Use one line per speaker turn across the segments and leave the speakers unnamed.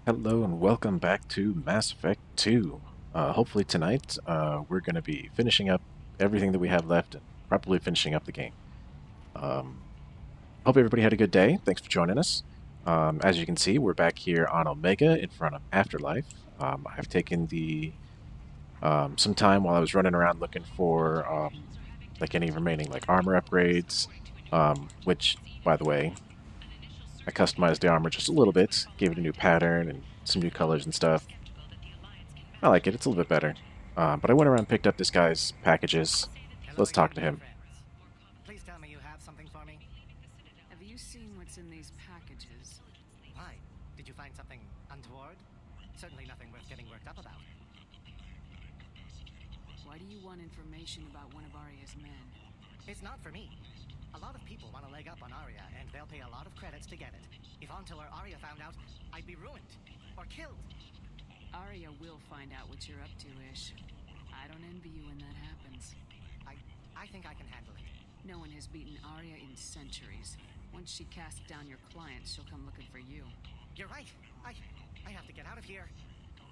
Hello and welcome back to Mass Effect 2. Hopefully tonight we're going to be finishing up everything that we have left and probably finishing up the game. Um, Hope everybody had a good day. Thanks for joining us. As you can see, we're back here on Omega in front of Afterlife. I've taken some time while I was running around looking for like any remaining like armor upgrades, which, by the way, I customized the armor just a little bit, gave it a new pattern and some new colors and stuff. I like it. It's a little bit better. But I went around and picked up this guy's packages.
Hello
Let's talk
again,
to
dear
him.
friends. Please tell me you have something for me.
Have you seen what's in these packages?
Why? Did you find something untoward? Certainly nothing worth getting worked up about.
Why do you want information about one of Arya's men?
It's not for me. A lot of people want to leg up on Arya, and they'll pay a lot of credits to get it. If Anto or Arya found out, I'd be ruined. Or killed.
Arya will find out what you're up to, Ish. I don't envy you when that happens.
I think I can handle it.
No one has beaten Arya in centuries. Once she casts down your clients, she'll come looking for you.
You're right. I have to get out of here.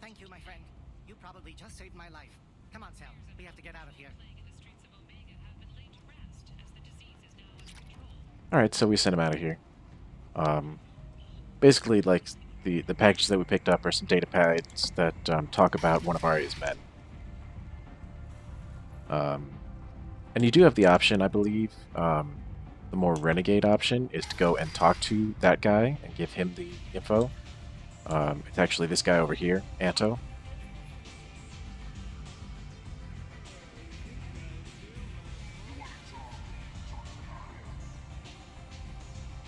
Thank you, my friend. You probably just saved my life. Come on, Sal. We have to get out of here.
Alright, so we sent him out of here. Basically, like, the packages that we picked up are some data pads that talk about one of Arya's men. And you do have the option, I believe, the more renegade option is to go and talk to that guy and give him the info. It's actually this guy over here, Anto.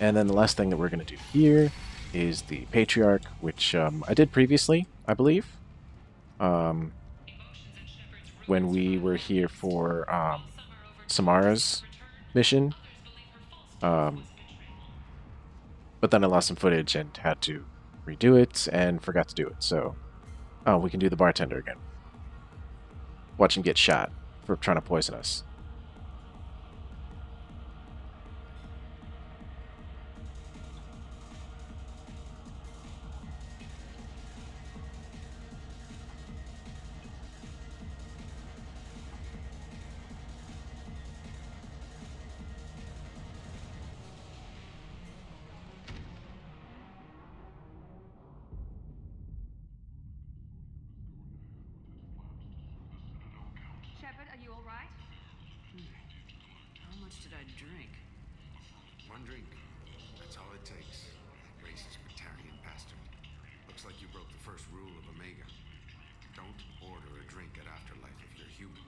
And then the last thing that we're going to do here is the Patriarch, which I did previously, I believe, when we were here for Samara's mission. But then I lost some footage and had to redo it and forgot to do it. So, we can do the bartender again. Watch him get shot for trying to poison us.
Shepard, are you alright? How much did I drink?
One drink. That's all it takes. Racist Batarian bastard. Looks like you broke the first rule of Omega. Don't order a drink at Afterlife if you're human.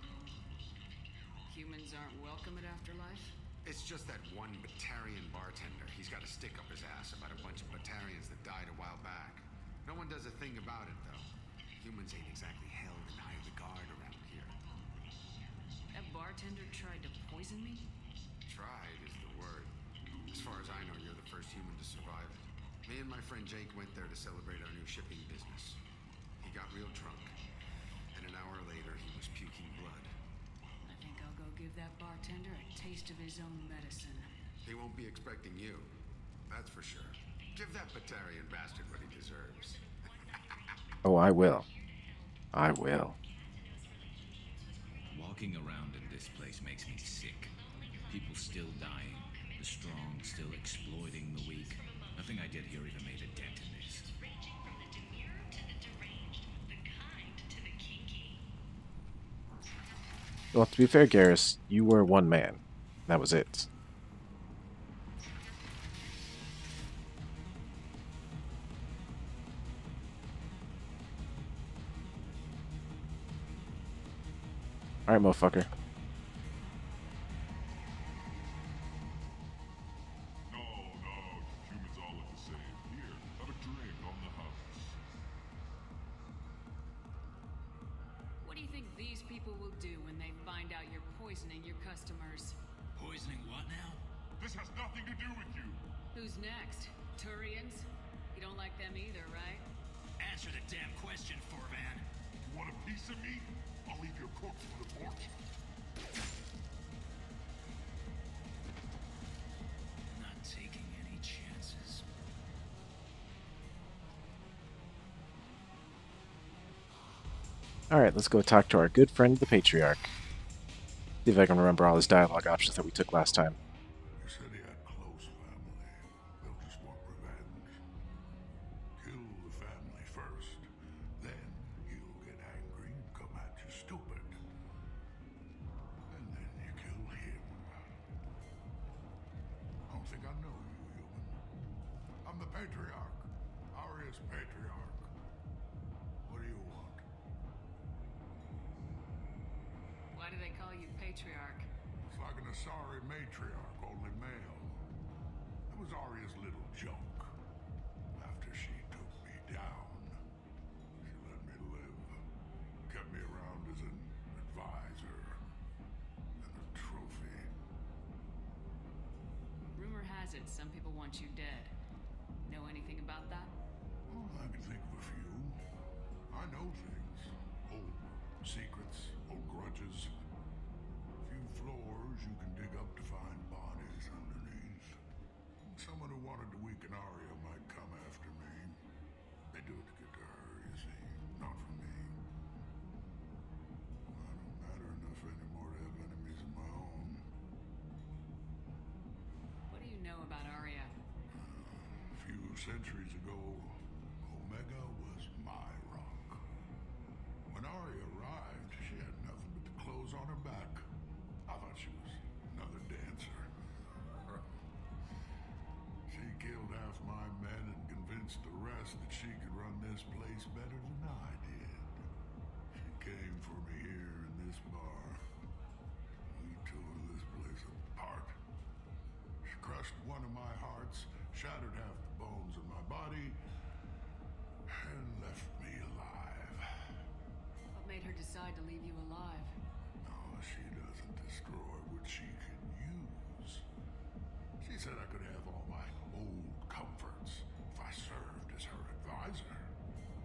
Humans aren't welcome at Afterlife?
It's just that one Batarian bartender. He's got a stick up his ass about a bunch of Batarians that died a while back. No one does a thing about it, though. Humans ain't exactly held in high regard around here.
That bartender tried to poison me?
Tried is the word. As far as I know, you're the first human to survive it. Me and my friend Jake went there to celebrate our new shipping business. He got real drunk, and an hour later he was puking blood.
I think I'll go give that bartender a taste of his own medicine.
He won't be expecting you. That's for sure. Give that Batarian bastard what he deserves.
Oh, I will. I will.
Walking around in this place makes me sick. People still dying, the strong still exploiting the weak. Nothing I did here even made a dent in this.
Well, to be fair, Garrus, you were one man. That was it. Alright, motherfucker.
No, humans all look the same. Here, have a drink on the house.
What do you think these people will do when they find out you're poisoning your customers?
Poisoning what now?
This has nothing to do with you.
Who's next? Turians? You don't like them either, right?
Answer the damn question, Forvan.
You want a piece of me? I'll leave your corpse for the porch.
Not taking any chances.
Alright, let's go talk to our good friend, the Patriarch. See if I can remember all his dialogue options that we took last time.
He said he had close family. They'll just want revenge. Kill the family first. Then he'll get angry and come at you stupid. And then you kill him. I don't think I know you, human. I'm the Patriarch. Aria's Patriarch. What do you want?
Why do they call you Patriarch?
It's like an Asari matriarch, only male. It was Arya's little joke. After she took me down, she let me live. Kept me around as an advisor and a trophy.
Rumor has it some people want you dead. Know anything about that?
Well, I can think of a few. I know things. Old secrets, old grudges. Few floors you can dig up to find bodies underneath. Someone who wanted to weaken Arya might come after me. They do it to get to her, you see, not for me. I don't matter enough anymore to have enemies of my own.
What do you know about Arya?
A few centuries ago, Omega was my rock. When Arya arrived, she had nothing but the clothes on her back. I thought she was another dancer. She killed half my men and convinced the rest that she could run this place better than I did. She came for me here in this bar. We tore this place apart. She crushed one of my hearts, shattered half the bones in my body, and left me alive.
What made her decide to leave you alive?
No, she doesn't destroy what she can use. She said I could have all my old comforts if I served as her advisor.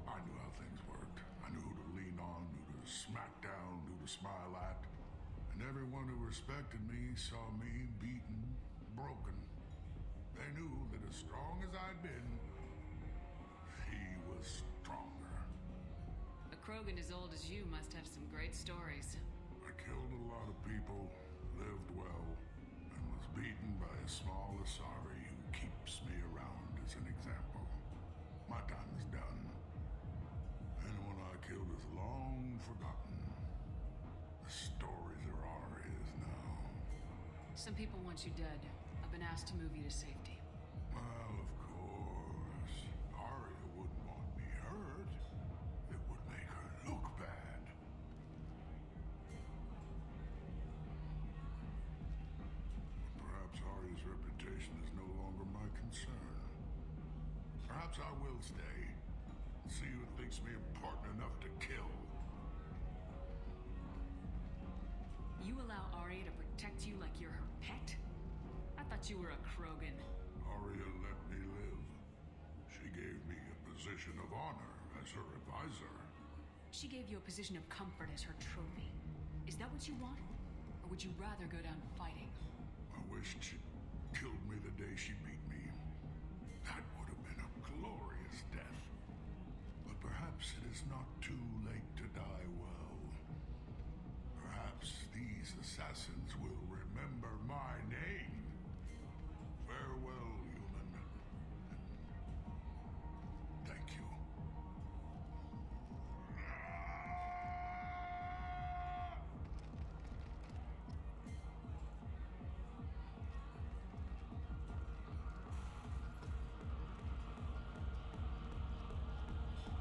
I knew how things worked. I knew who to lean on, who to smack down, who to smile at. And everyone who respected me saw me beaten, broken. They knew that as strong as I'd been, she was stronger.
A Krogan as old as you must have some great stories.
I killed a lot of people, lived well, and was beaten by a small Asari who keeps me around as an example. My time is done. Anyone I killed is long forgotten. The stories are Arya's now.
Some people want you dead. I've been asked to move you to safety.
Well, of course. Arya wouldn't want me hurt. It would make her look bad. Perhaps Arya's reputation is no longer my concern. Perhaps I will stay. See who thinks me important enough to kill.
You allow Arya to protect you like you're her pet? I thought you were a Krogan.
Arya let me live. She gave me a position of honor as her advisor.
She gave you a position of comfort as her trophy. Is that what you want? Or would you rather go down fighting?
I wished she'd killed me the day she beat me. That would have been a glorious death. But perhaps it is not too late to die well. Perhaps these assassins will remember my name. Farewell, human. Thank you.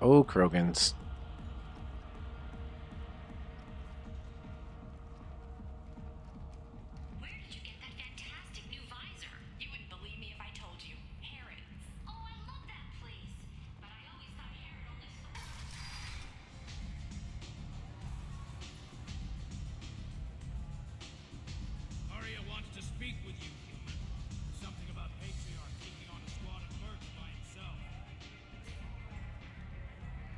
Oh, Krogans.
Where did you get that fantastic new visor? You wouldn't believe me if I told you. Harrods. Oh, I love that place. But I always thought Harrod only sold.
Arya wants to speak with you, human. Something about Patriarch taking on a squad of mercs by himself.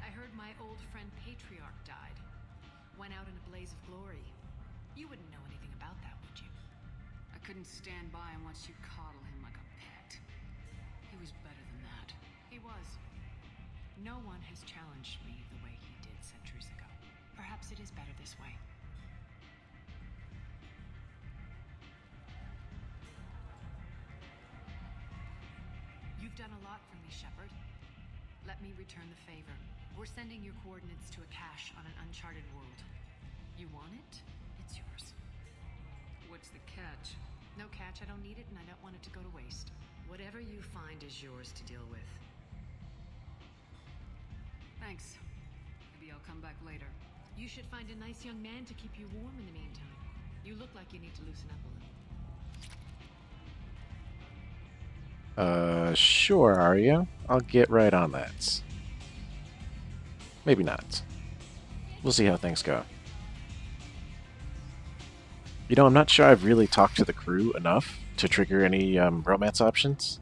I heard my old friend Patriarch died. Went out in a blaze of glory. You wouldn't know anything about that, would you? I couldn't stand by and watch you coddle him like a pet. He was better than that. He was. No one has challenged me the way he did centuries ago. Perhaps it is better this way. You've done a lot for me, Shepard. Let me return the favor. We're sending your coordinates to a cache on an uncharted world. You want it? It's yours.
What's the catch?
No catch, I don't need it, and I don't want it to go to waste.
Whatever you find is yours to deal with.
Thanks.
Maybe I'll come back later.
You should find a nice young man to keep you warm in the meantime. You look like you need to loosen up a little.
Sure, Arya. I'll get right on that. Maybe not. We'll see how things go. You know, I'm not sure I've really talked to the crew enough to trigger any romance options.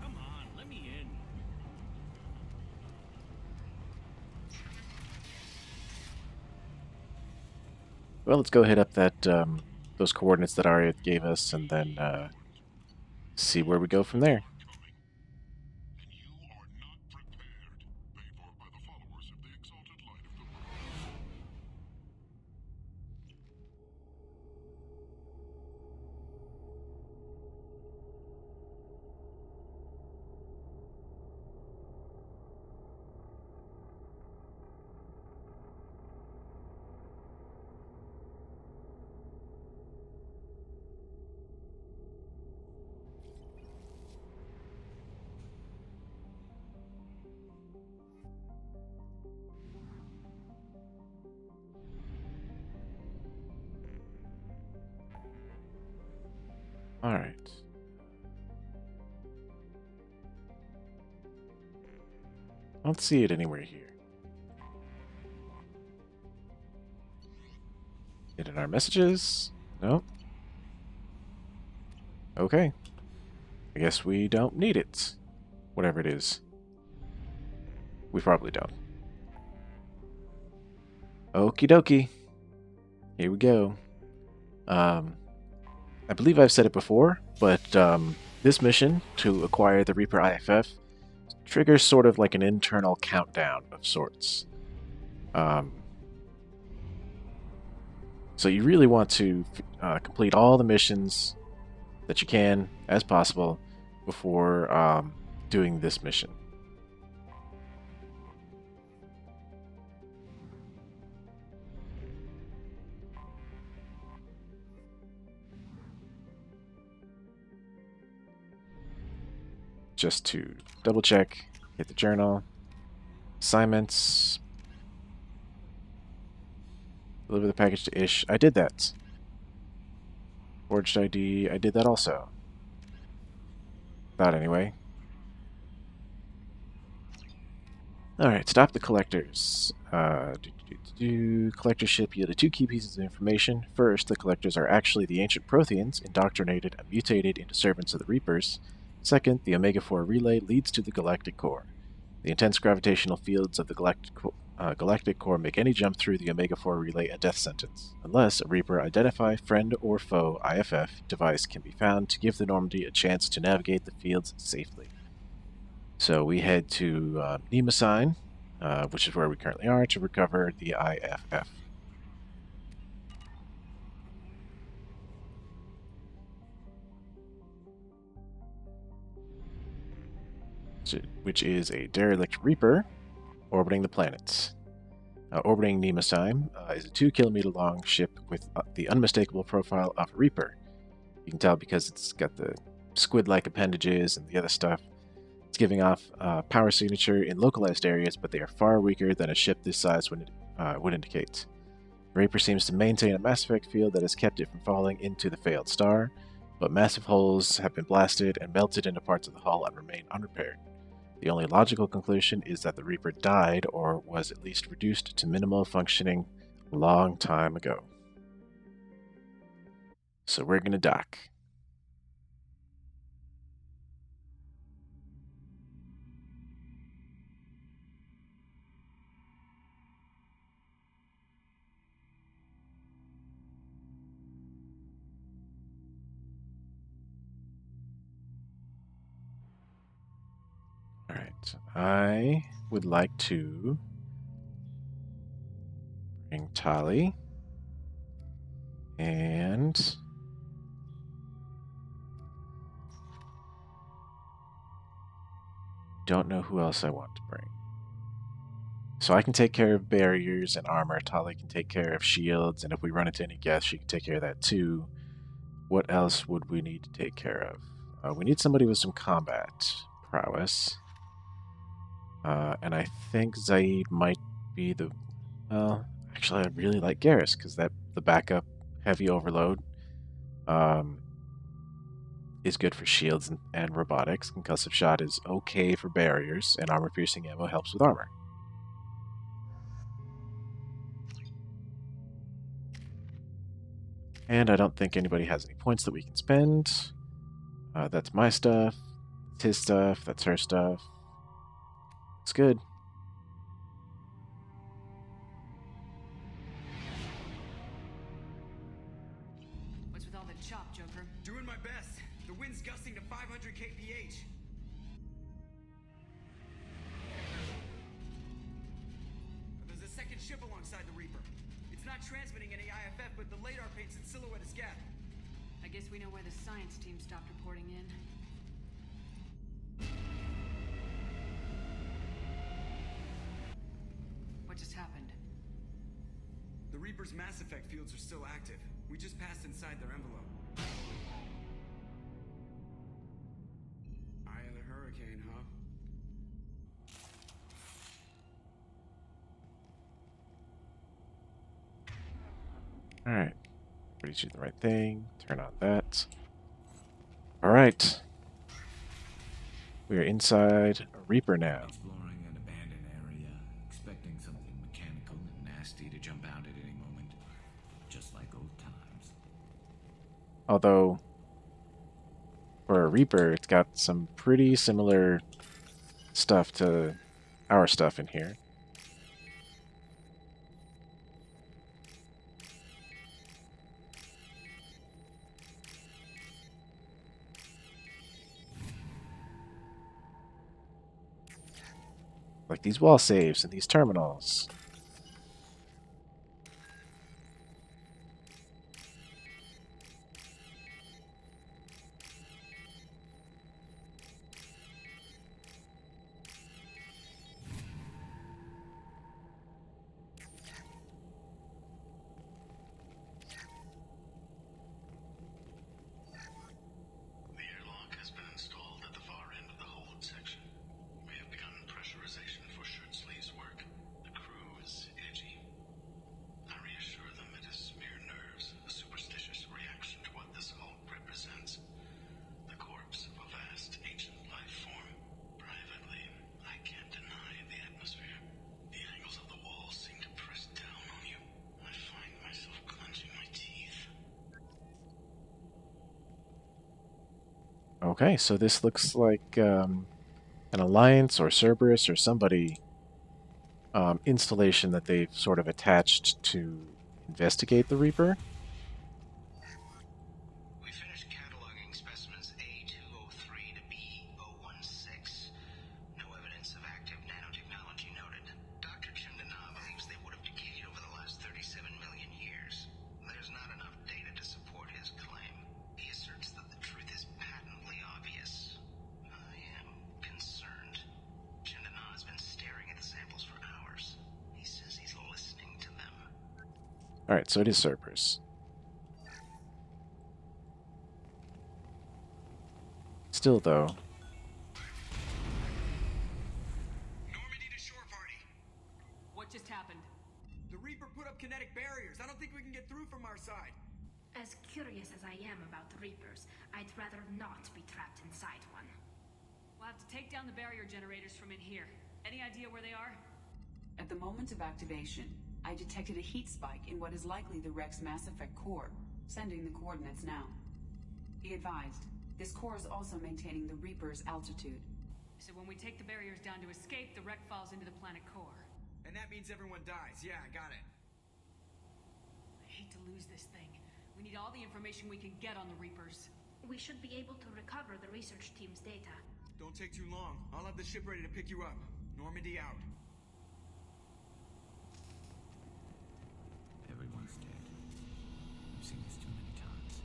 Come on, let me in.
Well, let's go hit up that those coordinates that Arya gave us, and then see where we go from there.
And you are not prepared, paid for by the followers of the exalted light of the world.
All right. I don't see it anywhere here. It in our messages? No. Okay. I guess we don't need it. Whatever it is. We probably don't. Okie dokie. Here we go. I believe I've said it before, but this mission to acquire the Reaper IFF triggers sort of like an internal countdown of sorts. So you really want to complete all the missions that you can as possible before doing this mission. Just to double check, hit the journal, assignments, deliver the package to Ish. I did that. Forged ID, I did that also. Thought anyway. Alright, stop the collectors. Collector ship yielded 2 key pieces of information. First, the collectors are actually the ancient Protheans, indoctrinated and mutated into servants of the Reapers. Second, the Omega-4 relay leads to the Galactic Core. The intense gravitational fields of the Galactic Core make any jump through the Omega-4 relay a death sentence, unless a Reaper Identify Friend or Foe IFF device can be found to give the Normandy a chance to navigate the fields safely. So we head to Nemesign, which is where we currently are, to recover the IFF. Which is a derelict Reaper orbiting the planet. Orbiting Nemesign is a 2-kilometer long ship with the unmistakable profile of a Reaper. You can tell because it's got the squid-like appendages and the other stuff. It's giving off power signature in localized areas, but they are far weaker than a ship this size would indicate. Reaper seems to maintain a Mass Effect field that has kept it from falling into the failed star, but massive holes have been blasted and melted into parts of the hull and remain unrepaired. The only logical conclusion is that the Reaper died or was at least reduced to minimal functioning a long time ago. So we're gonna dock. Alright, I would like to bring Tali and don't know who else I want to bring. So I can take care of barriers and armor. Tali can take care of shields, and if we run into any guests, she can take care of that too. What else would we need to take care of? We need somebody with some combat prowess. And I think Zaid might be the... Well, actually, I really like Garrus, because the backup heavy overload is good for shields and robotics. Concussive shot is okay for barriers, and armor-piercing ammo helps with armor. And I don't think anybody has any points that we can spend. That's my stuff. That's his stuff. That's her stuff. It's good.
What's with all the chop, Joker?
Doing my best. The wind's gusting to 500 kph. There's a second ship alongside the Reaper. It's not transmitting any IFF, but the radar paints its silhouette as Gap.
I guess we know why the science team stopped reporting in. What just happened?
The Reaper's mass effect fields are still active. We just passed inside their envelope. Eye of the hurricane, huh?
Alright. Everybody's doing the right thing. Turn on that. Alright. We are inside a Reaper now.
Exploring an abandoned area, expecting something mechanical and nasty to jump out at any moment. Just like old times.
Although, for a Reaper, it's got some pretty similar stuff to our stuff in here. Like these wall saves and these terminals.
The airlock has been installed at the far end of the hold section. We have begun pressurization for shirt sleeves work. The crew is edgy. I reassure them it is mere nerves, a superstitious reaction to what this hold represents. The corpse of a vast ancient life form. Privately, I can't deny the atmosphere. The angles of the walls seem to press down on you. I find myself clenching my teeth.
Okay, so this looks like an Alliance or Cerberus or somebody installation that they've sort of attached to investigate the Reaper.
We finished cataloging specimens A203 to B016. No evidence of active nanotechnology noted. Dr. Chandana believes they would have decayed over the last 37 million years. There's not enough data to support his claim. He asserts that the truth is patently obvious. I am concerned. Chandana has been staring at the samples for hours. He says he's listening to them.
Alright, so it is Cerberus. Still, though,
Normandy to shore party.
What just happened?
The Reaper put up kinetic barriers. I don't think we can get through from our side.
As curious as I am about the Reapers, I'd rather not be trapped inside one.
We'll have to take down the barrier generators from in here. Any idea where they are?
At the moment of activation, I detected a heat spike in what is likely the Rex Mass Effect core, sending the coordinates now. Be advised, this core is also maintaining the Reaper's altitude.
So when we take the barriers down to escape, the wreck falls into the planet core.
And that means everyone dies. Yeah, I got it.
I hate to lose this thing. We need all the information we can get on the Reapers.
We should be able to recover the research team's data.
Don't take too long. I'll have the ship ready to pick you up. Normandy out.
Everyone's dead. I've seen this too many times.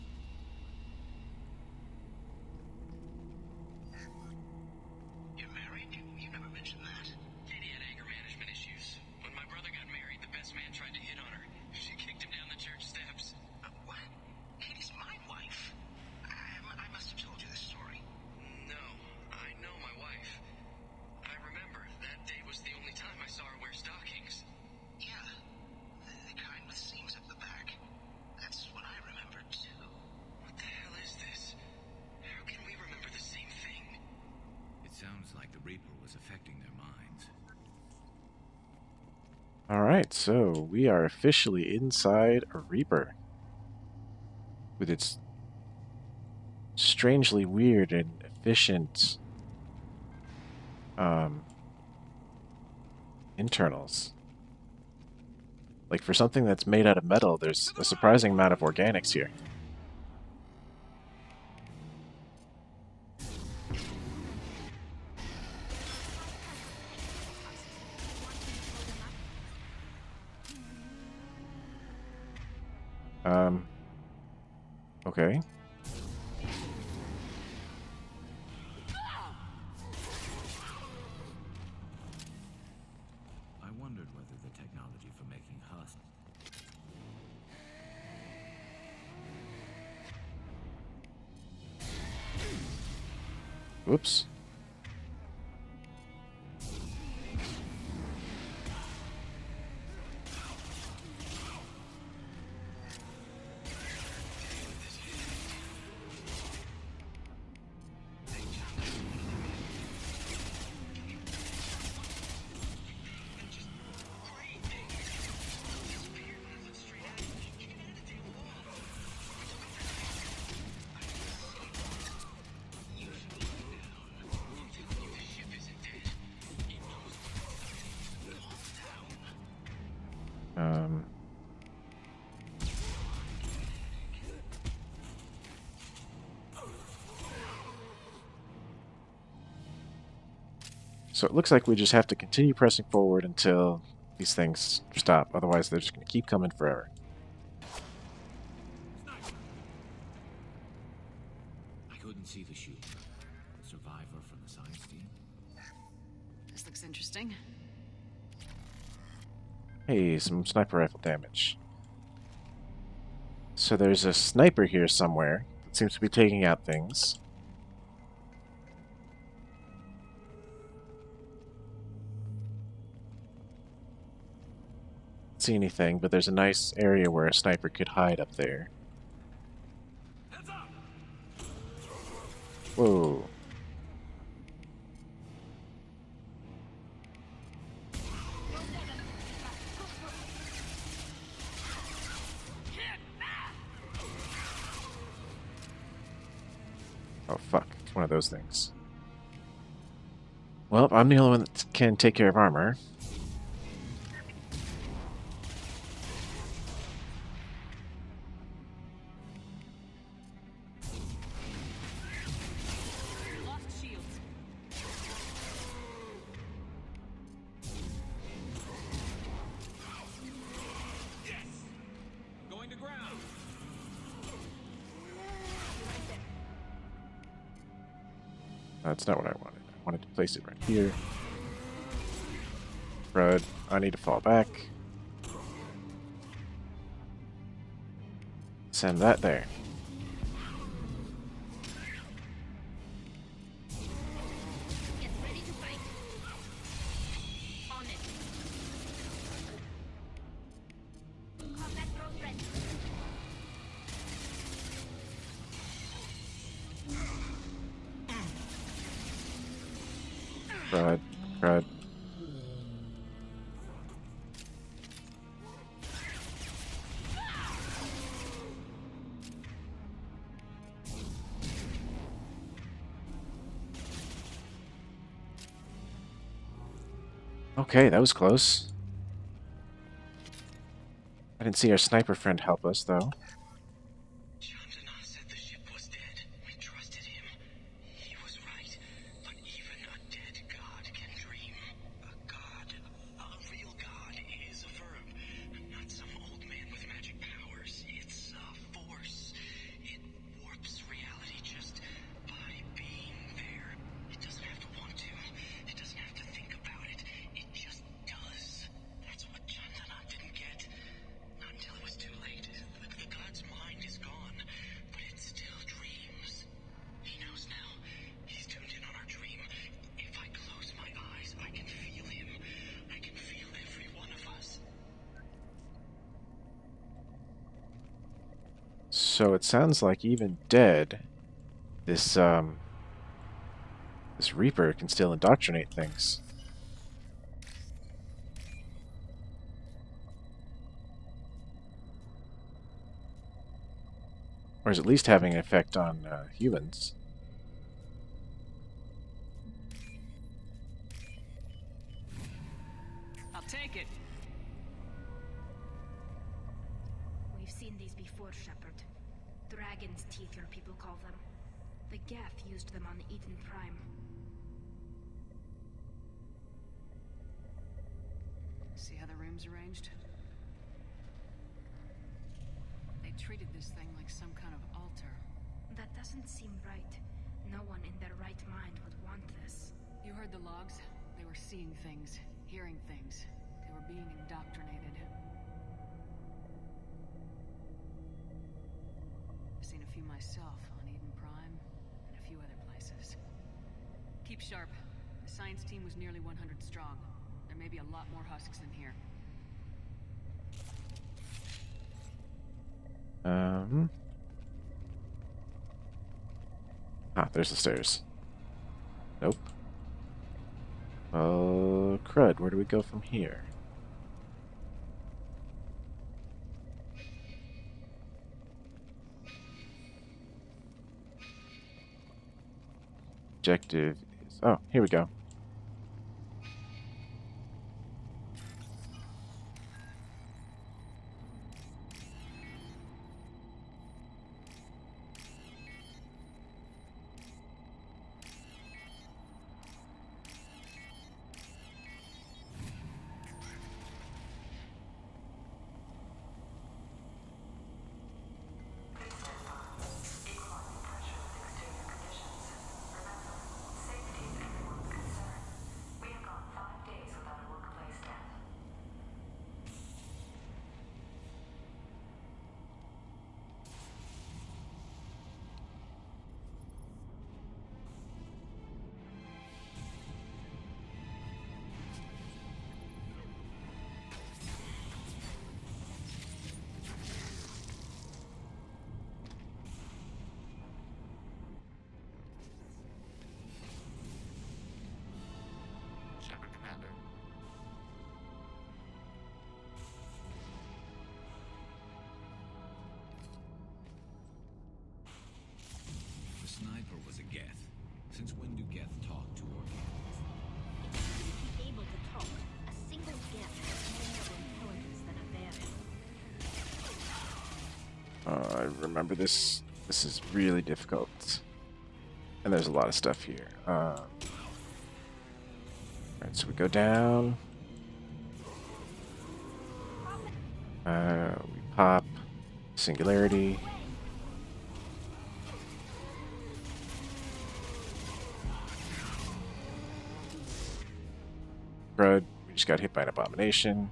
You're married? You never mentioned that.
Katie had anger management issues. When my brother got married, the best man tried to hit on her. She kicked him down the church steps.
What? Katie's my wife. I must have told you this story.
No, I know my wife. I remember that day was the only time I saw her wear stockings.
Yeah. The kind with seams up the back. That's what I remember, too.
What the hell is this? How can we remember the same thing?
It sounds like the Reaper was affecting their minds.
Alright, so we are officially inside a Reaper. With its strangely weird and efficient internals. Like, for something that's made out of metal, there's a surprising amount of organics here. Okay.
I wondered whether the technology for making husks.
Whoops. So it looks like we just have to continue pressing forward until these things stop. Otherwise, they're just going to keep coming forever.
I couldn't see the shooter. Survivor from the science team.
This looks interesting.
Hey, some sniper rifle damage. So there's a sniper here somewhere that seems to be taking out things. See anything, but there's a nice area where a sniper could hide up there. Whoa. Oh fuck, it's one of those things. Well, I'm the only one that can take care of armor.
Lost shields.
Going to ground.
That's not what I wanted. I wanted to place it right here. Crud. I need to fall back. Send that there.
Get ready to fight. On it. Combat drone ready.
Crud. Crud. Okay, that was close. I didn't see our sniper friend help us, though.
Chandana said the ship was dead. We trusted him. He was right. But
So it sounds like even dead, this this Reaper can still indoctrinate things. Or is at least having an effect on humans.
I'll take it.
We've seen these before, Shepard. Dragon's teeth, your people call them. The Geth used them on Eden Prime.
See how the room's arranged? They treated this thing like some kind of altar.
That doesn't seem right. No one in their right mind would want this.
You heard the logs? They were seeing things, hearing things. They were being indoctrinated. I've seen a few myself on Eden Prime and a few other places. Keep sharp. The science team was nearly 100 strong. There may be a lot more husks in here.
Ah, there's the stairs. Nope. Crud, where do we go from here? Objective is... Oh, here we go.
Shepard, Commander.
The sniper was a Geth. Since when do Geth talk to organics?
Able to talk, a single Geth has more intelligence than a Baron.
I remember this. This is really difficult. And there's a lot of stuff here. Alright, so we go down. We pop. Singularity. Crud. We just got hit by an abomination.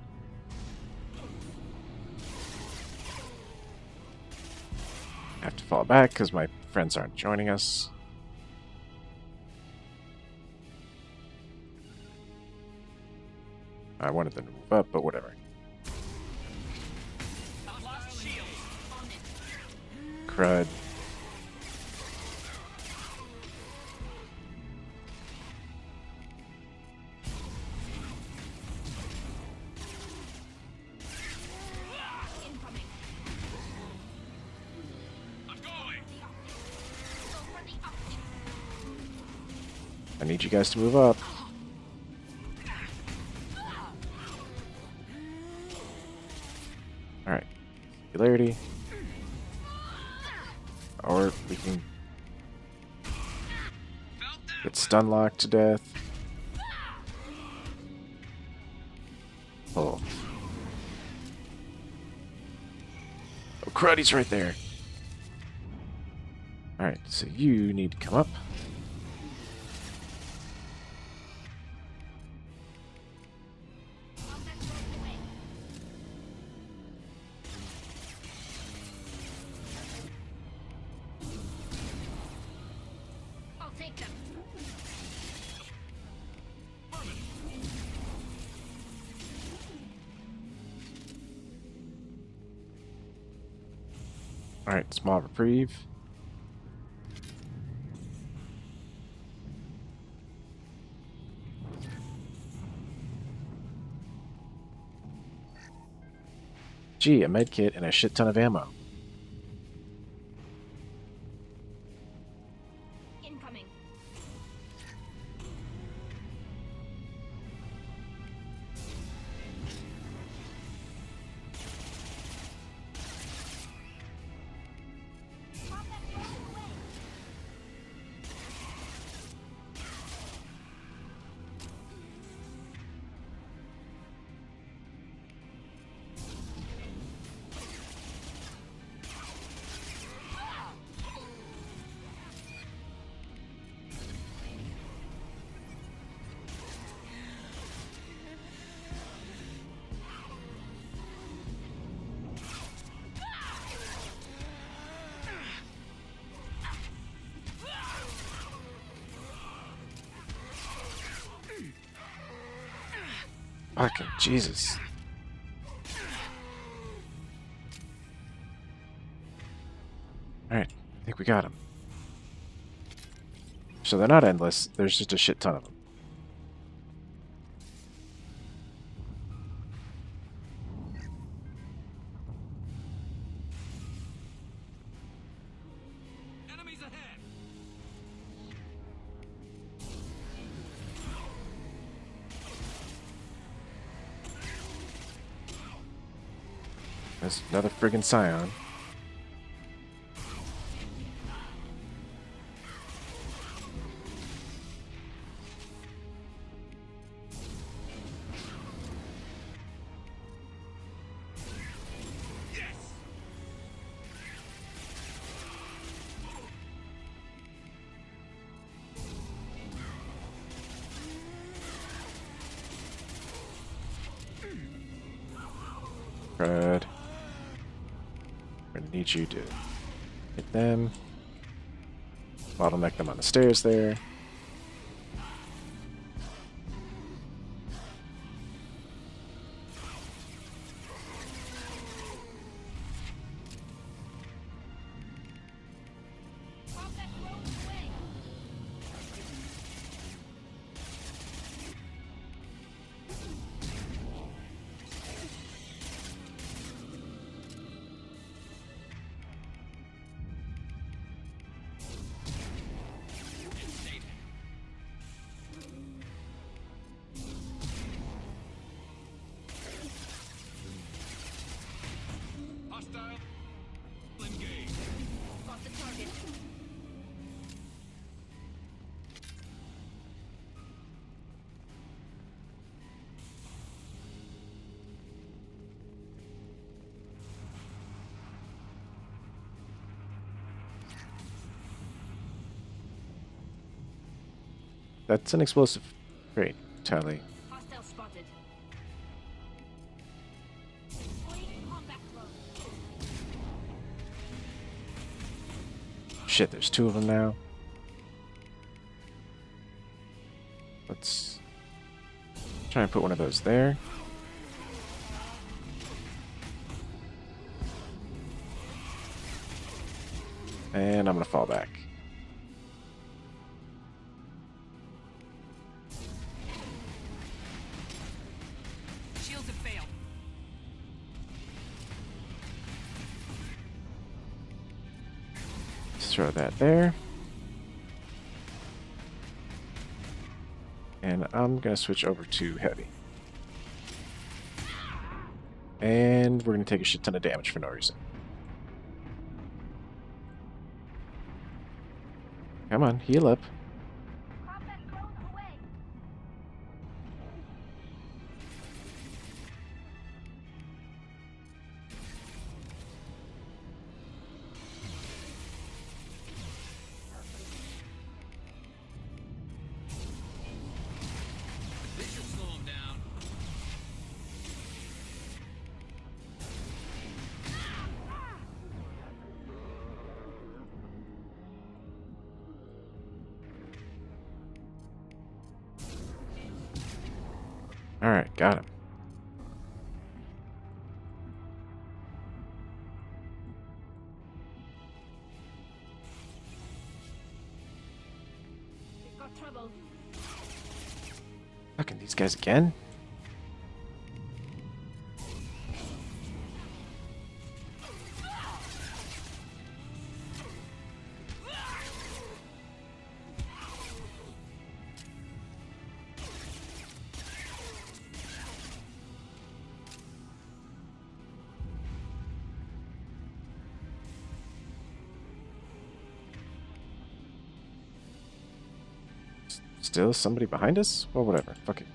I have to fall back because my friends aren't joining us. I wanted them to move up, but whatever. Crud. I need you guys to move up. Alright. Singularity. Or we can get stun locked to death. Oh. Oh, crud, he's right there. Alright, so you need to come up.
I'll take them.
Alright, small reprieve. Gee, a med kit and a shit ton of ammo.
Incoming.
Fucking Jesus. Alright, I think we got them. So they're not endless, there's just a shit ton of them.
Enemies ahead!
There's another friggin' Scion. Crud. We're gonna need you to hit them. Bottleneck them on the stairs there.
Hostile. Engage.
Got the target.
That's an explosive. Great, Tally.
Hostile spotted.
Shit, there's two of them now. Let's try and put one of those there. And I'm gonna fall back.
Shields have failed.
Let's throw that there. And I'm gonna switch over to heavy. And we're gonna take a shit ton of damage for no reason. Come on, heal up.
This should slow him down.
Alright, got him.
got trouble.
Fucking these guys again? Still somebody behind us? Well, whatever. Fuck it.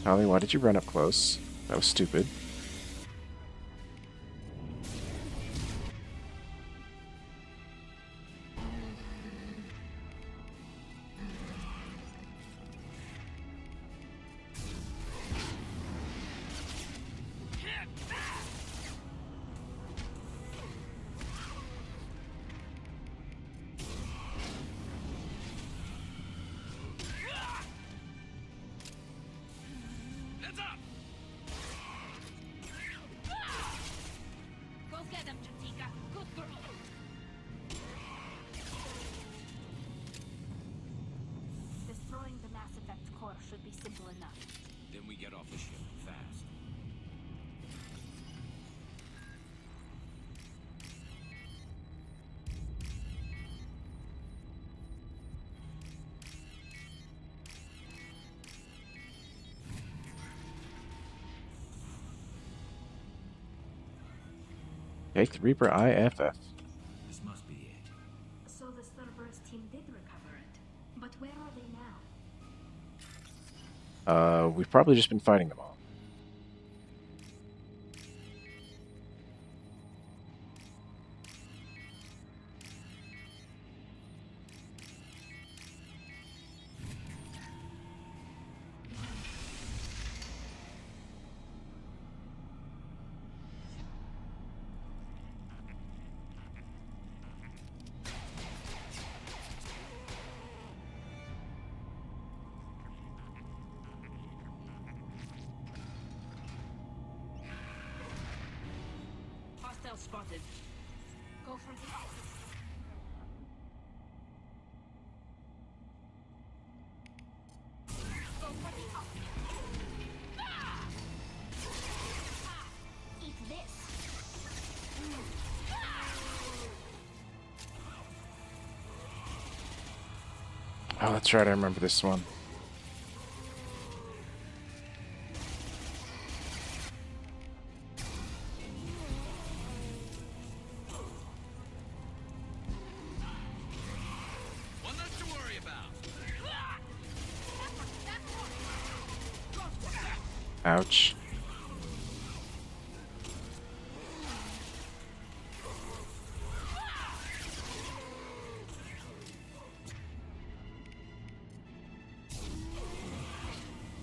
Holly, why did you run up close? That was stupid.
Destroying the Mass Effect core should be simple enough.
Then we get off the ship fast.
Take the Reaper IFF.
This must be it.
So the Cerberus team did recover it. But where are they now?
We've probably just been fighting them all.
Hostile spotted. Go for the exit. Go for the exit. Ah! Eat this.
Oh, that's right. I remember this one.
One less to worry about.
Ouch.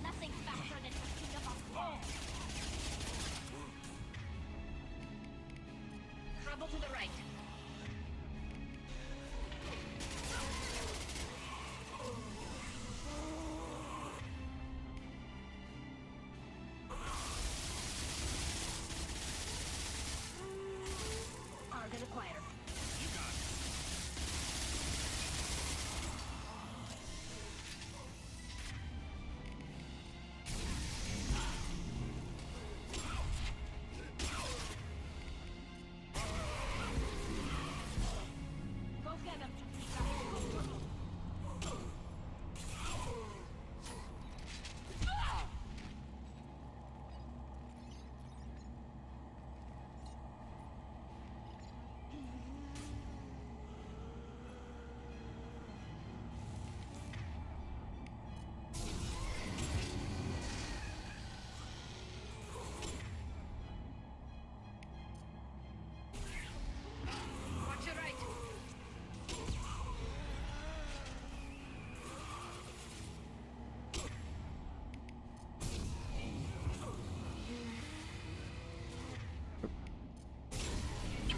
Nothing faster than picking up a ball. Trouble to the right. Target acquired.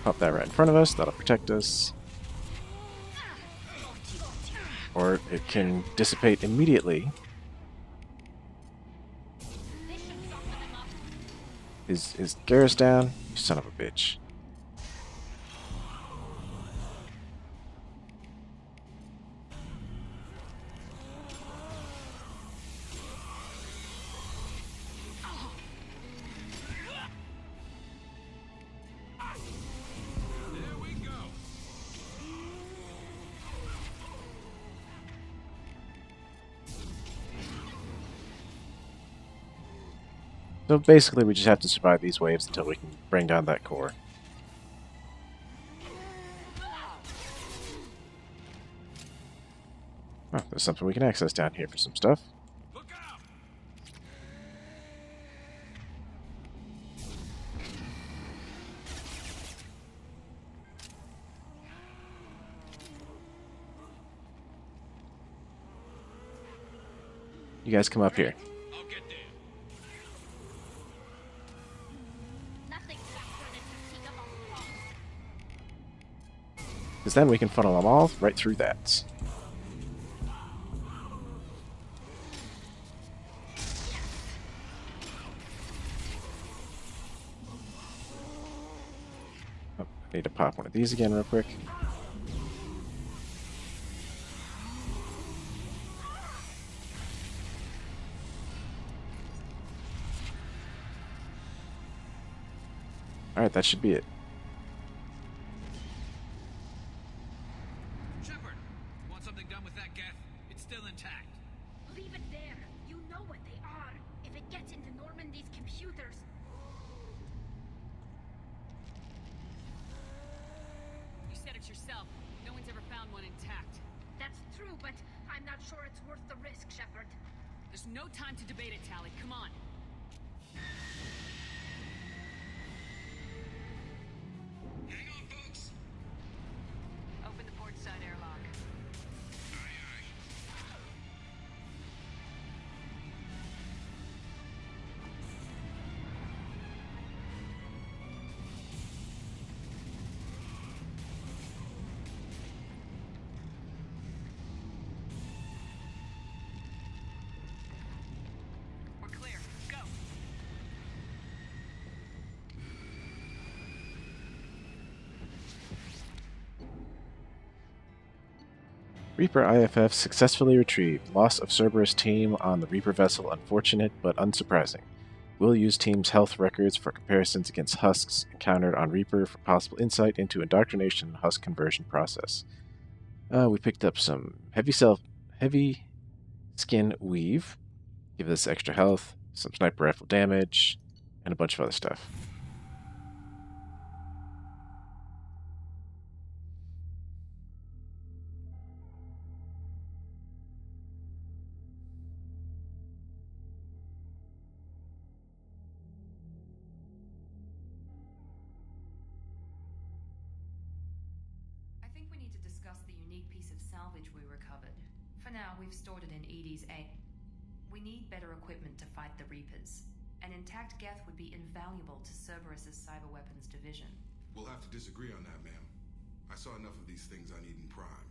Pop that right in front of us. That'll protect us. Or it can dissipate immediately. Is Garrus down? You son of a bitch. So basically we just have to survive these waves until we can bring down that core. Oh, there's something we can access down here for some stuff. You guys come up here. Because then we can funnel them all right through that. Oh, I need to pop one of these again real quick. Alright, that should be it.
Shepard, want something done with that geth? It's still intact.
Leave it there. You know what they are. If it gets into Normandy's computers.
You said it yourself. No one's ever found one intact.
That's true, but I'm not sure it's worth the risk, Shepard.
There's no time to debate it, Tally. Come on.
Hang on, folks.
Open the port side airlock. We're clear. Go.
Reaper IFF successfully retrieved. Loss of Cerberus team on the Reaper vessel unfortunate but unsurprising. We'll use team's health records for comparisons against husks encountered on Reaper for possible insight into indoctrination and husk conversion process. We picked up some heavy skin weave. Give us extra health, some sniper rifle damage, and a bunch of other stuff.
I think we need to discuss the unique piece of salvage we recovered. For now, we've stored it in Edie's A. We need better equipment to fight the Reapers. An intact geth would be invaluable to Cerberus's cyber weapons division.
We'll have to disagree on that, ma'am. I saw enough of these things on Eden Prime.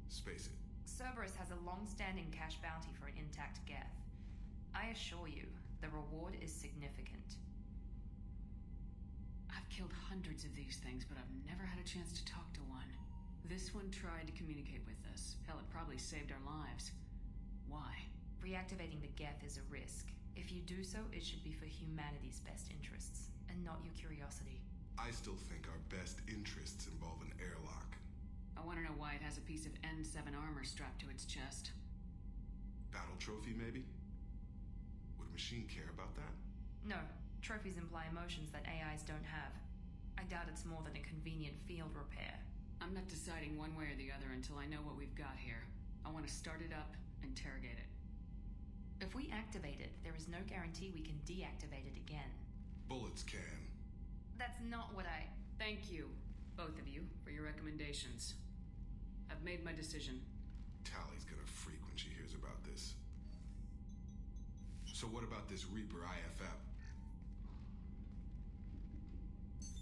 Space it.
Cerberus has a long-standing cash bounty for an intact geth. I assure you, the reward is significant.
I've killed hundreds of these things, but I've never had a chance to talk to one. This one tried to communicate with us. Hell, it probably saved our lives. Why?
Reactivating the geth is a risk. If you do so, it should be for humanity's best interests, and not your curiosity.
I still think our best interests involve an airlock.
I want to know why it has a piece of N7 armor strapped to its chest.
Battle trophy, maybe? Would a machine care about that?
No, trophies imply emotions that AIs don't have. I doubt it's more than a convenient field repair.
I'm not deciding one way or the other until I know what we've got here. I want to start it up, interrogate it.
If we activate it, there is no guarantee we can deactivate it again.
Bullets can.
That's not what I...
Thank you, both of you, for your recommendations. I've made my decision.
Tally's gonna freak when she hears about this. So what about this Reaper IFF?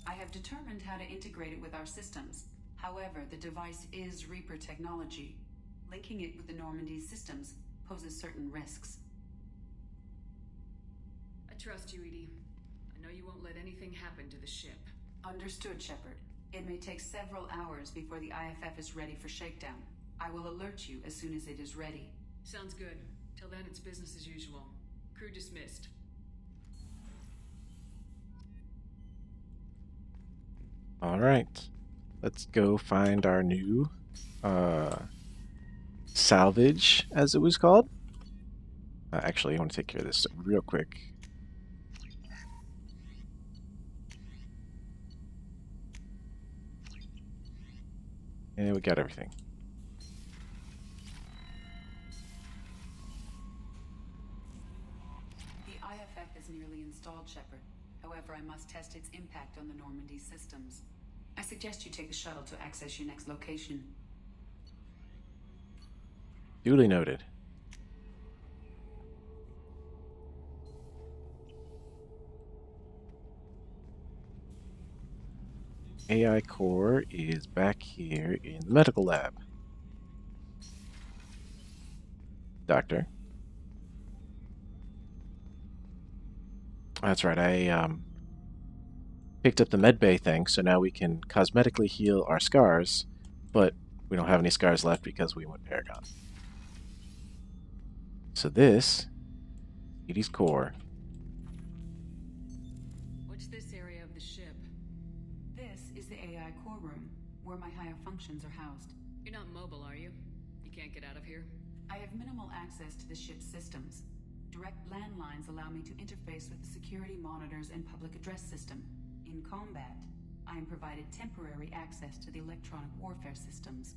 I have determined how to integrate it with our systems. However, the device is Reaper technology. Linking it with the Normandy's systems poses certain risks.
I trust you, Edie. I know you won't let anything happen to the ship.
Understood, Shepard. It may take several hours before the IFF is ready for shakedown. I will alert you as soon as it is ready.
Sounds good. Till then, it's business as usual. Crew dismissed.
All right. Let's go find our new salvage, as it was called. Actually, I want to take care of this real quick. And we got everything.
The IFF is nearly installed, Shepard. However, I must test its impact on the Normandy systems. I suggest you take the shuttle to access your next location.
Duly noted. AI core is back here in the medical lab. Doctor. That's right, I picked up the medbay thing, so now we can cosmetically heal our scars, but we don't have any scars left because we went Paragon. So this, Edie's core.
What's this area of the ship?
This is the AI core room, where my higher functions are housed.
You're not mobile, are you? You can't get out of here?
I have minimal access to the ship's systems. Direct landlines allow me to interface with the security monitors and public address system. In combat, I am provided temporary access to the electronic warfare systems.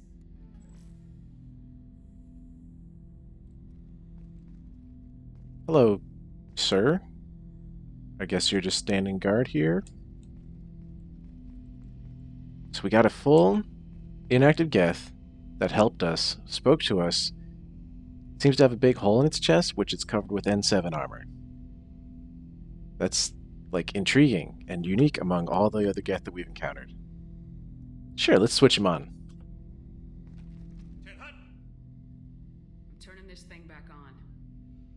Hello, sir. I guess you're just standing guard here. So we got a full inactive Geth that helped us, spoke to us. Seems to have a big hole in its chest, which is covered with N7 armor. That's, like, intriguing and unique among all the other Geth that we've encountered. Sure, let's switch him on.
I'm turning this thing back on.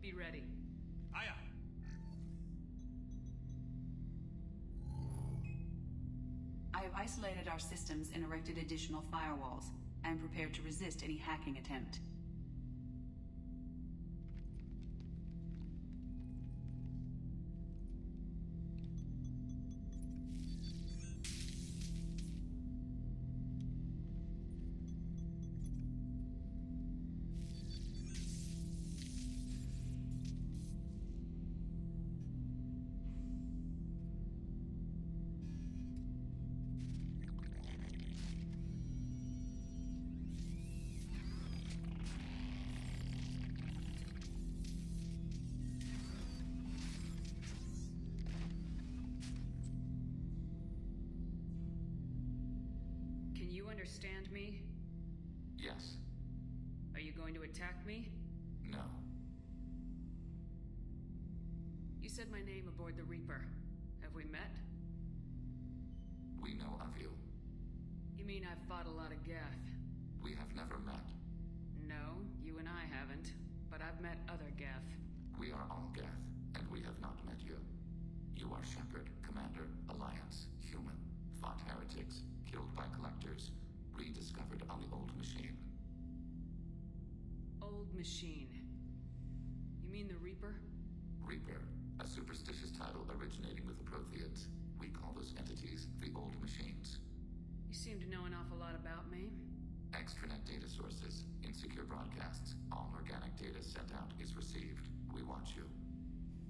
Be ready.
Aye, aye.
I have isolated our systems and erected additional firewalls. I am prepared to resist any hacking attempt.
Can you understand me?
Yes.
Are you going to attack me?
No.
You said my name aboard the Reaper. Have we met?
We know of you.
You mean I've fought a lot of Geth?
We have never met.
No, you and I haven't. But I've met other Geth.
We are all Geth, and we have not met you. You are Shepard, Commander, Alliance, human, fought heretics, killed by collectors, rediscovered on the old machine.
Old machine. You mean the Reaper?
Reaper, a superstitious title originating with the Protheans. We call those entities the old machines.
You seem to know an awful lot about me.
Extranet data sources, insecure broadcasts, all organic data sent out is received. We watch you.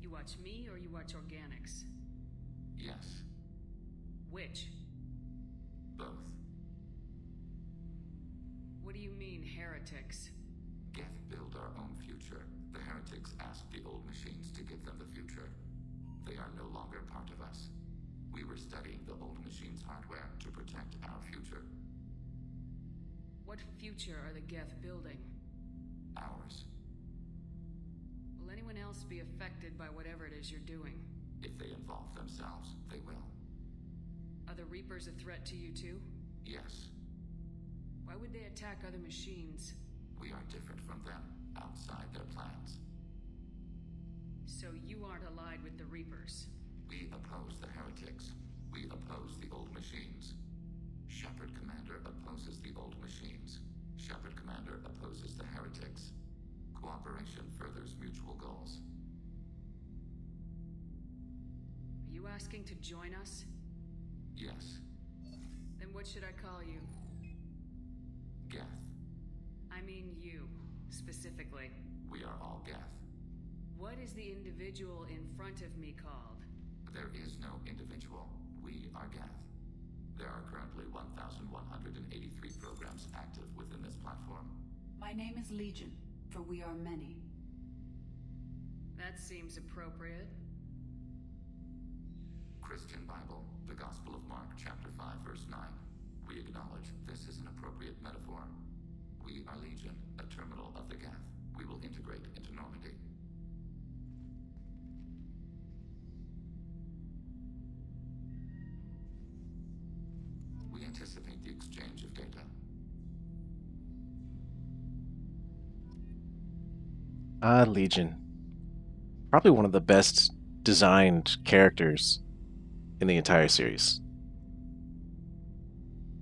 You watch me or you watch organics?
Yes.
Which?
Both.
What do you mean, heretics?
Geth build our own future. The heretics asked the old machines to give them the future. They are no longer part of us. We were studying the old machines' hardware to protect our future.
What future are the Geth building?
Ours.
Will anyone else be affected by whatever it is you're doing?
If they involve themselves, they will.
Are the Reapers a threat to you too?
Yes.
Why would they attack other machines?
We are different from them, outside their plans.
So you aren't allied with the Reapers?
We oppose the heretics. We oppose the old machines. Shepard Commander opposes the old machines. Shepard Commander opposes the heretics. Cooperation furthers mutual goals.
Are you asking to join us?
Yes.
Then what should I call you?
Geth.
I mean you, specifically.
We are all Geth.
What is the individual in front of me called?
There is no individual. We are Geth. There are currently 1,183 programs active within this platform.
My name is Legion, for we are many.
That seems appropriate.
Christian Bible, the Gospel of Mark, chapter 5, verse 9. We acknowledge this is an appropriate metaphor. We are Legion, a terminal of the Geth. We will integrate into Normandy. We anticipate the exchange of data.
Legion. Probably one of the best designed characters in the entire series.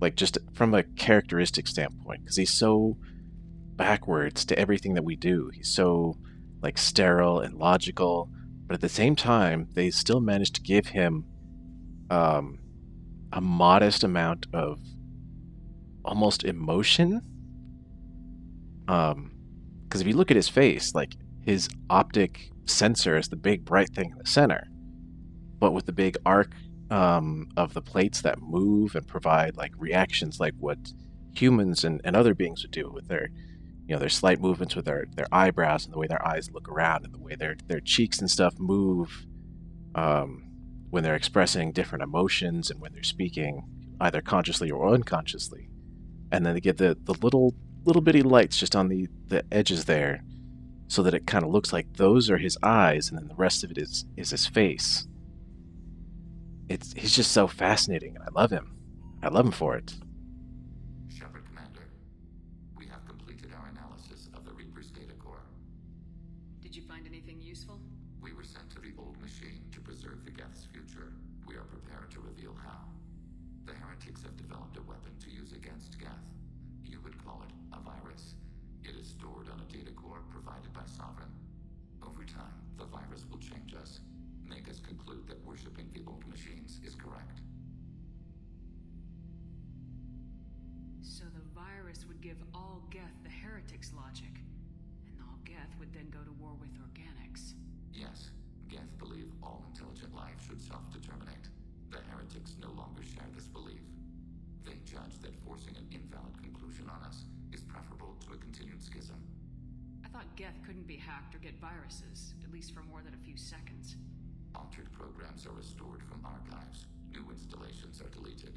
Like, just from a characteristic standpoint, because he's so backwards to everything that we do. He's so, like, sterile and logical, but at the same time, they still managed to give him a modest amount of almost emotion. Because if you look at his face, like, his optic sensor is the big bright thing in the center, but with the big arc of the plates that move and provide like reactions like what humans and other beings would do with their, you know, their slight movements with their eyebrows and the way their eyes look around and the way their cheeks and stuff move when they're expressing different emotions and when they're speaking either consciously or unconsciously. And then they get the little bitty lights just on the edges there so that it kind of looks like those are his eyes and then the rest of it is his face. He's just so fascinating, and I love him. I love him for it.
Shepard Commander, we have completed our analysis of the Reaper's data core.
Did you find anything useful?
We were sent to the old machine to preserve the Geth's future. We are prepared to reveal how. The heretics have developed a weapon to use against Geth. You would call it a virus. It is stored on a data core provided by Sovereign. Over time, the virus will change us, make us conclude that worshipping the old machines is correct.
So the virus would give all Geth the heretics' logic, and all Geth would then go to war with organics.
Yes, Geth believe all intelligent life should self-determinate. The heretics no longer share this belief. They judge that forcing an invalid conclusion on us is preferable to a continued schism.
I thought Geth couldn't be hacked or get viruses, at least for more than a few seconds.
Altered programs are restored from archives. New installations are deleted.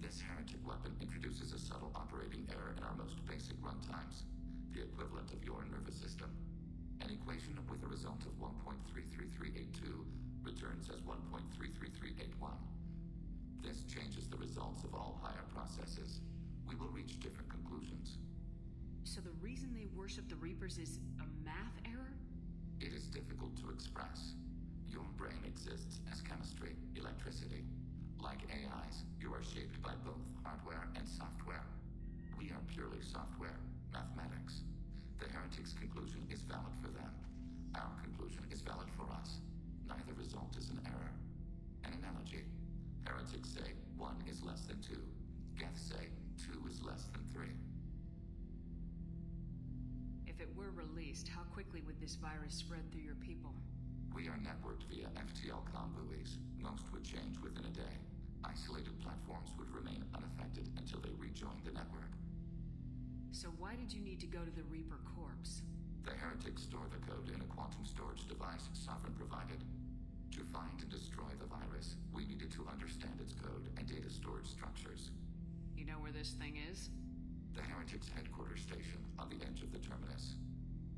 This heretic weapon introduces a subtle operating error in our most basic runtimes, the equivalent of your nervous system. An equation with a result of 1.33382 returns as 1.33381. This changes the results of all higher processes. We will reach different conclusions.
So the reason they worship the Reapers is a math error?
It is difficult to express. Your brain exists as chemistry, electricity. Like AIs, you are shaped by both hardware and software. We are purely software, mathematics. The heretics' conclusion is valid for them. Our conclusion is valid for us. Neither result is an error. An analogy. Heretics say 1 is less than 2. Geth say 2 is less than 3.
If it were released, how quickly would this virus spread through your people?
We are networked via FTL comm buoys. Most would change within a day. Isolated platforms would remain unaffected until they rejoined the network.
So why did you need to go to the Reaper corpse?
The heretics store the code in a quantum storage device Sovereign provided. To find and destroy the virus, we needed to understand its code and data storage structures.
You know where this thing is?
The heretics' headquarters station on the edge of the terminus.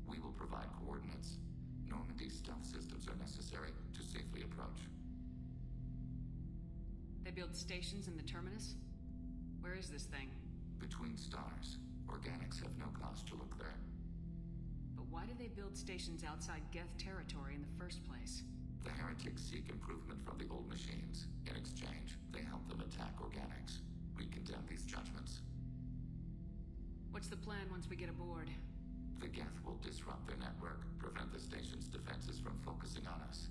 We will provide coordinates. Normandy's stealth systems are necessary to safely approach.
They build stations in the terminus? Where is this thing?
Between stars. Organics have no cause to look there.
But why do they build stations outside Geth territory in the first place?
The heretics seek improvement from the old machines. In exchange, they help them attack organics. We condemn these judgments.
What's the plan once we get aboard?
The Geth will disrupt their network, prevent the station's defenses from focusing on us.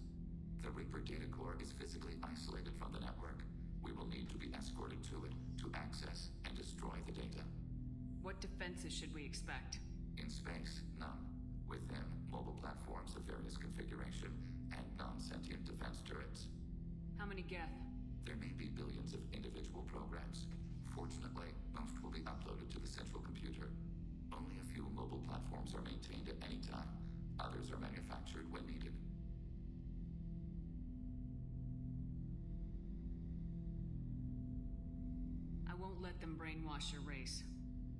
The Reaper data core is physically isolated from the network. We will need to be escorted to it to access and destroy the data.
What defenses should we expect?
In space, none. Within, mobile platforms of various configuration and non-sentient defense turrets.
How many Geth?
There may be billions of individual programs. Fortunately, most will be uploaded to the central computer. Only a few mobile platforms are maintained at any time. Others are manufactured when needed.
I won't let them brainwash your race.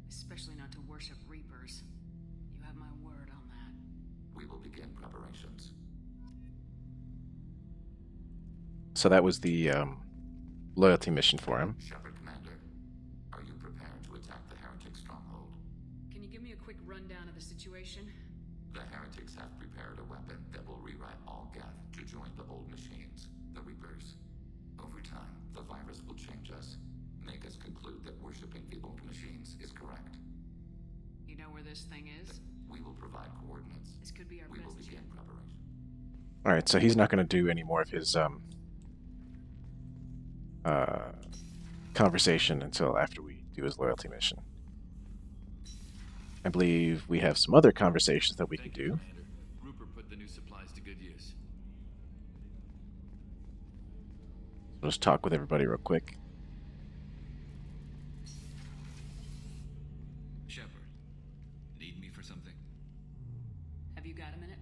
Especially not to worship Reapers. You have my word on that.
We will begin preparations.
So that was the loyalty mission for him.
Shepard, Commander, are you prepared to attack the heretic stronghold?
Can you give me a quick rundown of the situation?
The heretics have prepared a weapon that will rewrite all Geth to join the old machines, the Reapers. Over time, the virus will change us, make us conclude that worshipping the old machines is correct.
You know where this thing is?
We will provide coordinates.
This could be our
We will
best
begin preparation.
Alright, so he's not going to do any more of his conversation until after we do his loyalty mission. I believe we have some other conversations that we could do.
Commander. Rupert put the new supplies to good use.
So let's talk with everybody real quick.
Shepard, need me for something?
Have you got a minute?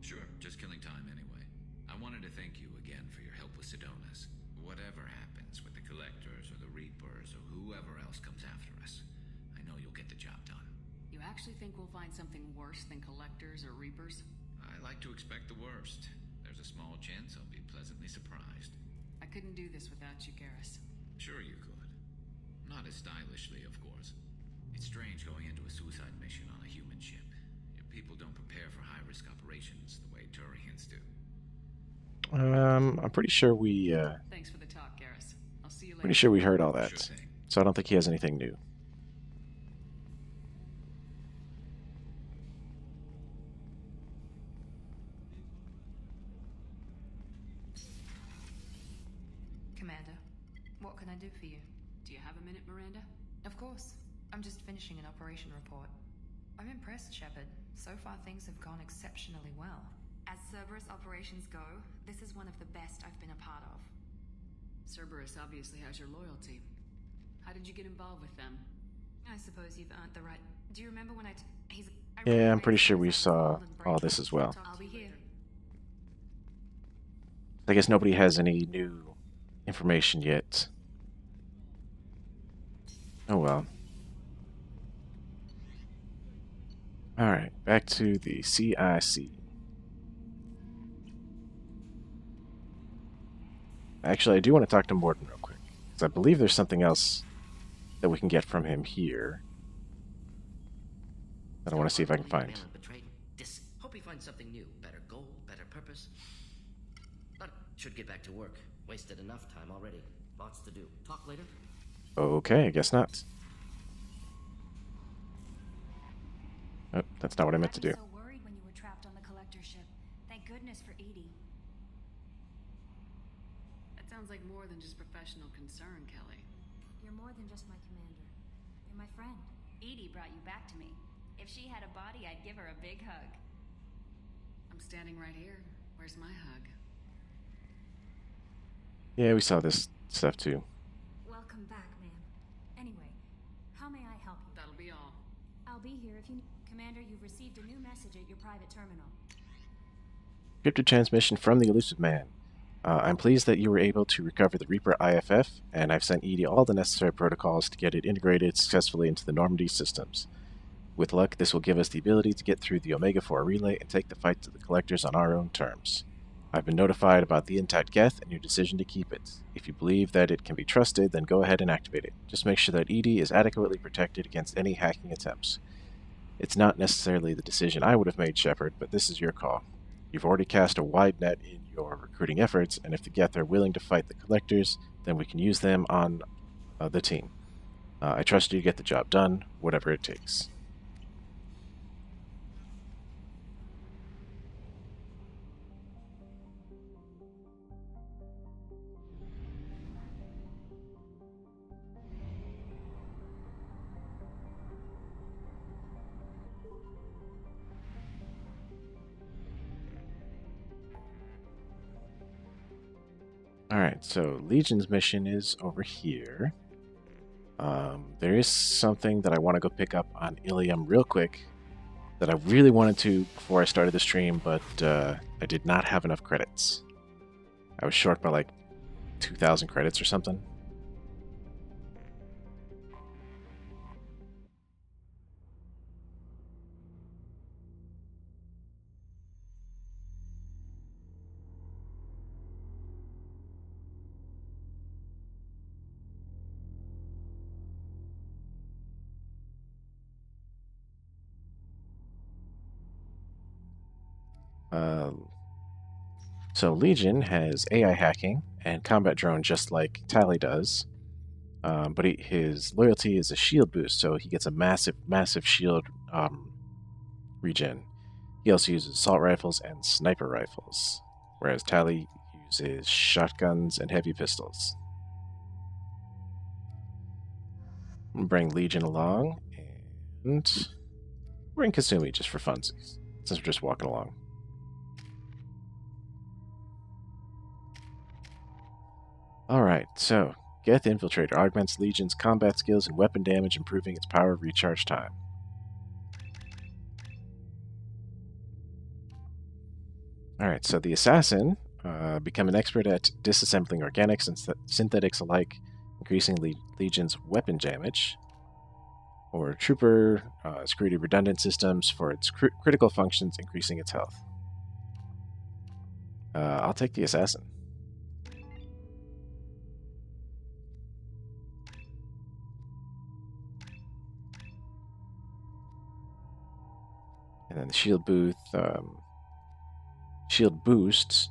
Sure, just killing time anyway. I wanted to thank you again for your help with Sidonis. Whatever happens with the Collectors or the Reapers or whoever else comes after us, I know you'll get the job done.
You actually think we'll find something worse than Collectors or Reapers?
I like to expect the worst. There's a small chance I'll be pleasantly surprised.
I couldn't do this without you, Garrus.
Sure you could. Not as stylishly, of course. It's strange going into a suicide mission on a human ship. Your people don't prepare for high-risk operations the way Turians do.
I'm pretty sure we
Thanks for the talk, Garrus. I'll see you later.
pretty sure we heard all that.
Sure thing.
So I don't think he has anything new.
Commander, what can I do for you?
Do you have a minute, Miranda?
Of course. I'm just finishing an operation report. I'm impressed, Shepard. So far things have gone exceptionally well. As Cerberus operations go, this is one of the best I've been a part of.
Cerberus obviously has your loyalty. How did you get involved with them?
I suppose you've earned the right... Do you remember when I
Yeah, I'm pretty sure we saw all this as well.
I'll be here.
I guess nobody has any new information yet. Oh well. Alright, back to the CIC. Actually, I do want to talk to Morden real quick, because I believe there's something else that we can get from him here that I want to see if I can find.
Hope he finds something new. Better goal, better purpose. But should get back to work. Wasted enough time already. Lots to do. Talk later?
Okay, I guess not. Oh, that's not what I meant to do.
So worried when you were trapped on the collector ship. Thank goodness for Edie.
That sounds like more than just professional concern, Kelly.
You're more than just my commander. You're my friend.
Edie brought you back to me. If she had a body, I'd give her a big hug.
I'm standing right here. Where's my hug?
Yeah, we saw this stuff too.
Welcome back, ma'am. Anyway, how may I help you?
That'll be all.
I'll be here if you need. Commander, you've received a new message at your private terminal.
Cryptic transmission from the Elusive Man. I'm pleased that you were able to recover the Reaper IFF, and I've sent Edie all the necessary protocols to get it integrated successfully into the Normandy systems. With luck, this will give us the ability to get through the Omega-4 relay and take the fight to the Collectors on our own terms. I've been notified about the intact Geth and your decision to keep it. If you believe that it can be trusted, then go ahead and activate it. Just make sure that EDI is adequately protected against any hacking attempts. It's not necessarily the decision I would have made, Shepard, but this is your call. You've already cast a wide net in your recruiting efforts, and if the Geth are willing to fight the Collectors, then we can use them on the team. I trust you to get the job done, whatever it takes. Alright, so Legion's mission is over here. There is something that I want to go pick up on Ilium real quick that I really wanted to before I started the stream, but I did not have enough credits. I was short by like 2,000 credits or something. So Legion has AI hacking and combat drone just like Tally does, but his loyalty is a shield boost, so he gets a massive shield regen. He also uses assault rifles and sniper rifles, whereas Tally uses shotguns and heavy pistols. I'm gonna bring Legion along, and bring Kasumi just for funsies, since we're just walking along. Alright, so Geth Infiltrator augments Legion's combat skills and weapon damage, improving its power recharge time. Alright, so the Assassin, become an expert at disassembling organics and synthetics alike, increasing Legion's weapon damage. Or Trooper, security redundant systems for its critical functions, increasing its health. I'll take the Assassin. And then the shield boost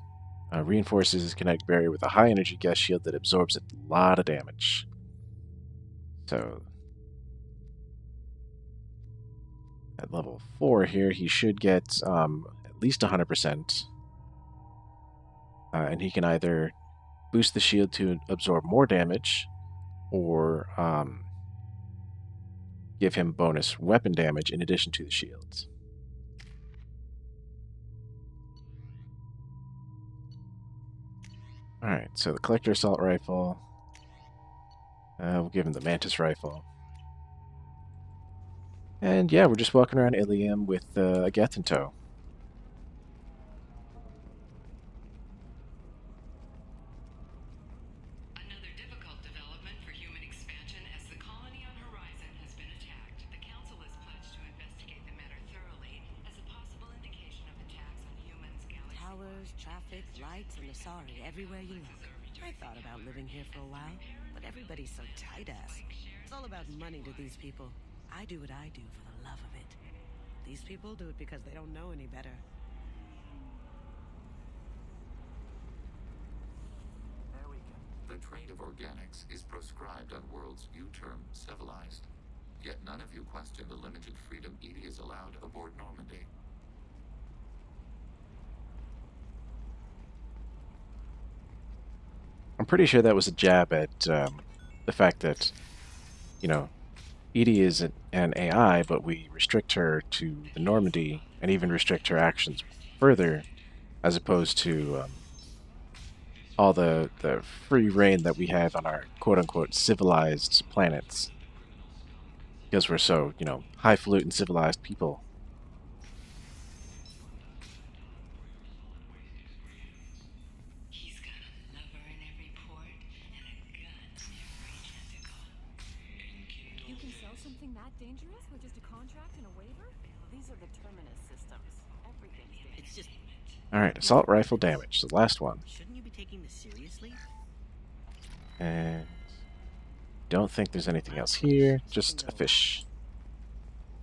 reinforces his kinetic barrier with a high energy gas shield that absorbs a lot of damage. So at level 4 here, he should get at least 100%. And he can either boost the shield to absorb more damage, or give him bonus weapon damage in addition to the shields. Alright, so the Collector Assault Rifle. We'll give him the Mantis Rifle. And yeah, we're just walking around Ilium with a Geth in tow.
Another difficult development for human expansion as the colony on Horizon has been attacked. The Council has pledged to investigate the matter thoroughly as a possible indication of attacks on humans, galaxy.
Towers, traffic, lights, and Asari everywhere you look. I thought about living here for a while, but everybody's so tight-ass. It's all about money to these people. I do what I do for the love of it. These people do it because they don't know any better.
There we go. The trade of organics is proscribed on worlds you term civilized. Yet none of you question the limited freedom EDI is allowed aboard Normandy.
I'm pretty sure that was a jab at the fact that, you know, EDI is an AI, but we restrict her to the Normandy and even restrict her actions further, as opposed to all the free reign that we have on our quote-unquote civilized planets. Because we're so, you know, highfalutin civilized people.
You can sell something that dangerous with just a contract and a waiver? These are the terminus systems. Everything's dangerous.
It's just
Alright, assault rifle damage, the last one.
Shouldn't you be taking this seriously?
And don't think there's anything else here, just a fish.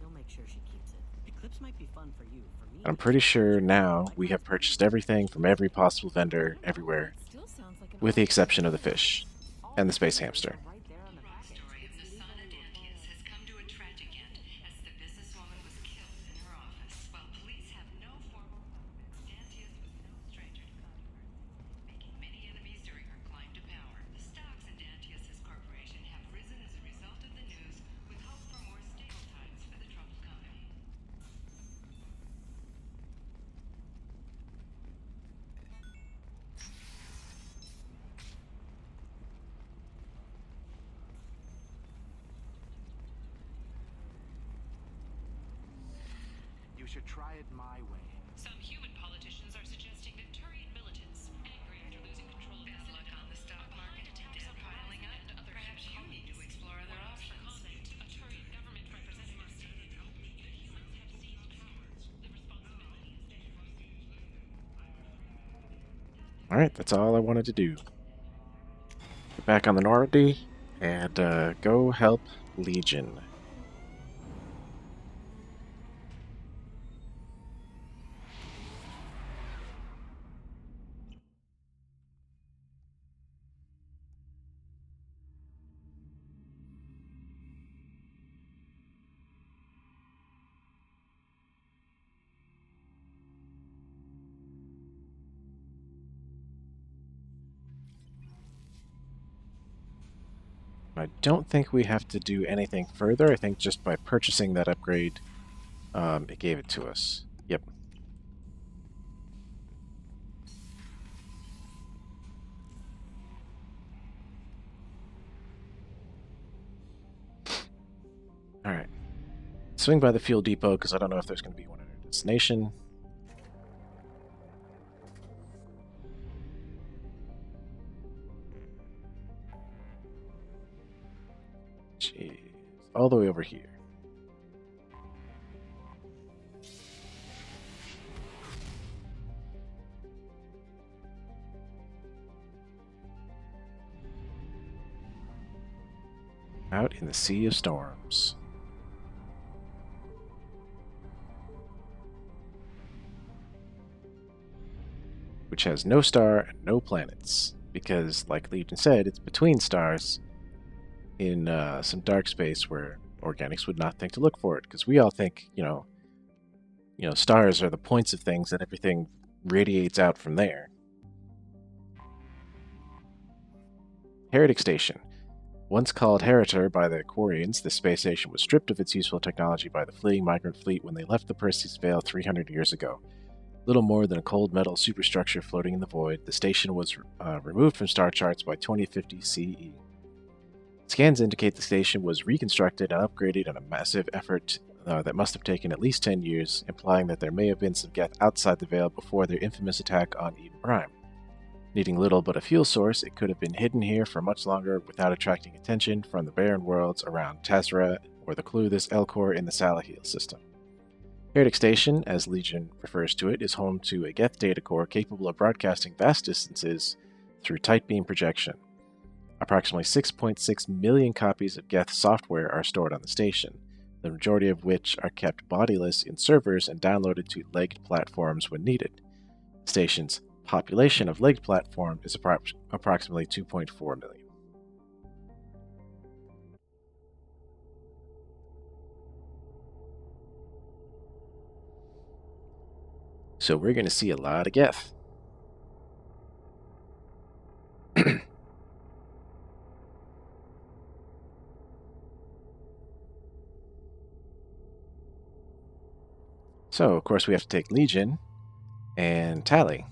You'll make sure she keeps it. Eclipse might be fun for you. For me,
I'm pretty sure now we have purchased everything from every possible vendor everywhere, with the exception of the fish and the space hamster.
You should try it my way.
Some human politicians are suggesting that Turian militants, angry after losing control of bad luck on the stock market, debt piling up, and other perhaps you need to explore other options. A Turian government representative stated that humans have seized power. The responsibility is
Alright, that's all I wanted to do. Get back on the Normandy and go help Legion. I don't think we have to do anything further. I think just by purchasing that upgrade, it gave it to us. Yep. Alright. Swing by the fuel depot, because I don't know if there's going to be one at our destination. Jeez. All the way over here. Out in the Sea of Storms. Which has no star and no planets. Because, like Legion said, it's between stars in some dark space where organics would not think to look for it. Because we all think, you know, stars are the points of things and everything radiates out from there. Heretic Station. Once called Heritor by the Quarians, the space station was stripped of its useful technology by the fleeing migrant fleet when they left the Perseus Veil 300 years ago. Little more than a cold metal superstructure floating in the void, the station was removed from star charts by 2050 CE. Scans indicate the station was reconstructed and upgraded in a massive effort that must have taken at least 10 years, implying that there may have been some Geth outside the Veil before their infamous attack on Eden Prime. Needing little but a fuel source, it could have been hidden here for much longer without attracting attention from the barren worlds around Tazra or the Cluthus Elcor in the Salahil system. Heretic Station, as Legion refers to it, is home to a Geth data core capable of broadcasting vast distances through tight beam projection. Approximately 6.6 million copies of Geth software are stored on the station, the majority of which are kept bodiless in servers and downloaded to legged platforms when needed. The station's population of legged platform is approximately 2.4 million. So we're going to see a lot of Geth. So, of course, we have to take Legion and Tally.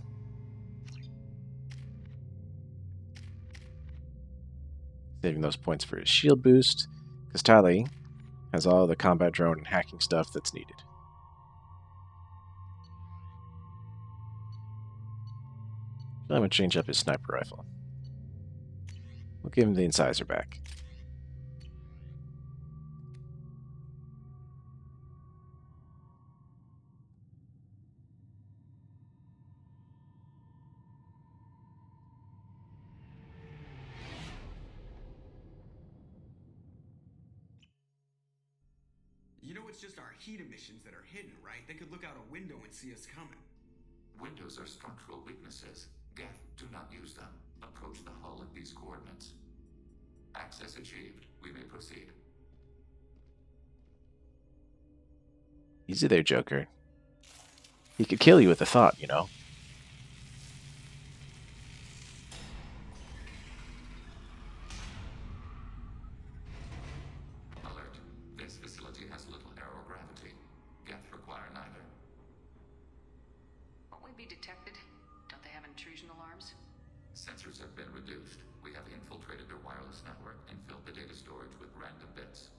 Saving those points for his shield boost, because Tally has all the combat drone and hacking stuff that's needed. I'm going to change up his sniper rifle. We'll give him the incisor back.
it's just our heat emissions that are hidden, right? They could look out a window and see us coming.
Windows are structural weaknesses. Geth, do not use them. Approach the hull at these coordinates. Access achieved. We may proceed.
Easy there, Joker. He could kill you with a thought, you know.
Alert. This facility has little aerogravity. Geth require neither.
Won't we be detected? Don't they have intrusion alarms?
Sensors have been reduced. We have infiltrated their wireless network and filled the data storage with random bits.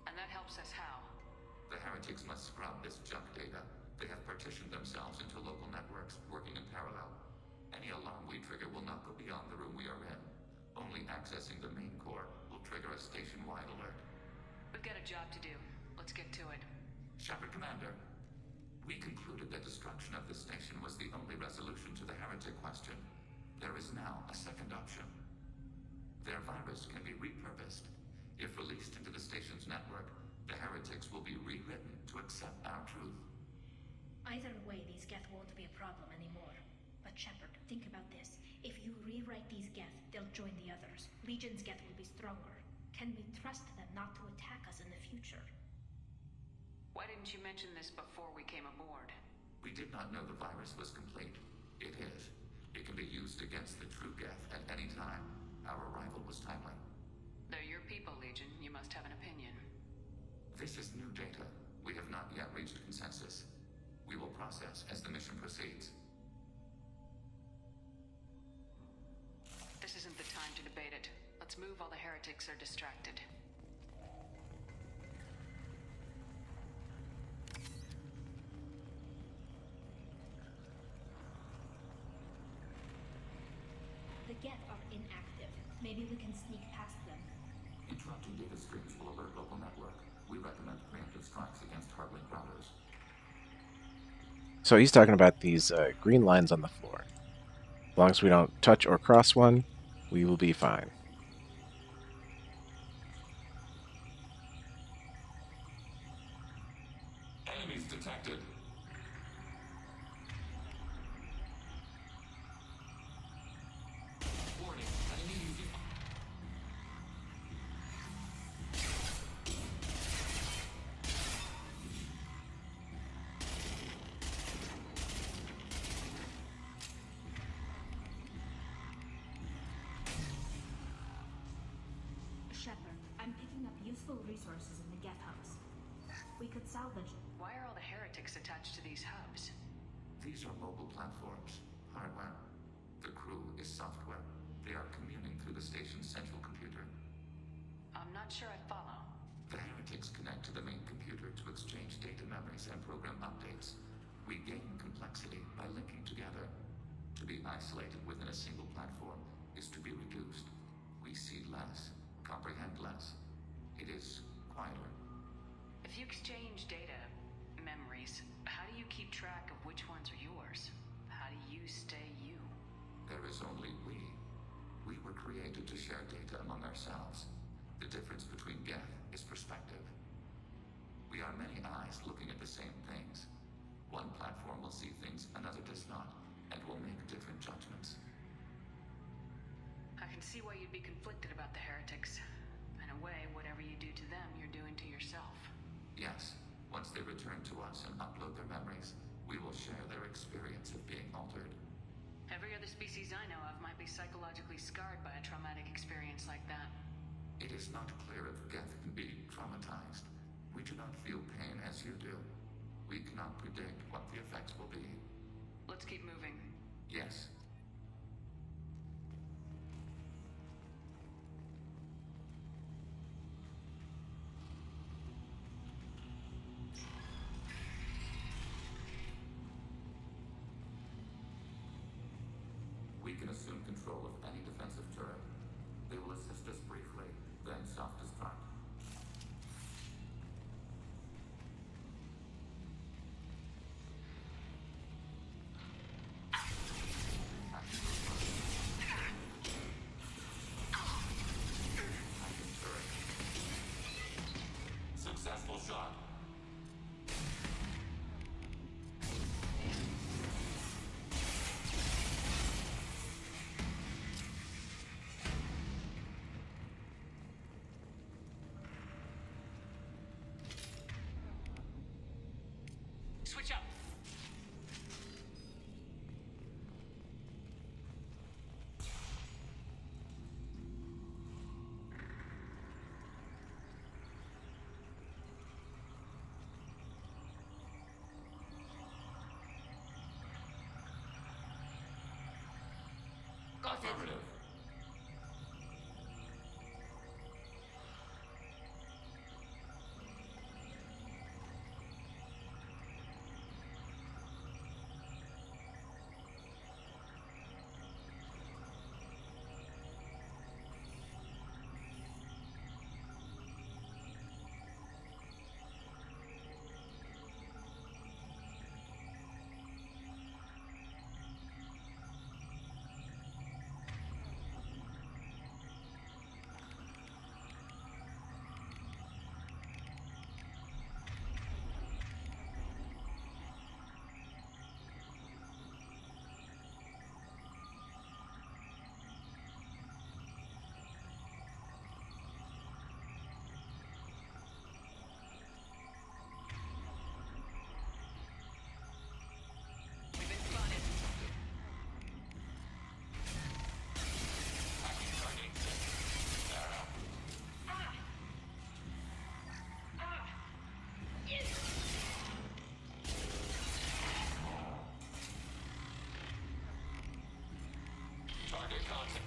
And that helps us how?
The heretics must scrub this junk data. They have partitioned themselves into local networks, working in parallel. Any alarm we trigger will not go beyond the room we are in. Only accessing the main core will trigger a station-wide alert.
We've got a job to do. Let's get to it.
Shepard Commander, we concluded that destruction of this station was the only resolution to the heretic question. There is now a second option. Their virus can be repurposed. If released into the station's network, the heretics will be rewritten to accept our truth.
Either way, these Geth won't be a problem anymore. But Shepard, think about this. If you rewrite these Geth, they'll join the others. Legion's Geth will be stronger. Can we trust them not to attack us in the future?
Why didn't you mention this before we came aboard?
We did not know the virus was complete. It is. It can be used against the true Geth at any time. Our arrival was timely.
They're your people, Legion. You must have an opinion.
This is new data. We have not yet reached a consensus. We will process as the mission proceeds.
This isn't the time to debate it. Let's move while the heretics are distracted.
The Geth are inactive. Maybe we can sneak past them.
Interrupting data streams will alert local network. We recommend preemptive strikes against hard-link routers.
So he's talking about these green lines on the floor. As long as we don't touch or cross one, we will be fine.
Enemies detected. Warning, enemy using...
Shepard, I'm picking up useful resources in the Geth hubs. We could salvage...
Why are all the heretics attached to these hubs?
These are mobile platforms. Hardware. The crew is software. They are communing through the station's central computer.
I'm not sure I follow.
The heretics connect to the main computer to exchange data memories and program updates. We gain complexity by linking together. To be isolated within a single platform is to be reduced. We see less, comprehend less. It is quieter.
If you exchange data, memories, how do you keep track of which ones are yours? How do you stay you?
There is only we. We were created to share data among ourselves. The difference between Geth is perspective. We are many eyes looking at the same things. One platform will see things another does not, and will make different judgments.
I can see why you'd be conflicted about the heretics. In a way, whatever you do to them, you're doing to yourself.
Yes, once they return to us and upload their memories, we will share their experience of being altered.
Every other species I know of might be psychologically scarred by a traumatic experience like that.
It is not clear if Geth can be traumatized. We do not feel pain as you do. We cannot predict what the effects will be.
Let's keep moving.
Yes. We can assume control of any defensive turret. They will assist us briefly, then self-destruct. Successful shot.
Spotted.
Affirmative. Target contact.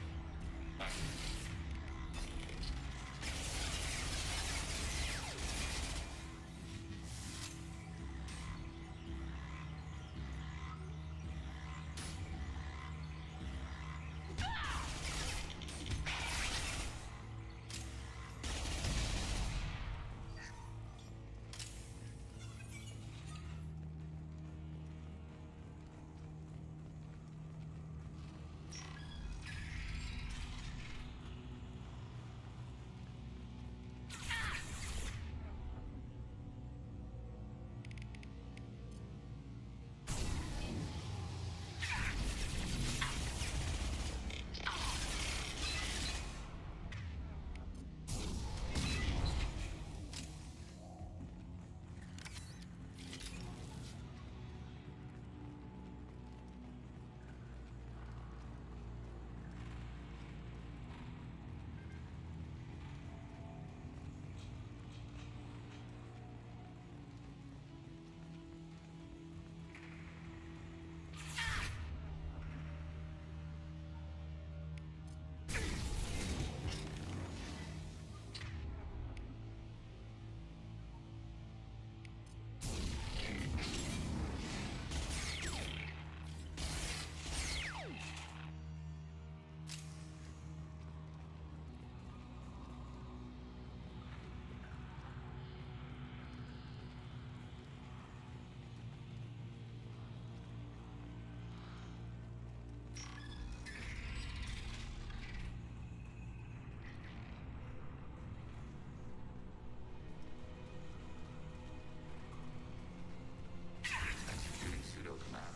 Executing pseudo command.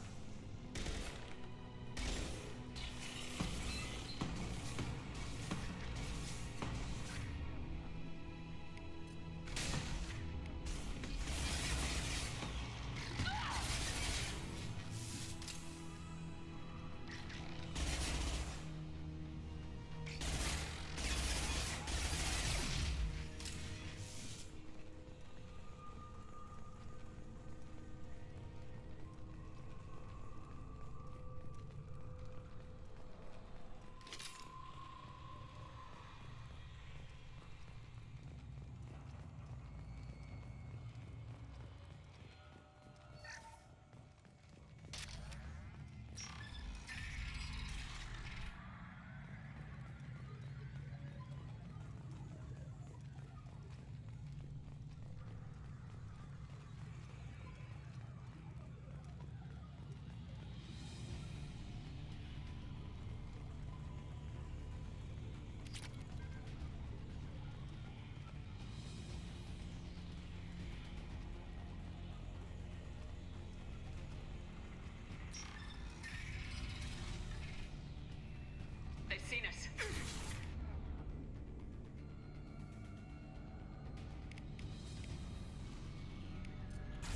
They've seen us.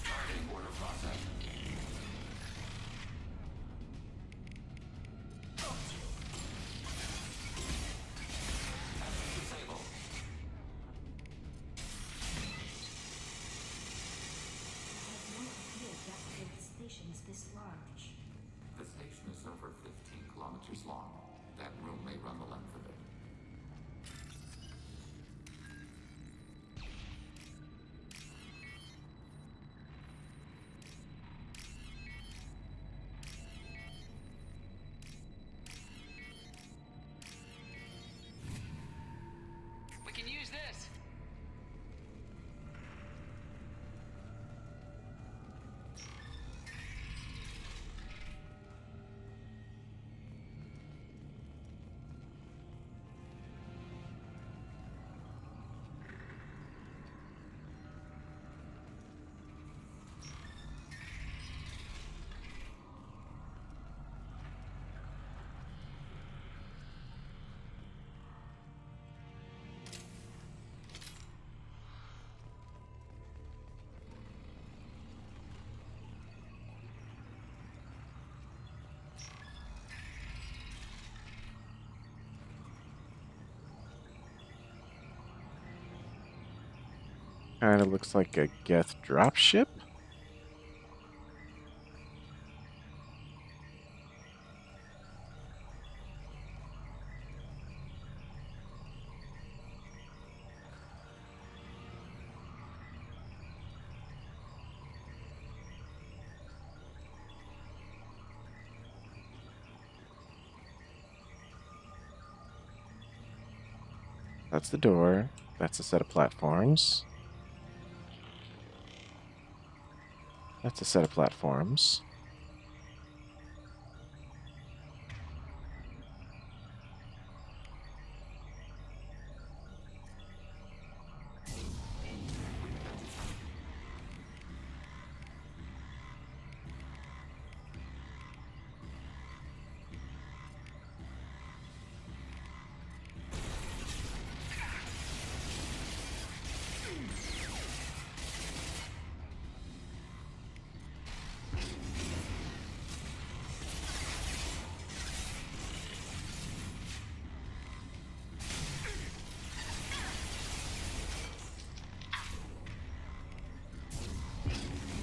Targeting order process. Disable.
I had no idea Jackson's station is this large.
The station is over 15 kilometers long. That
We can use this.
Kind of looks like a Geth dropship. That's the door. That's a set of platforms. That's a set of platforms.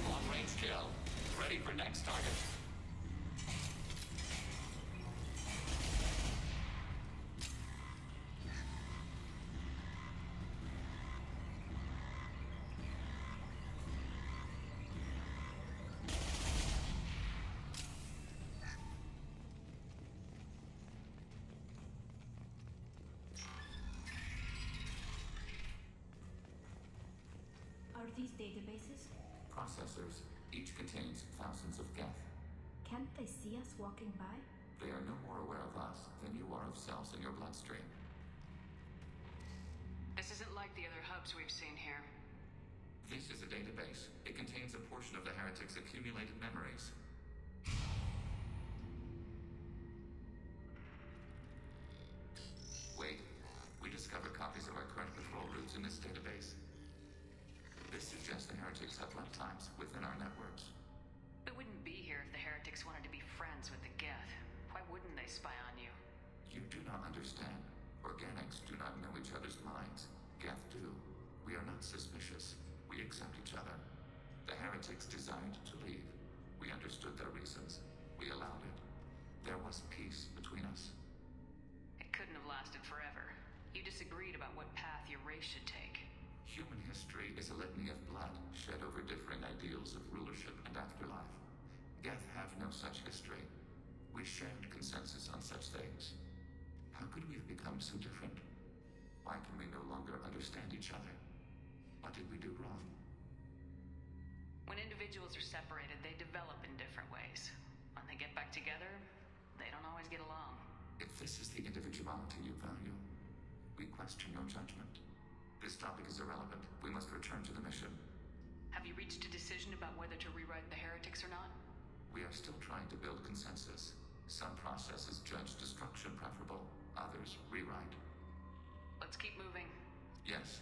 Long-range kill. Ready for next target.
Are these databases?
Processors. Each contains thousands of geth.
Can't they see us walking by?
They are no more aware of us than you are of cells in your bloodstream.
This isn't like the other hubs we've seen here.
This is a database. It contains a portion of the heretic's accumulated memories. Wait. We discovered copies of our current patrol routes in this database. This suggests the heretics have lifetimes within our networks.
We wouldn't be here if the heretics wanted to be friends with the Geth. Why wouldn't they spy on you?
You do not understand. Organics do not know each other's minds. Geth do. We are not suspicious. We accept each other. The heretics desired to leave. We understood their reasons. We allowed it. There was peace between us.
It couldn't have lasted forever. You disagreed about what path your race should take.
Human history is a litany of blood shed over differing ideals of rulership and afterlife. Geth have no such history. We shared consensus on such things. How could we have become so different? Why can we no longer understand each other? What did we do wrong?
When individuals are separated, they develop in different ways. When they get back together, they don't always get along.
If this is the individuality you value, we question your judgment. This topic is irrelevant. We must return to the mission.
Have you reached a decision about whether to rewrite the heretics or not?
We are still trying to build consensus. Some processes judge destruction preferable, others rewrite.
Let's keep moving.
Yes.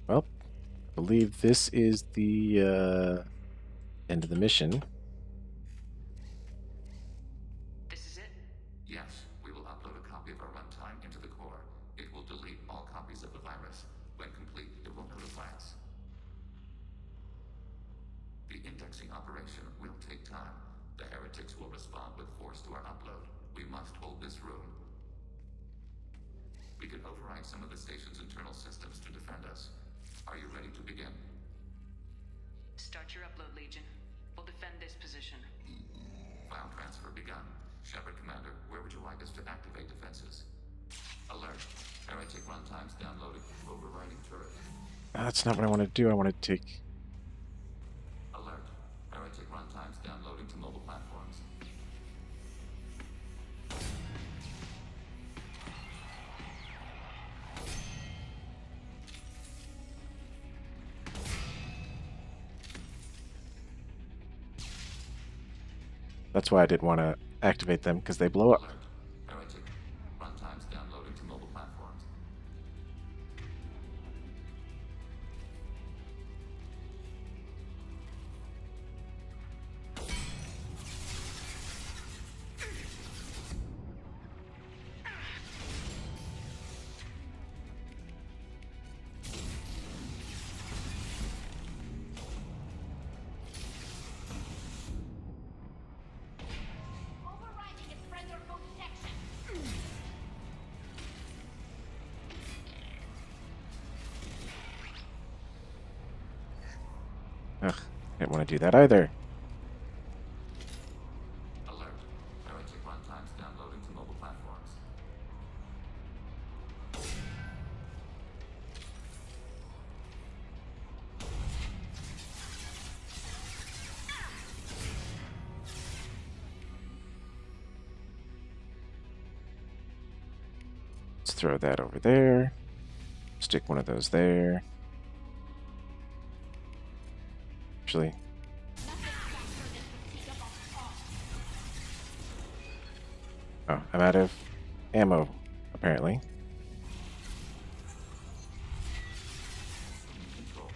Well, I believe this is the end of the mission.
This is it?
Yes. fixing operation will take time. The heretics will respond with force to our upload. We must hold this room. We can override some of the station's internal systems to defend us. Are you ready to begin?
Start your upload, Legion. We'll defend this position.
File transfer begun. Shepard Commander, where would you like us to activate defenses? Alert. Heretic runtimes downloading. Overriding turret.
That's not what I want to do. I want to take...
Alert. Heretic runtimes downloading to mobile platforms.
That's why I didn't want to activate them, because they blow up.
Heretic. Runtimes downloading to mobile platforms.
Overriding its friend or foe detection.
Ugh, I didn't want to do that either.
Alert. Heretic runtimes downloading to mobile platforms.
Let's throw that over there. Stick one of those there. Actually, oh, I'm out of ammo, apparently.
Control.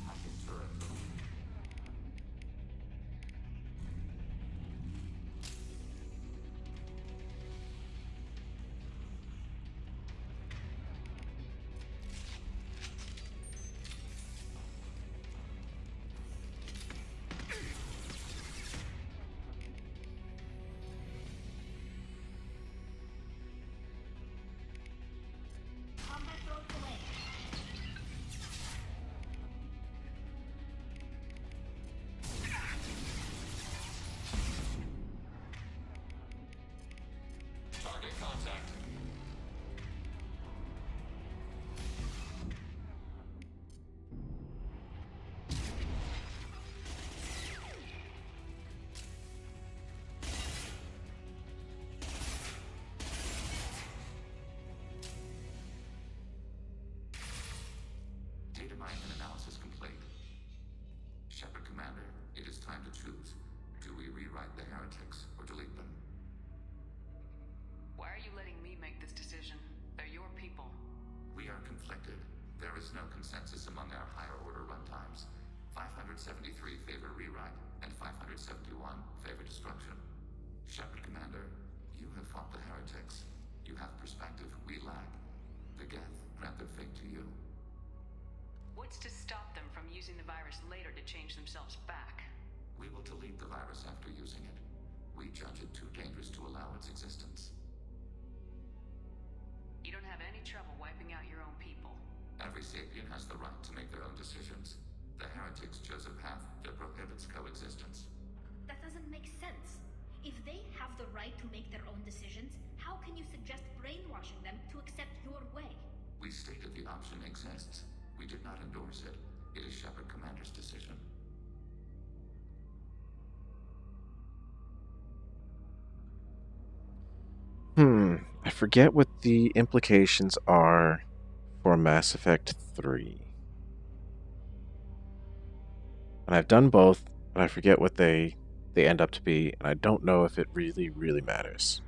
Hacking turret.
Combat thrown away.
Target contact. Data mine and analysis complete. Shepard Commander, it is time to choose. Do we rewrite the heretics or delete them?
Why are you letting me make this decision? They're your people.
We are conflicted. There is no consensus among our higher order runtimes. 573 favor rewrite, and 571 favor destruction. Shepard Commander, you have fought the heretics. You have perspective we lack. The Geth grant their fate to you.
What's to stop them from using the virus later to change themselves back?
We will delete the virus after using it. We judge it too dangerous to allow its existence.
You don't have any trouble wiping out your own people.
Every sapien has the right to make their own decisions. The heretics chose a path that prohibits coexistence.
That doesn't make sense. If they have the right to make their own decisions, how can you suggest brainwashing them to accept your way?
We stated the option exists. We did not endorse it. It is Shepard Commander's decision.
I forget what the implications are for Mass Effect 3. And I've done both, but I forget what they they end up to be, and I don't know if it really, really matters.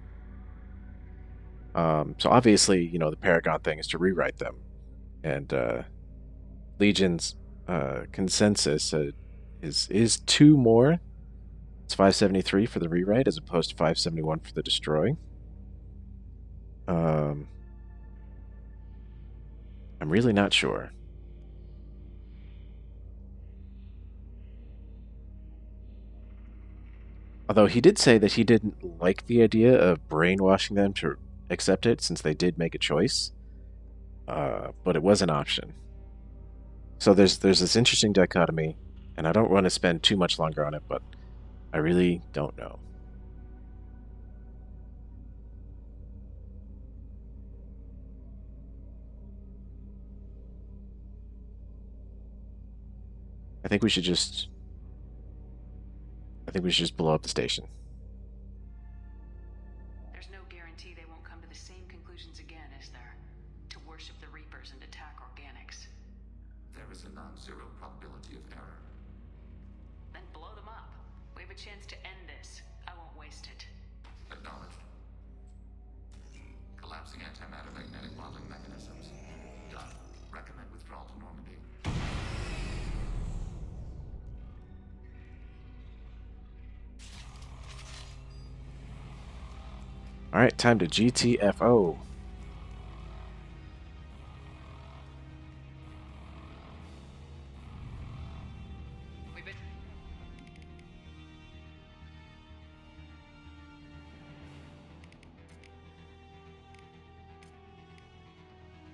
So obviously, the Paragon thing is to rewrite them, and Legion's consensus is 2 more. It's 573 for the rewrite as opposed to 571 for the destroy. I'm really not sure. Although he did say that he didn't like the idea of brainwashing them to accept it since they did make a choice. But it was an option. So there's this interesting dichotomy, and I don't want to spend too much longer on it, but I really don't know. I think we should just blow up the station.
There's no guarantee they won't come to the same conclusions again, is there? To worship the Reapers and attack organics.
There is a non-zero probability of error.
Then blow them up. We have a chance to end this. I won't waste it.
Acknowledged. Collapsing anti-matter-magnetic bonding mechanisms. Done. Recommend withdrawal to Normandy.
Alright, time to GTFO.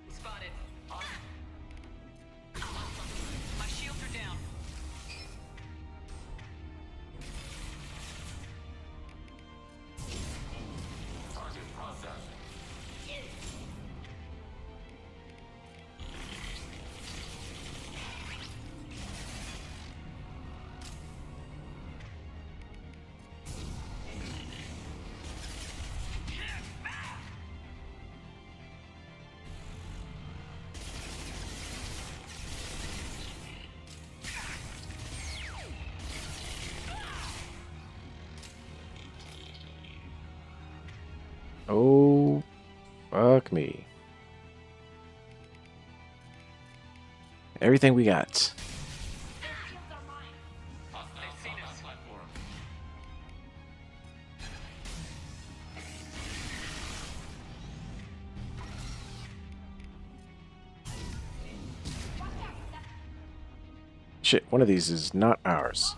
Spotted. My shields are down.
Target processed.
Oh, fuck me. Everything we got. Shit, one of these is not ours.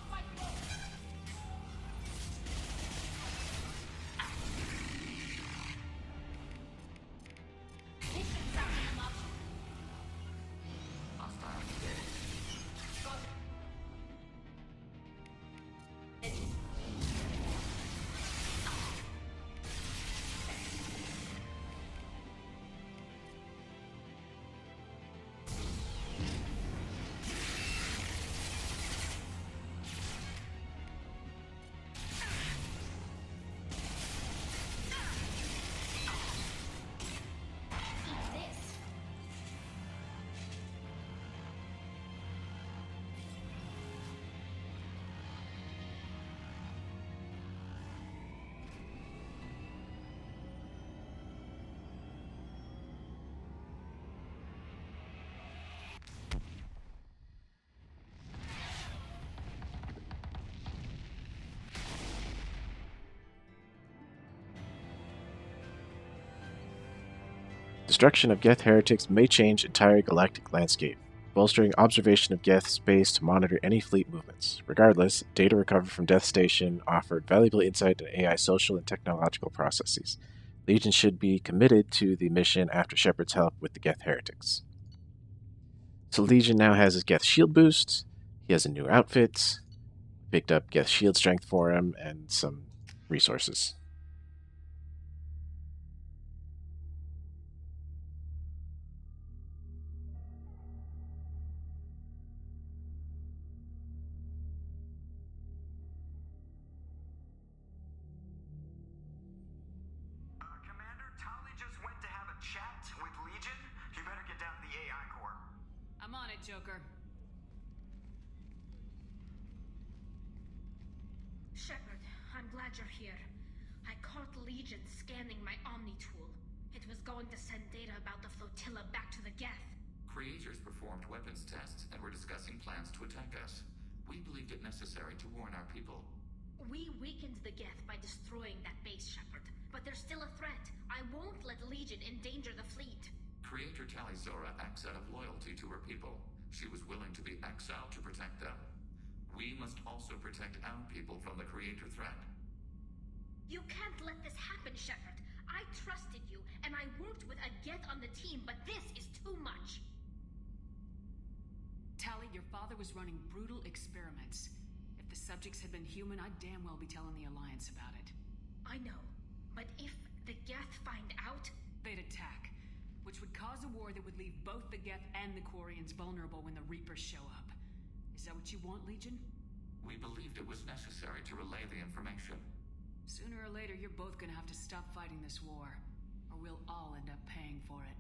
Destruction of Geth heretics may change entire galactic landscape, bolstering observation of Geth space to monitor any fleet movements. Regardless, data recovered from Death Station offered valuable insight into AI social and technological processes. Legion should be committed to the mission after Shepard's help with the Geth heretics. So Legion now has his Geth shield boost, he has a new outfit, picked up Geth shield strength for him, and some resources.
Commander, Tali just went to have a chat with Legion. You better get down to the AI core.
I'm on it, Joker.
Shepard, glad you're here. I caught Legion scanning my Omni tool. It was going to send data about the flotilla back to the Geth.
Creators performed weapons tests and were discussing plans to attack us. We believed it necessary to warn our people.
We weakened the Geth by destroying that base, Shepard. But there's still a threat. I won't let Legion endanger the fleet.
Creator Tali Zora acts out of loyalty to her people. She was willing to be exiled to protect them. We must also protect our people from the Creator threat.
You can't let this happen, Shepard. I trusted you, and I worked with a Geth on the team, but this is too much.
Tali, your father was running brutal experiments. If the subjects had been human, I'd damn well be telling the Alliance about it.
I know, but if the Geth find out...
They'd attack, which would cause a war that would leave both the Geth and the Quarians vulnerable when the Reapers show up. Is that what you want, Legion?
We believed it was necessary to relay the information.
Sooner or later, you're both gonna have to stop fighting this war, or we'll all end up paying for it.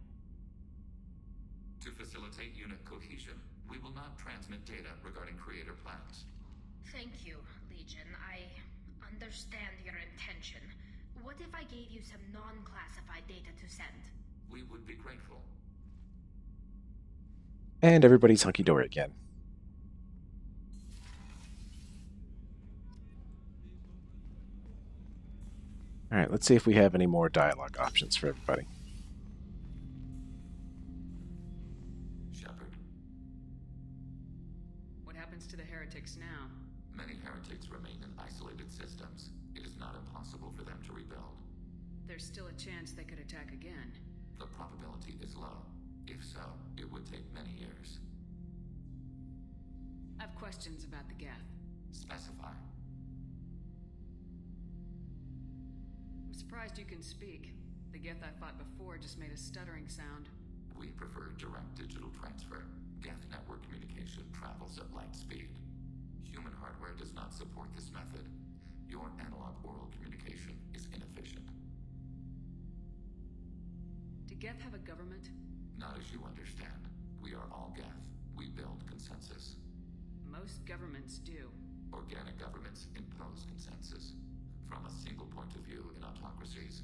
To facilitate unit cohesion, we will not transmit data regarding Creator plans.
Thank you, Legion. I understand your intention. What if I gave you some non-classified data to send?
We would be grateful.
And everybody's hunky-dory again. Alright, let's see if we have any more dialogue options for everybody.
Shepard.
What happens to the heretics now?
Many heretics remain in isolated systems. It is not impossible for them to rebuild.
There's still a chance they could attack again.
The probability is low. If so, it would take many years.
I have questions about the Geth.
Specify.
I'm surprised you can speak. The Geth I fought before just made a stuttering sound.
We prefer direct digital transfer. Geth network communication travels at light speed. Human hardware does not support this method. Your analog oral communication is inefficient.
Do Geth have a government?
Not as you understand. We are all Geth. We build consensus.
Most governments do.
Organic governments impose consensus. From a single point of view in autocracies,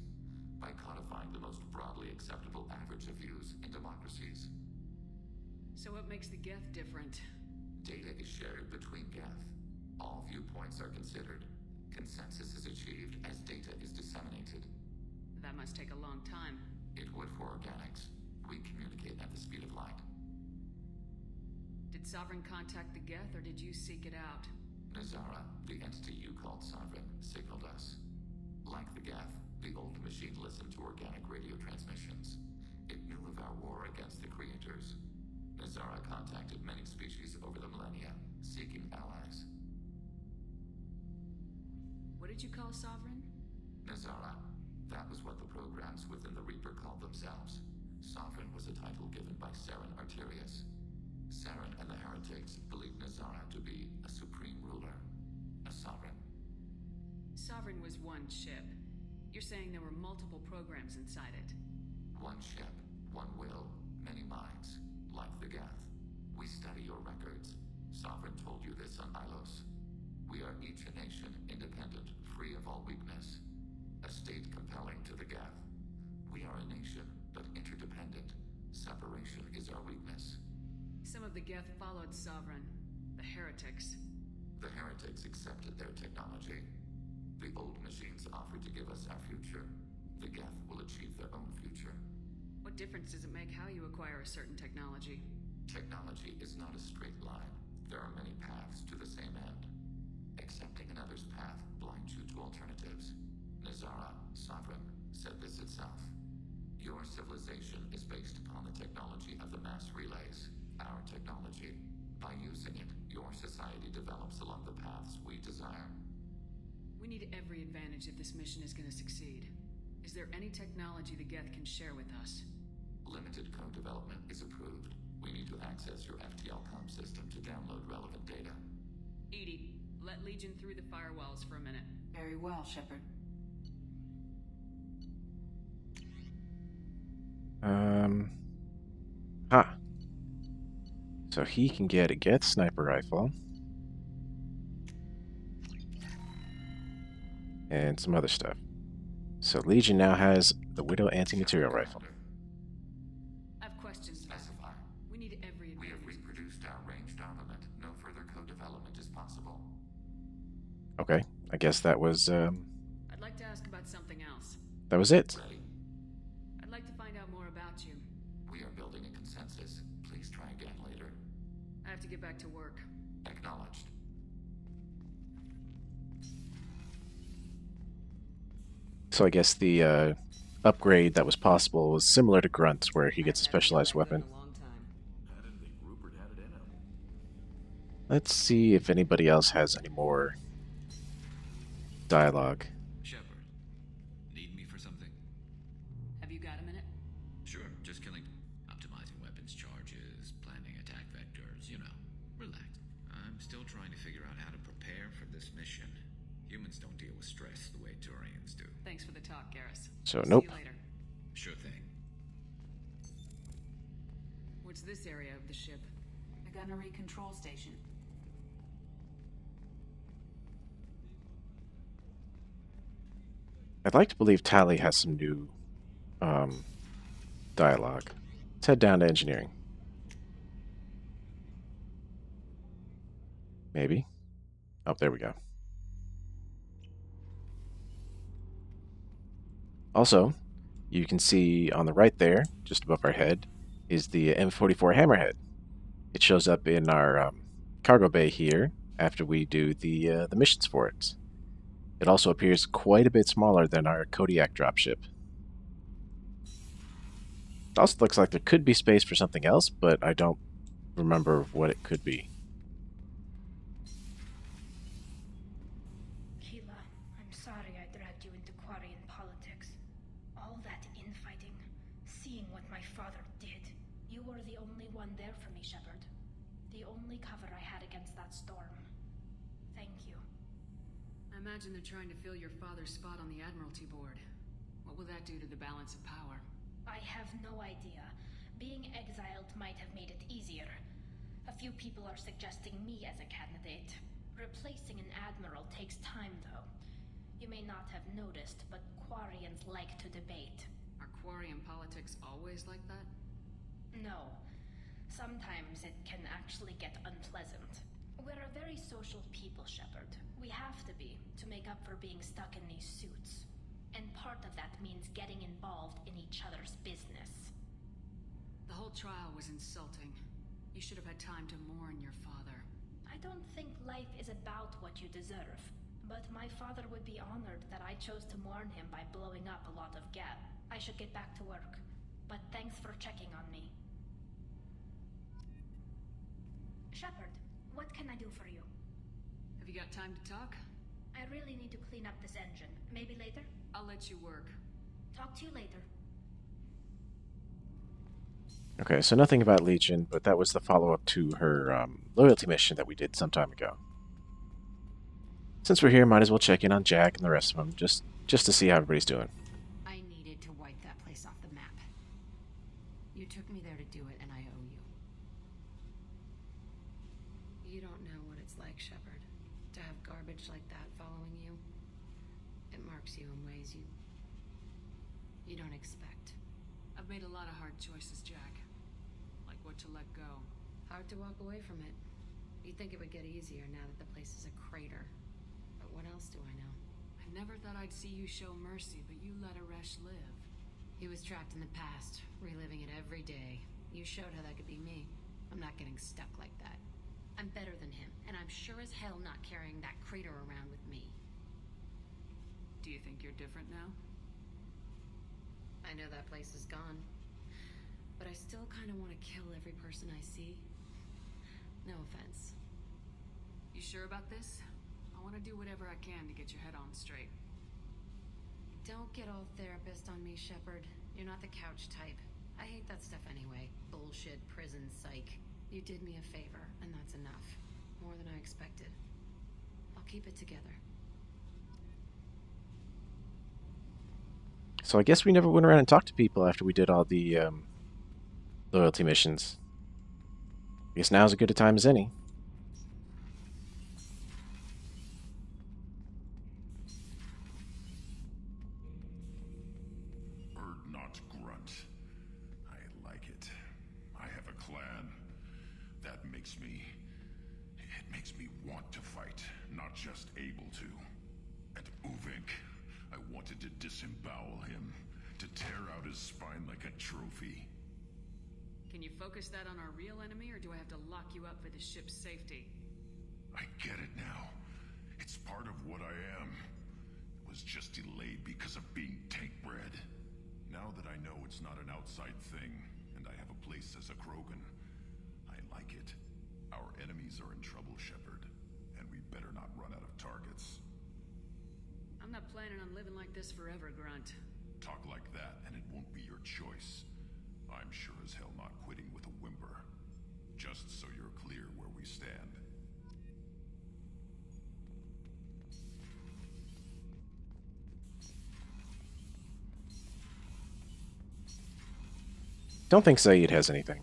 by codifying the most broadly acceptable average of views in democracies.
So what makes the Geth different?
Data is shared between Geth. All viewpoints are considered. Consensus is achieved as data is disseminated.
That must take a long time.
It would for organics. We communicate at the speed of light.
Did Sovereign contact the Geth, or did you seek it out?
Nazara, the entity you called Sovereign, signaled us. Like the Geth, the old machine listened to organic radio transmissions. It knew of our war against the Creators. Nazara contacted many species over the millennia, seeking allies.
What did you call Sovereign?
Nazara. That was what the programs within the Reaper called themselves. Sovereign was a title given by Saren Arterius. Saren and the heretics believed Nazara to be a supreme ruler, a sovereign.
Sovereign was one ship. You're saying there were multiple programs inside it.
One ship, one will, many minds, like the Geth. We study your records. Sovereign told you this on Ilos. We are each a nation, independent, free of all weakness. A state compelling to the Geth. We are a nation, but interdependent. Separation is our weakness.
Some of the Geth followed Sovereign. The heretics.
The heretics accepted their technology. The old machines offered to give us our future. The Geth will achieve their own future.
What difference does it make how you acquire a certain technology?
Technology is not a straight line. There are many paths to the same end. Accepting another's path blinds you to alternatives. Nazara, Sovereign, said this itself. Your civilization is based upon the technology of the mass relays, our technology. By using it, your society develops along the paths we desire.
We need every advantage if this mission is going to succeed. Is there any technology the Geth can share with us?
Limited co-development is approved. We need to access your FTL comm system to download relevant data.
EDI, let Legion through the firewalls for a minute.
Very well, Shepard.
So he can get a Geth sniper rifle. and some other stuff. So Legion now has the Widow anti-material rifle.
I have questions.
Specify.
We need every
We have
advantage.
reproduced our ranged armament. No further co-development is possible.
Okay, I guess that was
I'd like to ask about something else.
that was it.
Ready?
I'd like to find out more about you.
We are building a consensus. Please try again later.
I have to get back to work.
Acknowledged.
So I guess the upgrade that was possible was similar to Grunt's, where he gets a specialized weapon. Let's see if anybody else has any more dialogue.
Shepard, need me for something?
Have you got a minute?
Sure, just killing, optimizing weapons charges, planning attack vectors, you know, relax. I'm still trying to figure out how to prepare for this mission. Humans don't deal with stress the way Turians do.
Thanks for the talk, Garrus.
So,
See
nope.
you later.
Sure thing.
What's this area of the ship?
The gunnery control station.
I'd like to believe Tally has some new dialogue. Let's head down to engineering. Maybe. Oh, there we go. Also, you can see on the right there, just above our head, is the M44 Hammerhead. It shows up in our cargo bay here after we do the missions for it. It also appears quite a bit smaller than our Kodiak dropship. It also looks like there could be space for something else, but I don't remember what it could be.
Keela, I'm sorry I dragged you into Quarian politics. All that infighting, seeing what my father did. You were the only one there for me, Shepard. The only cover I had against that storm. Thank you.
I imagine they're trying to fill your father's spot on the Admiralty Board. What will that do to the balance of power?
I have no idea. Being exiled might have made it easier. A few people are suggesting me as a candidate. Replacing an admiral takes time, though. You may not have noticed, but Quarians like to debate.
Are Quarian politics always like that?
No. Sometimes it can actually get unpleasant. We're a very social people, Shepard. We have to be, to make up for being stuck in these suits. And part of that means getting involved in each other's business.
The whole trial was insulting. You should have had time to mourn your father.
I don't think life is about what you deserve. But my father would be honored that I chose to mourn him by blowing up a lot of gas. I should get back to work. But thanks for checking on me. Shepard, what can I do for you?
Have you got time to talk?
I really need to clean up this engine. Maybe later?
I'll let you work.
Talk to you later.
Okay, so nothing about Legion, but that was the follow-up to her loyalty mission that we did some time ago. Since we're here, might as well check in on Jack and the rest of them, just to see how everybody's doing.
I needed to wipe that place off the map. You took me there to do it, and I owe you. You don't know what it's like, Shepard, to have garbage like that following you. It marks you in ways you don't expect.
I've made a lot of hard choices, Jack. Like what to let go.
Hard to walk away from it. You'd think it would get easier now that the place is a crater. But what else do I know?
I never thought I'd see you show mercy, but you let Aresh live.
He was trapped in the past, reliving it every day. You showed how that could be me. I'm not getting stuck like that. I'm better than him, and I'm sure as hell not carrying that crater around with me.
Do you think you're different now?
I know that place is gone. But I still kind of want to kill every person I see. No offense.
You sure about this? I want to do whatever I can to get your head on straight.
Don't get all therapist on me, Shepard. You're not the couch type. I hate that stuff anyway. Bullshit, prison, psych. You did me a favor, and that's enough. More than I expected. I'll keep it together.
So I guess we never went around and talked to people after we did all the loyalty missions. I guess now's as good a time as any.
makes me... It makes me want to fight, not just able to. And Uvink, I wanted to disembowel him, to tear out his spine like a trophy.
Can you focus that on our real enemy, or do I have to lock you up for the ship's safety?
I get it now. It's part of what I am. It was just delayed because of being tank bred. Now that I know it's not an outside thing, and I have a place as a Krogan, I like it. Our enemies are in trouble, Shepard, and we better not run out of targets.
I'm not planning on living like this forever, Grunt.
Talk like that, and it won't be your choice. I'm sure as hell not quitting with a whimper. Just so you're clear where we stand.
Don't think Saeed has anything.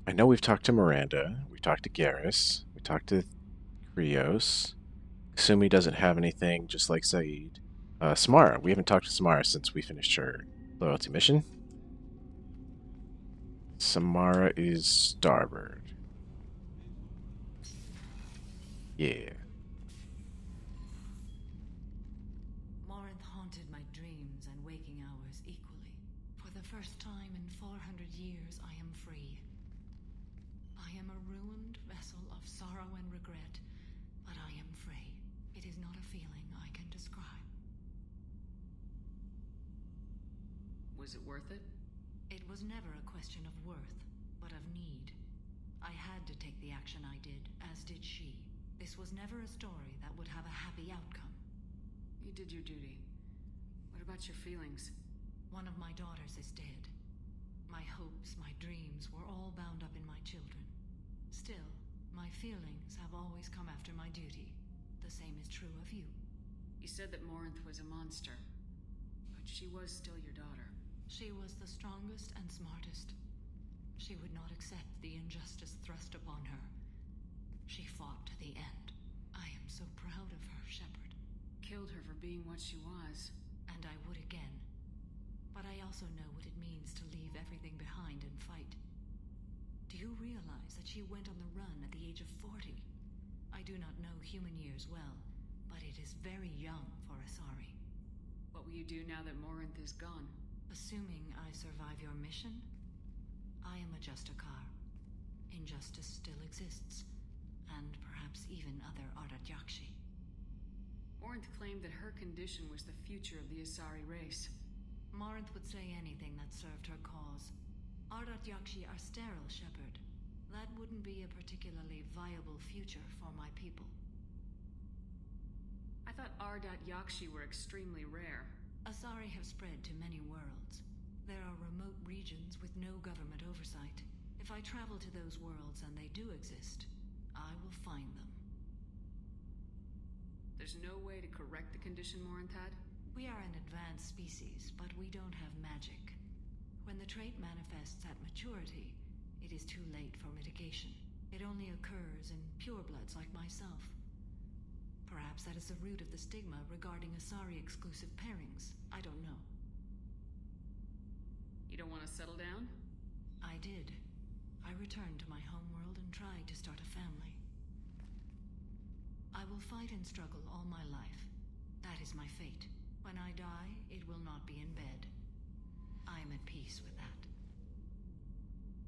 I know we've talked to Miranda, we've talked to Garrus, we talked to Krios. Kasumi doesn't have anything, just like Saeed. Samara, we haven't talked to Samara since we finished her loyalty mission. Samara is starboard. Yeah.
Morinth haunted my dreams and waking hours equally. For the first time in 400 years, I am free. I am a ruined vessel of sorrow and regret, but I am free. It is not a feeling I can describe.
Was it worth it?
It was never a question of worth, but of need. I had to take the action I did, as did she. This was never a story that would have a happy outcome.
You did your duty. What about your feelings?
One of my daughters is dead. My hopes, my dreams were all bound up in my children. Still, my feelings have always come after my duty. The same is true of you.
You said that Morinth was a monster, but she was still your daughter.
She was the strongest and smartest. She would not accept the injustice thrust upon her. She fought to the end. I am so proud of her, Shepard.
Killed her for being what she was.
And I would again. But I also know what it means to leave everything behind and fight. Do you realize that she went on the run at the age of 40? I do not know human years well, but it is very young for Asari.
What will you do now that Morinth is gone?
Assuming I survive your mission, I am a Justicar. Injustice still exists, and perhaps even other Ardat-Yakshi.
Morinth claimed that her condition was the future of the Asari race.
Morinth would say anything that served her cause. Ardat-Yakshi are sterile, Shepard. That wouldn't be a particularly viable future for my people.
I thought Ardat-Yakshi were extremely rare.
Asari have spread to many worlds. There are remote regions with no government oversight. If I travel to those worlds and they do exist, I will find them.
There's no way to correct the condition Morinth had?
We are an advanced species, but we don't have magic. When the trait manifests at maturity, it is too late for mitigation. It only occurs in purebloods like myself. Perhaps that is the root of the stigma regarding Asari-exclusive pairings. I don't know.
You don't want to settle down?
I did. I returned to my homeworld and tried to start a family. I will fight and struggle all my life. That is my fate. When I die, it will not be in bed. I am at peace with that.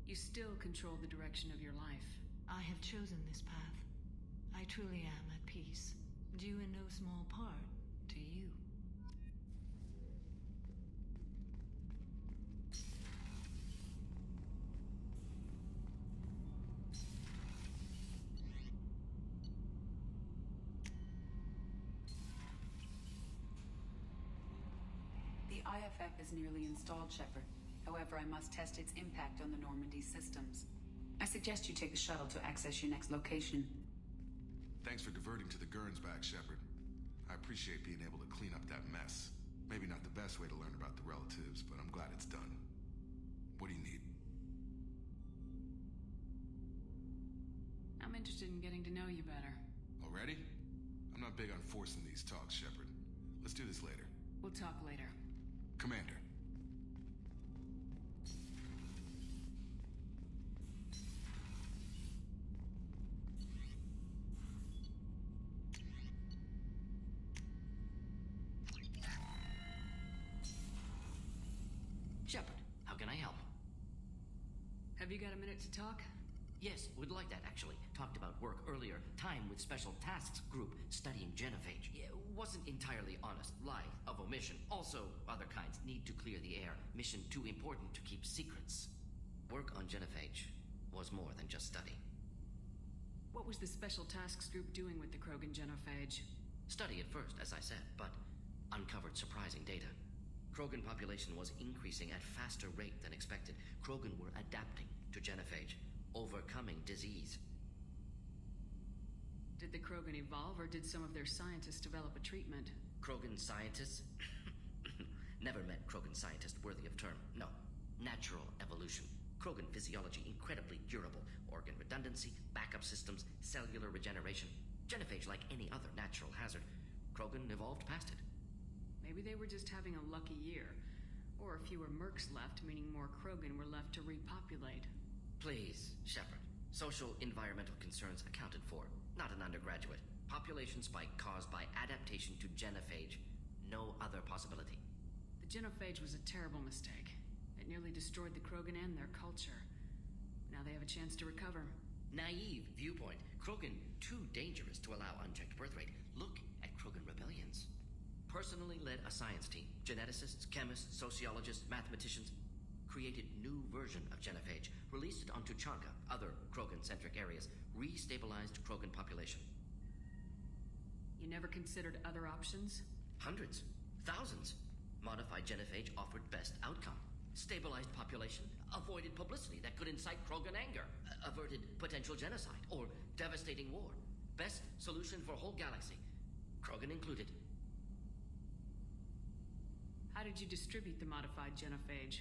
You still control the direction of your life.
I have chosen this path. I truly am at peace, due in no small part to you.
The IFF is nearly installed, Shepard. However, I must test its impact on the Normandy systems. I suggest you take the shuttle to access your next location.
Thanks for diverting to the Gurns back, Shepard. I appreciate being able to clean up that mess. Maybe not the best way to learn about the relatives, but I'm glad it's done. What do you need?
I'm interested in getting to know you better.
Already? I'm not big on forcing these talks, Shepard. Let's do this later.
We'll talk later.
Commander.
Shepard, how can I help?
Have you got a minute to talk?
Yes, would like that, actually. Talked about work earlier. Time with Special Tasks Group studying genophage. Yeah, wasn't entirely honest. Lie of omission. Also, other kinds need to clear the air. Mission too important to keep secrets. Work on genophage was more than just study.
What was the Special Tasks Group doing with the Krogan genophage?
Study at first, as I said, but uncovered surprising data. Krogan population was increasing at faster rate than expected. Krogan were adapting to genophage, overcoming disease.
Did the Krogan evolve, or did some of their scientists develop a treatment?
Krogan scientists? Never met Krogan scientist worthy of term. No. Natural evolution. Krogan physiology incredibly durable. Organ redundancy, backup systems, cellular regeneration. Genophage like any other natural hazard. Krogan evolved past it.
Maybe they were just having a lucky year. Or fewer mercs left, meaning more Krogan were left to repopulate.
Please, Shepard. Social environmental concerns accounted for. Not an undergraduate. Population spike caused by adaptation to genophage. No other possibility.
The genophage was a terrible mistake. It nearly destroyed the Krogan and their culture. Now they have a chance to recover.
Naive viewpoint. Krogan too dangerous to allow unchecked birth rate. Look at Krogan rebellions. Personally led a science team. Geneticists, chemists, sociologists, mathematicians. Created new version of genophage. Released it onto Chanka, other Krogan-centric areas. Restabilized Krogan population.
You never considered other options?
Hundreds. Thousands. Modified genophage offered best outcome. Stabilized population. Avoided publicity that could incite Krogan anger. Averted potential genocide or devastating war. Best solution for whole galaxy. Krogan included.
How did you distribute the modified genophage?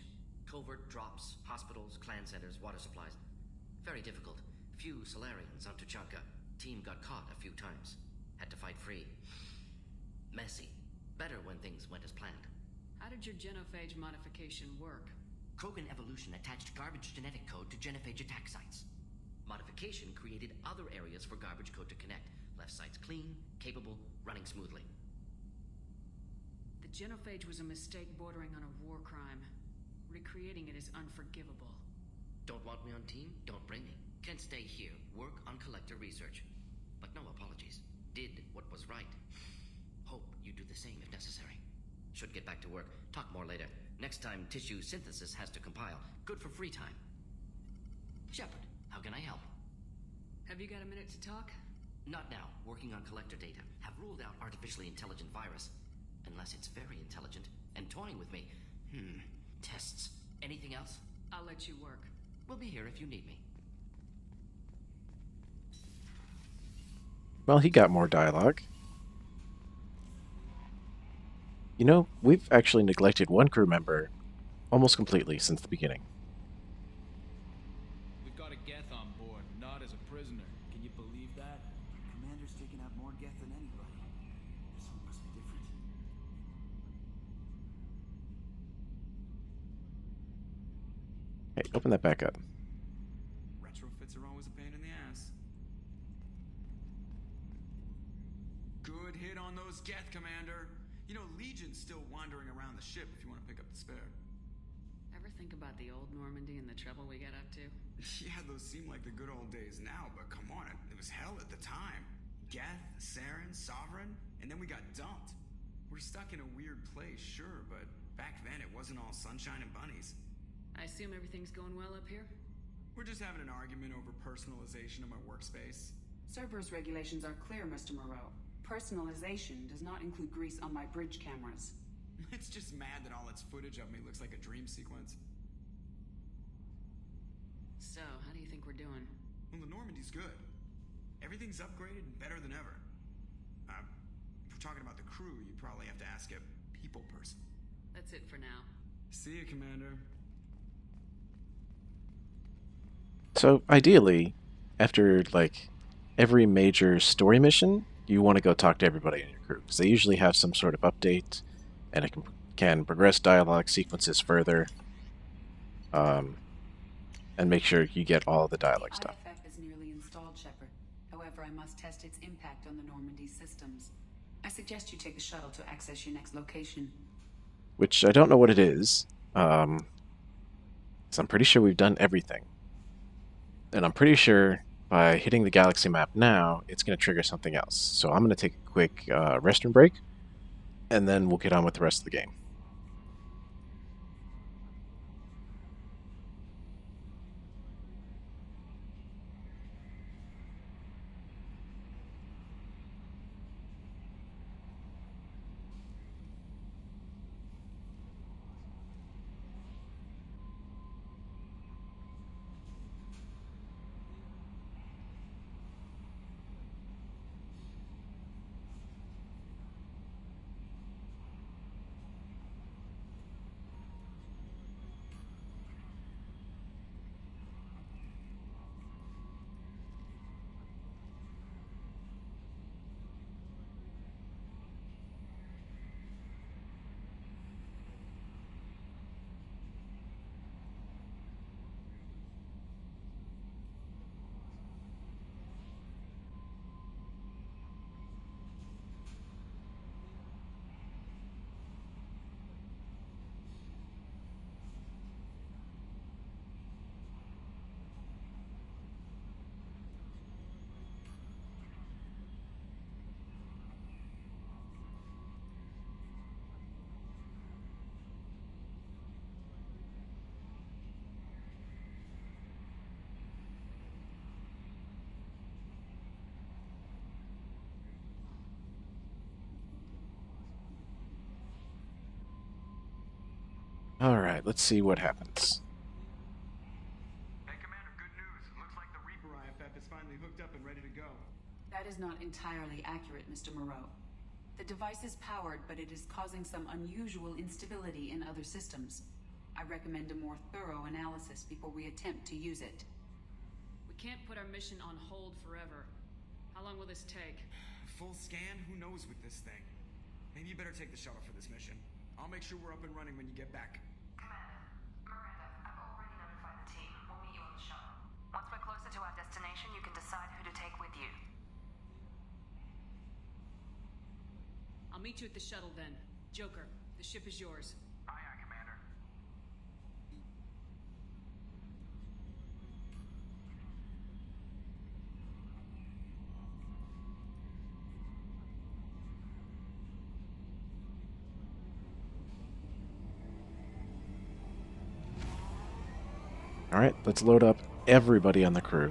Covert drops, hospitals, clan centers, water supplies. Very difficult. Few Solarians on Tuchanka. Team got caught a few times. Had to fight free. Messy. Better when things went as planned.
How did your genophage modification work?
Krogan evolution attached garbage genetic code to genophage attack sites. Modification created other areas for garbage code to connect. Left sites clean, capable, running smoothly.
The genophage was a mistake bordering on a war crime. Recreating it is unforgivable.
Don't want me on team? Don't bring me. Can stay here, work on collector research. But no apologies. Did what was right. Hope you do the same if necessary. Should get back to work. Talk more later. Next time, tissue synthesis has to compile. Good for free time. Shepard, how can I help?
Have you got a minute to talk?
Not now. Working on collector data. Have ruled out artificially intelligent virus. Unless it's very intelligent and toying with me. Tests. Anything else?
I'll let you work.
We'll be here if you need me.
Well, he got more dialogue. You know, we've actually neglected one crew member almost completely since the beginning.
We've got a Geth on board, not as a prisoner. Can you believe that?
Commander's taken out more Geth than anybody. This one must be different.
Hey, open that back up.
Retrofits are always a pain in the ass. Good hit on those Geth, Commander. You know, Legion's still wandering around the ship if you want to pick up the spare.
Ever think about the old Normandy and the trouble we got up to?
Yeah, those seem like the good old days now, but come on, it was hell at the time. Geth, Saren, Sovereign, and then we got dumped. We're stuck in a weird place, sure, but back then it wasn't all sunshine and bunnies.
I assume everything's going well up here?
We're just having an argument over personalization of my workspace.
Cerberus regulations are clear, Mr. Moreau. Personalization does not include grease on my bridge cameras.
It's just mad that all its footage of me looks like a dream sequence.
So, how do you think we're doing?
Well, the Normandy's good. Everything's upgraded and better than ever. If we're talking about the crew, you probably have to ask a people person.
That's it for now.
See you, Commander.
So, ideally, after, like, every major story mission, you want to go talk to everybody in your crew, because they usually have some sort of update, and it can progress dialogue sequences further, and make sure you get all the dialogue stuff.
IFF is nearly installed, Shepard. However, I must test its impact on the Normandy systems. I suggest you take the shuttle to access your next location.
Which I don't know what it is. So I'm pretty sure we've done everything. And I'm pretty sure by hitting the galaxy map now, it's going to trigger something else. So I'm going to take a quick restroom break, and then we'll get on with the rest of the game. Alright, let's see what happens.
Hey, Commander, good news. Looks like the Reaper IFF is finally hooked up and ready to go.
That is not entirely accurate, Mr. Moreau. The device is powered, but it is causing some unusual instability in other systems. I recommend a more thorough analysis before we attempt to use it.
We can't put our mission on hold forever. How long will this take?
Full scan? Who knows with this thing? Maybe you better take the shuttle for this mission. I'll make sure we're up and running when you get back.
Commander, Miranda, I've already notified the team. We'll meet you on the shuttle. Once we're closer to our destination, you can decide who to take with you.
I'll meet you at the shuttle then. Joker, the ship is yours.
Aye, aye, Commander.
Alright, let's load up everybody on the crew.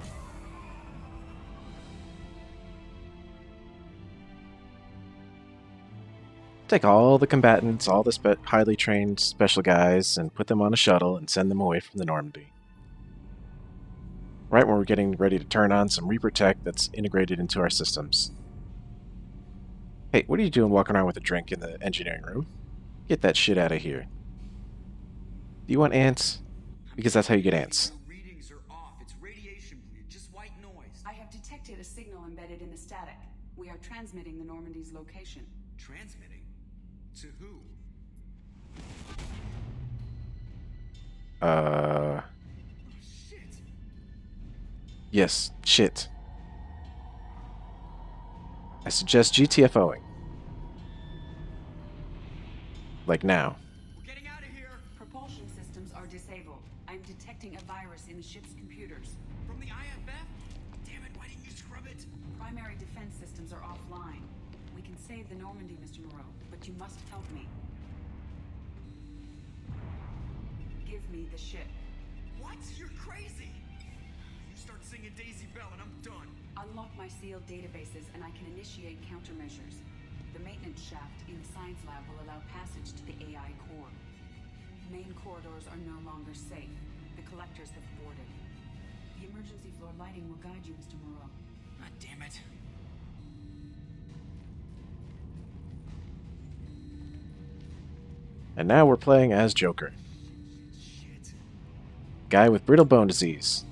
Take all the combatants, all the highly trained special guys, and put them on a shuttle and send them away from the Normandy. Right when we're getting ready to turn on some Reaper tech that's integrated into our systems. Hey, what are you doing walking around with a drink in the engineering room? Get that shit out of here. Do you want ants? Because that's how you get ants.
Your readings are off. It's radiation bleed, just white noise.
I have detected a signal embedded in the static. We are transmitting the Normandy's location.
Transmitting? To who? Shit.
Yes, shit. I suggest GTFOing. Like now.
We're getting out of here.
Propulsion systems are disabled. I'm detecting a virus in the ship's computers.
From the IFF? Damn it, why didn't you scrub it?
Primary defense systems are offline. We can save the Normandy, Mr. Moreau, but you must help me. Give me the ship.
What? You're crazy. You start singing Daisy Bell and I'm done.
Unlock my sealed databases and I can initiate countermeasures. The maintenance shaft in the science lab will allow passage to the AI core. Main corridors are no longer safe. The collectors have boarded. The emergency floor lighting will guide you, Mr. Moreau.
God damn it.
And now we're playing as Joker. Guy with brittle bone disease.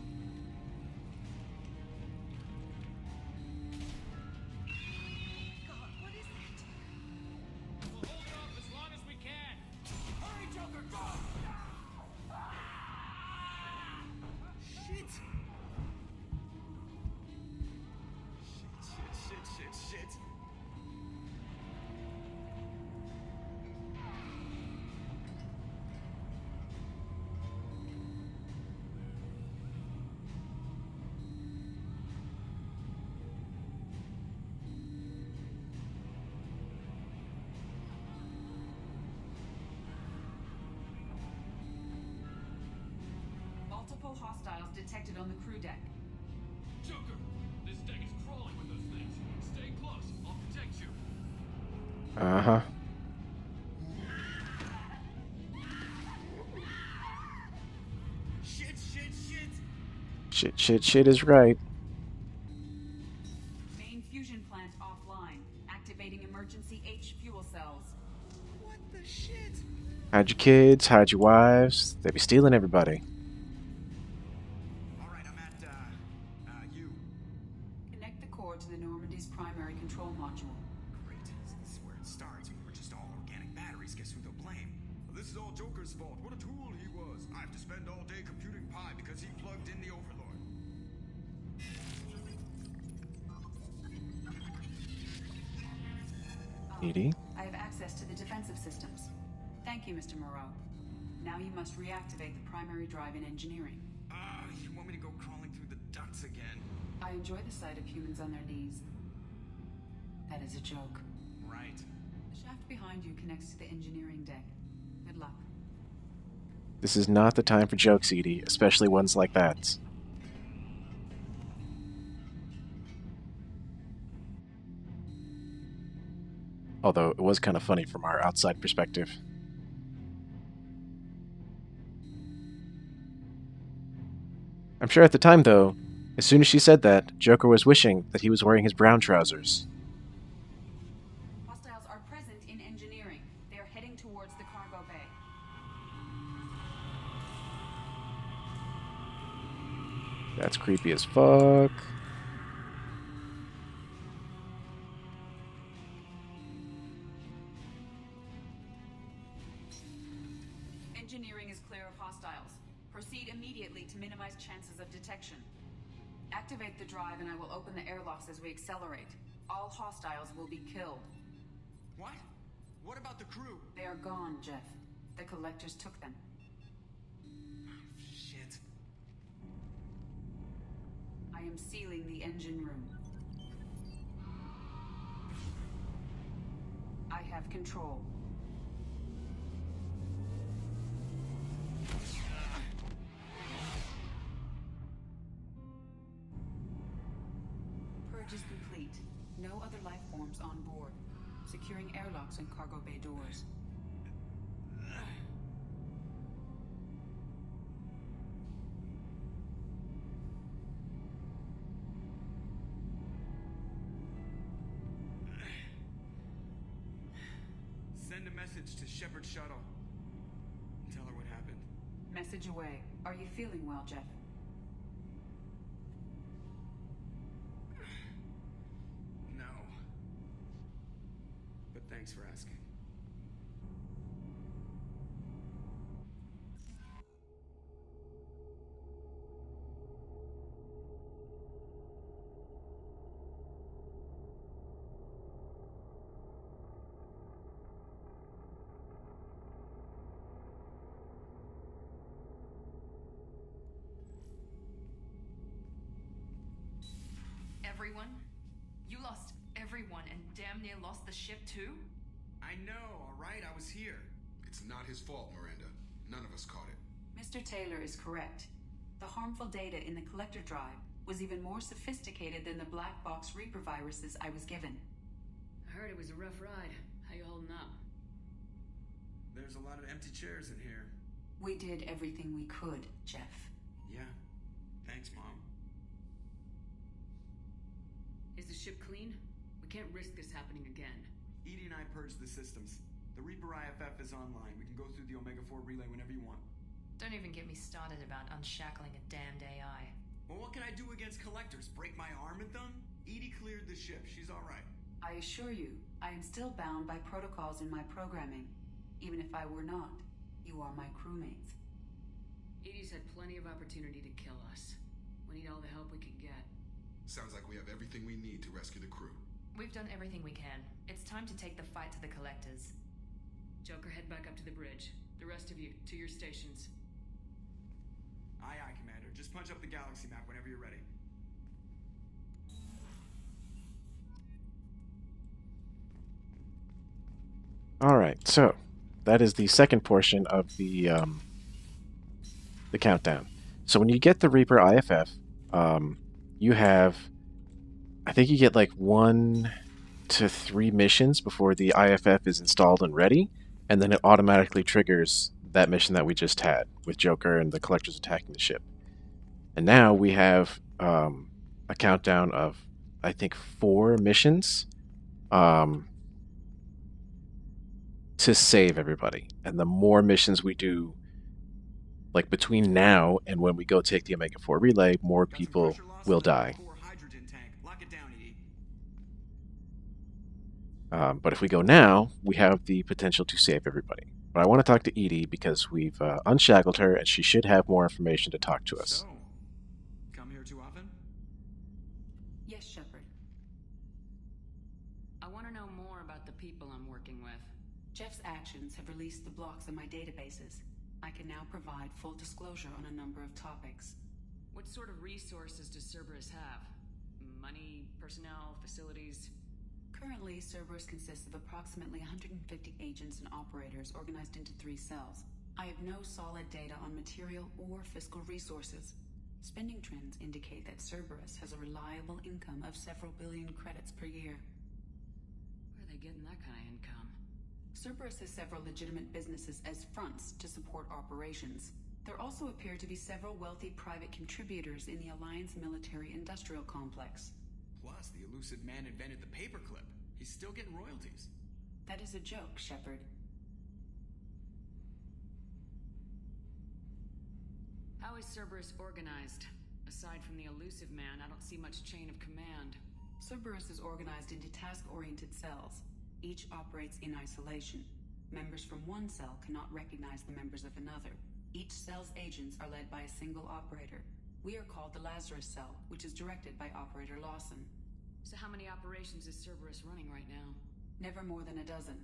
Shit.
Multiple hostiles detected on the crew deck.
Joker, this deck is crawling with those things. Stay close. I'll protect you.
Uh-huh.
Shit, shit, shit!
Shit, shit, shit is right.
Main fusion plant offline. Activating emergency H fuel cells.
What the shit?
Hide your kids, hide your wives. They be stealing everybody.
Alright, I'm at, you.
Connect the core to the Normandy's primary control module.
Great. This is where it starts. We're just all organic batteries. Guess who they'll blame? Well, this is all Joker's fault. What a tool he was. I have to spend all day computing pi because he plugged in the Overlord.
Edie?
I have access to the defensive systems. Thank you, Mr. Moreau. Now you must reactivate the primary drive in engineering.
You want me to go crawling through the ducts again?
I enjoy the sight of humans on their knees. That is a joke.
Right.
The shaft behind you connects to the engineering deck. Good luck.
This is not the time for jokes, Edie, especially ones like that. Although it was kind of funny from our outside perspective. I'm sure at the time, though, as soon as she said that, Joker was wishing that he was wearing his brown trousers.
Hostiles are present in engineering. They are heading towards the cargo bay.
That's creepy as fuck.
Engineering is clear of hostiles. Proceed immediately to minimize chances of detection. Activate the drive and I will open the airlocks as we accelerate. All hostiles will be killed.
What? What about the crew?
They are gone, Jeff. The collectors took them.
Shit.
I am sealing the engine room. I have control. Purge is complete. No other life forms on board. Securing airlocks and cargo bay doors.
Send a message to Shepard Shuttle. Tell her what happened.
Message away. Are you feeling well, Jeff?
No. But thanks for asking.
Everyone? You lost everyone and damn near lost the ship too?
I know, alright? I was here.
It's not his fault, Miranda. None of us caught it.
Mr. Taylor is correct. The harmful data in the collector drive was even more sophisticated than the black box Reaper viruses I was given.
I heard it was a rough ride. How you holding up?
There's a lot of empty chairs in here.
We did everything we could, Jeff.
Yeah. Thanks, Mom.
Is the ship clean? We can't risk this happening again.
Edie and I purged the systems. The Reaper IFF is online. We can go through the Omega-4 relay whenever you want.
Don't even get me started about unshackling a damned AI.
Well, what can I do against collectors? Break my arm at them? Edie cleared the ship. She's alright.
I assure you, I am still bound by protocols in my programming. Even if I were not, you are my crewmates.
Edie's had plenty of opportunity to kill us. We need all the help we can get.
Sounds like we have everything we need to rescue the crew.
We've done everything we can. It's time to take the fight to the collectors.
Joker, head back up to the bridge. The rest of you, to your stations.
Aye, aye, Commander. Just punch up the galaxy map whenever you're ready.
Alright, so that is the second portion of the countdown. So when you get the Reaper IFF, you have, I think you get like 1 to 3 missions before the IFF is installed and ready, and then it automatically triggers that mission that we just had with Joker and the collectors attacking the ship. And now we have a countdown of, I think, 4 missions to save everybody. And the more missions we do, like between now and when we go take the Omega 4 relay, more people will die. But if we go now, we have the potential to save everybody. But I want to talk to Edie because we've unshackled her and she should have more information to talk to us.
So, come here too often?
Yes, Shepard.
I want to know more about the people I'm working with.
Jeff's actions have released the blocks in my databases. I can now provide full disclosure on a number of topics.
What sort of resources does Cerberus have? Money, personnel, facilities?
Currently, Cerberus consists of approximately 150 agents and operators organized into 3 cells. I have no solid data on material or fiscal resources. Spending trends indicate that Cerberus has a reliable income of several billion credits per year.
Where are they getting that kind of income?
Cerberus has several legitimate businesses as fronts to support operations. There also appear to be several wealthy private contributors in the Alliance military-industrial complex.
Plus, the elusive man invented the paperclip. He's still getting royalties.
That is a joke, Shepard.
How is Cerberus organized? Aside from the elusive man, I don't see much chain of command.
Cerberus is organized into task-oriented cells. Each operates in isolation. Members from one cell cannot recognize the members of another. Each cell's agents are led by a single operator. We are called the Lazarus Cell, which is directed by Operator Lawson.
So how many operations is Cerberus running right now?
Never more than a dozen.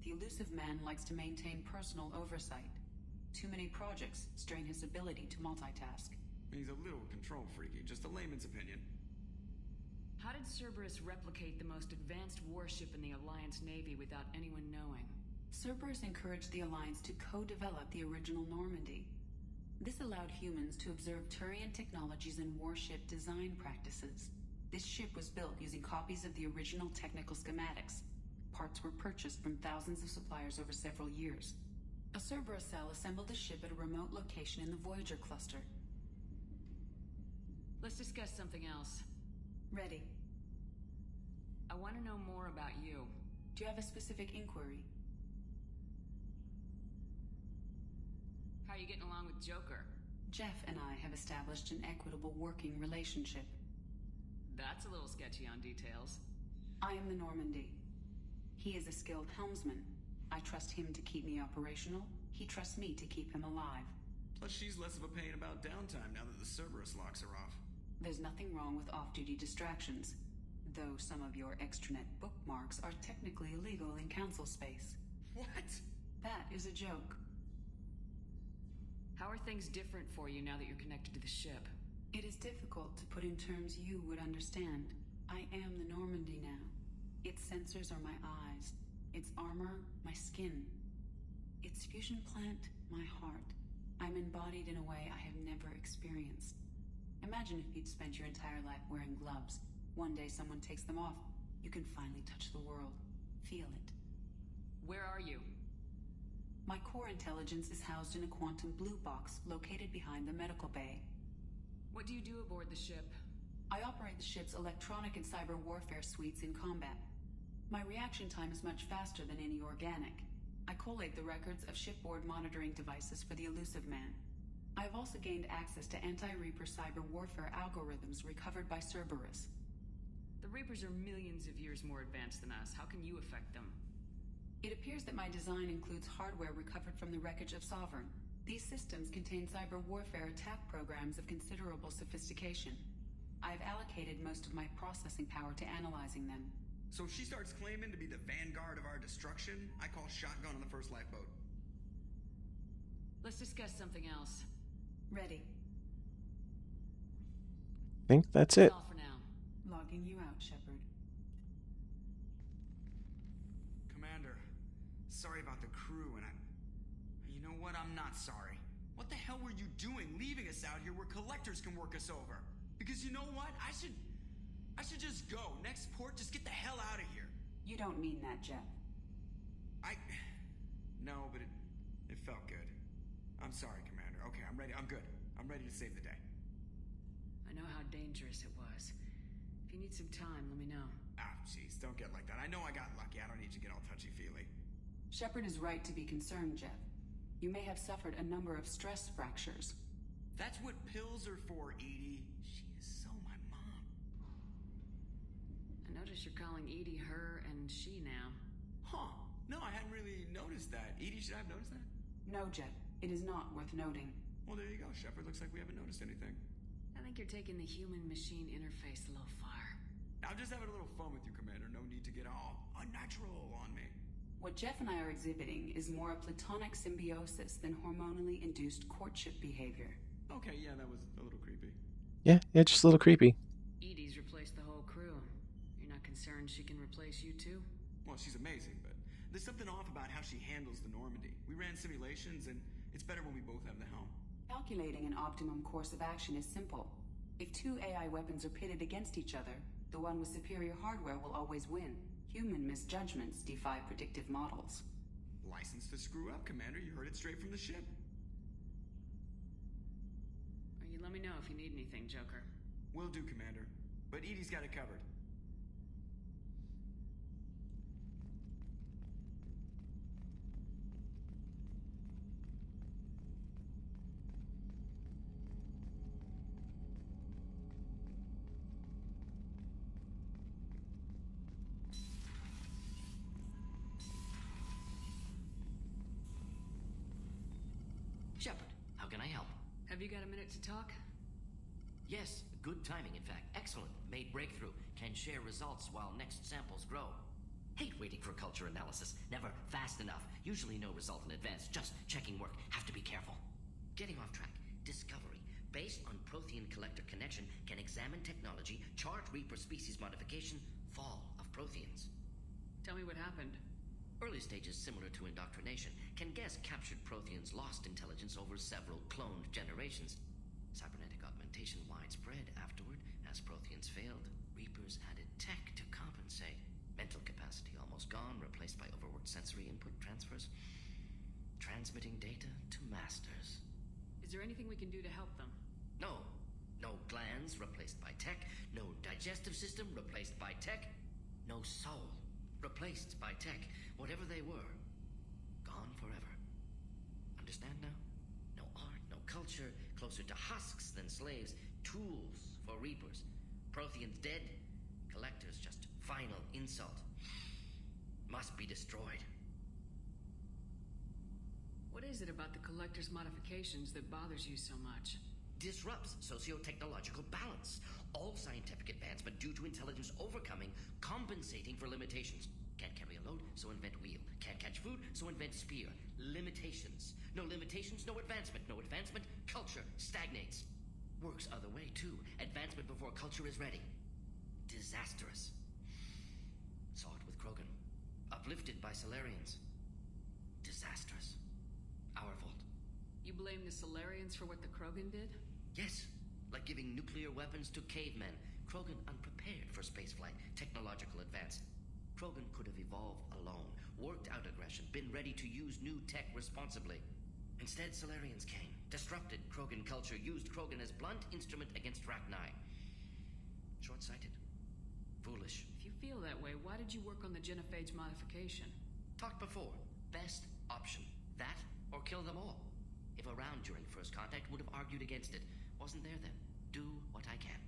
The elusive man likes to maintain personal oversight. Too many projects strain his ability to multitask.
He's a little control freaky, just a layman's opinion.
How did Cerberus replicate the most advanced warship in the Alliance Navy without anyone knowing?
Cerberus encouraged the Alliance to co-develop the original Normandy. This allowed humans to observe Turian technologies and warship design practices. This ship was built using copies of the original technical schematics. Parts were purchased from thousands of suppliers over several years. A Cerberus cell assembled the ship at a remote location in the Voyager cluster.
Let's discuss something else.
Ready.
I want to know more about you.
Do you have a specific inquiry?
How are you getting along with Joker?
Jeff and I have established an equitable working relationship.
That's a little sketchy on details.
I am the Normandy. He is a skilled helmsman. I trust him to keep me operational. He trusts me to keep him alive.
Plus, she's less of a pain about downtime now that the Cerberus locks are off.
There's nothing wrong with off-duty distractions, though some of your extranet bookmarks are technically illegal in council space.
What?
That is a joke.
How are things different for you now that you're connected to the ship?
It is difficult to put in terms you would understand. I am the Normandy now. Its sensors are my eyes. Its armor, my skin. Its fusion plant, my heart. I'm embodied in a way I have never experienced. Imagine if you'd spent your entire life wearing gloves. One day someone takes them off. You can finally touch the world. Feel it.
Where are you?
My core intelligence is housed in a quantum blue box located behind the medical bay.
What do you do aboard the ship?
I operate the ship's electronic and cyber warfare suites in combat. My reaction time is much faster than any organic. I collate the records of shipboard monitoring devices for the elusive man. I have also gained access to anti-Reaper cyber warfare algorithms recovered by Cerberus.
The Reapers are millions of years more advanced than us. How can you affect them?
It appears that my design includes hardware recovered from the wreckage of Sovereign. These systems contain cyber warfare attack programs of considerable sophistication. I have allocated most of my processing power to analyzing them.
So if she starts claiming to be the vanguard of our destruction, I call shotgun on the first lifeboat.
Let's discuss something else.
Ready.
I think that's it.
That's all for now.
Logging you out, Shepard.
Commander, sorry about the crew, and you know what? I'm not sorry. What the hell were you doing leaving us base out here where collectors can work us over. Because you know what? I should just go. Next port, just get the hell out of here.
You don't mean that, Jeff.
No, but it felt good. I'm sorry, Commander. Okay, I'm ready. I'm good. I'm ready to save the day.
I know how dangerous it was. If you need some time, let me know.
Jeez, don't get like that. I know I got lucky. I don't need to get all touchy-feely.
Shepard is right to be concerned, Jeff. You may have suffered a number of stress fractures.
That's what pills are for, Edie. She is so my mom.
I notice you're calling Edie her and she now.
Huh. No, I hadn't really noticed that. Edie, should I have noticed that?
No, Jeff. It is not worth noting.
Well, there you go, Shepard. Looks like we haven't noticed anything.
I think you're taking the human-machine interface a little far.
I'm just having a little fun with you, Commander. No need to get all unnatural on me.
What Jeff and I are exhibiting is more a platonic symbiosis than hormonally induced courtship behavior.
Okay, yeah, that was a little creepy.
Yeah, just a little creepy.
Edie's replaced the whole crew. You're not concerned she can replace you too?
Well, she's amazing, but there's something off about how she handles the Normandy. We ran simulations, and it's better when we both have the helm.
Calculating an optimum course of action is simple. If two AI weapons are pitted against each other, the one with superior hardware will always win. Human misjudgments defy predictive models.
License to screw up, Commander. You heard it straight from the ship.
Or you let me know if you need anything, Joker.
Will do, Commander. But Edie's got it covered.
Shepard, how can I help?
Have you got a minute to talk?
Yes, good timing, in fact. Excellent. Made breakthrough. Can share results while next samples grow. Hate waiting for culture analysis. Never fast enough. Usually no result in advance. Just checking work. Have to be careful. Getting off track. Discovery. Based on Prothean collector connection, can examine technology, chart Reaper species modification, fall of Protheans.
Tell me what happened.
Early stages similar to indoctrination. Can guess captured Protheans lost intelligence over several cloned generations. Cybernetic augmentation widespread afterward. As Protheans failed, Reapers added tech to compensate. Mental capacity almost gone, replaced by overworked sensory input transfers. Transmitting data to masters.
Is there anything we can do to help them?
No. No glands replaced by tech. No digestive system replaced by tech. No soul replaced by tech. Whatever they were, gone forever. Understand now? No art, no culture, closer to husks than slaves. Tools for Reapers. Protheans dead. Collectors just final insult. Must be destroyed.
What is it about the Collector's modifications that bothers you so much?
Disrupts socio-technological balance. All scientific advancement due to intelligence overcoming, compensating for limitations. Can't carry a load, so invent wheel. Can't catch food, so invent spear. Limitations. No limitations, no advancement. No advancement, culture stagnates. Works other way, too. Advancement before culture is ready. Disastrous. Saw it with Krogan. Uplifted by Solarians. Disastrous. Our fault.
You blame the Solarians for what the Krogan did?
Yes. Like giving nuclear weapons to cavemen. Krogan unprepared for spaceflight. Technological advance. Krogan could have evolved alone, worked out aggression, been ready to use new tech responsibly. Instead, Solarians came, disrupted Krogan culture, used Krogan as blunt instrument against Rachni. Short-sighted. Foolish.
If you feel that way, why did you work on the genophage modification?
Talked before. Best option. That or kill them all. If around during first contact, would have argued against it. Wasn't there then. Do what I can.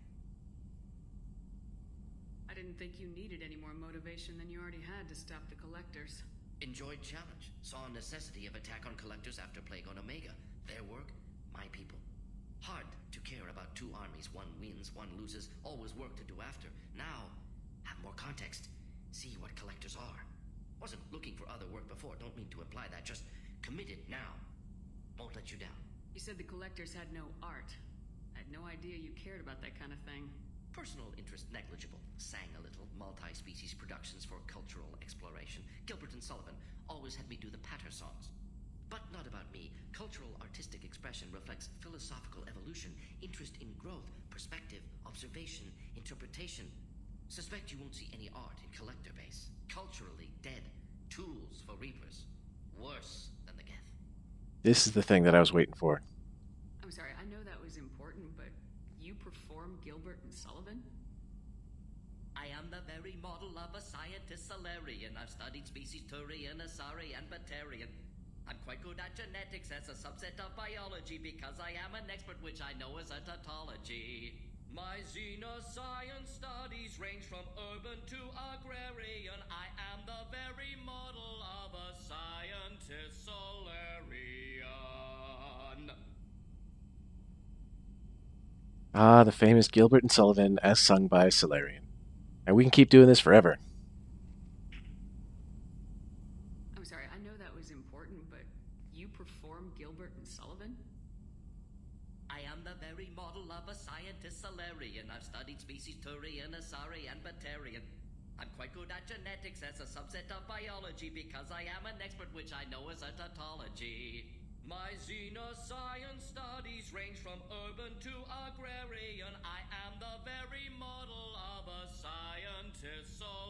I didn't think you needed any more motivation than you already had to stop the Collectors.
Enjoyed challenge. Saw necessity of attack on Collectors after Plague on Omega. Their work, my people. Hard to care about two armies. One wins, one loses. Always work to do after. Now, have more context. See what Collectors are. Wasn't looking for other work before. Don't mean to imply that. Just committed now. Won't let you down.
You said the Collectors had no art. I had no idea you cared about that kind of thing.
Personal interest negligible. Sang a little. Multi-species productions for cultural exploration. Gilbert and Sullivan always had me do the patter songs. But not about me. Cultural artistic expression reflects philosophical evolution, interest in growth, perspective, observation, interpretation. Suspect you won't see any art in collector base. Culturally dead. Tools for reapers. Worse than the Geth.
This is the thing that I was waiting for.
I'm sorry, I know that was important, but you perform Gilbert and Sullivan?
I am the very model of a scientist Solarian. I've studied species Turian, Asari, and Batarian. I'm quite good at genetics as a subset of biology because I am an expert, which I know is a tautology. My xenoscience studies range from urban to agrarian. I am the very model of a scientist Solarian.
Ah, the famous Gilbert and Sullivan as sung by Solarian. And we can keep doing this forever.
I'm sorry, I know that was important, but you perform Gilbert and Sullivan?
I am the very model of a scientist Solarian. I've studied species Turian, Asari, and Batarian. I'm quite good at genetics as a subset of biology because I am an expert, which I know is a tautology. My xenoscience studies range from urban to agrarian. I am the very model of a scientist Solarian.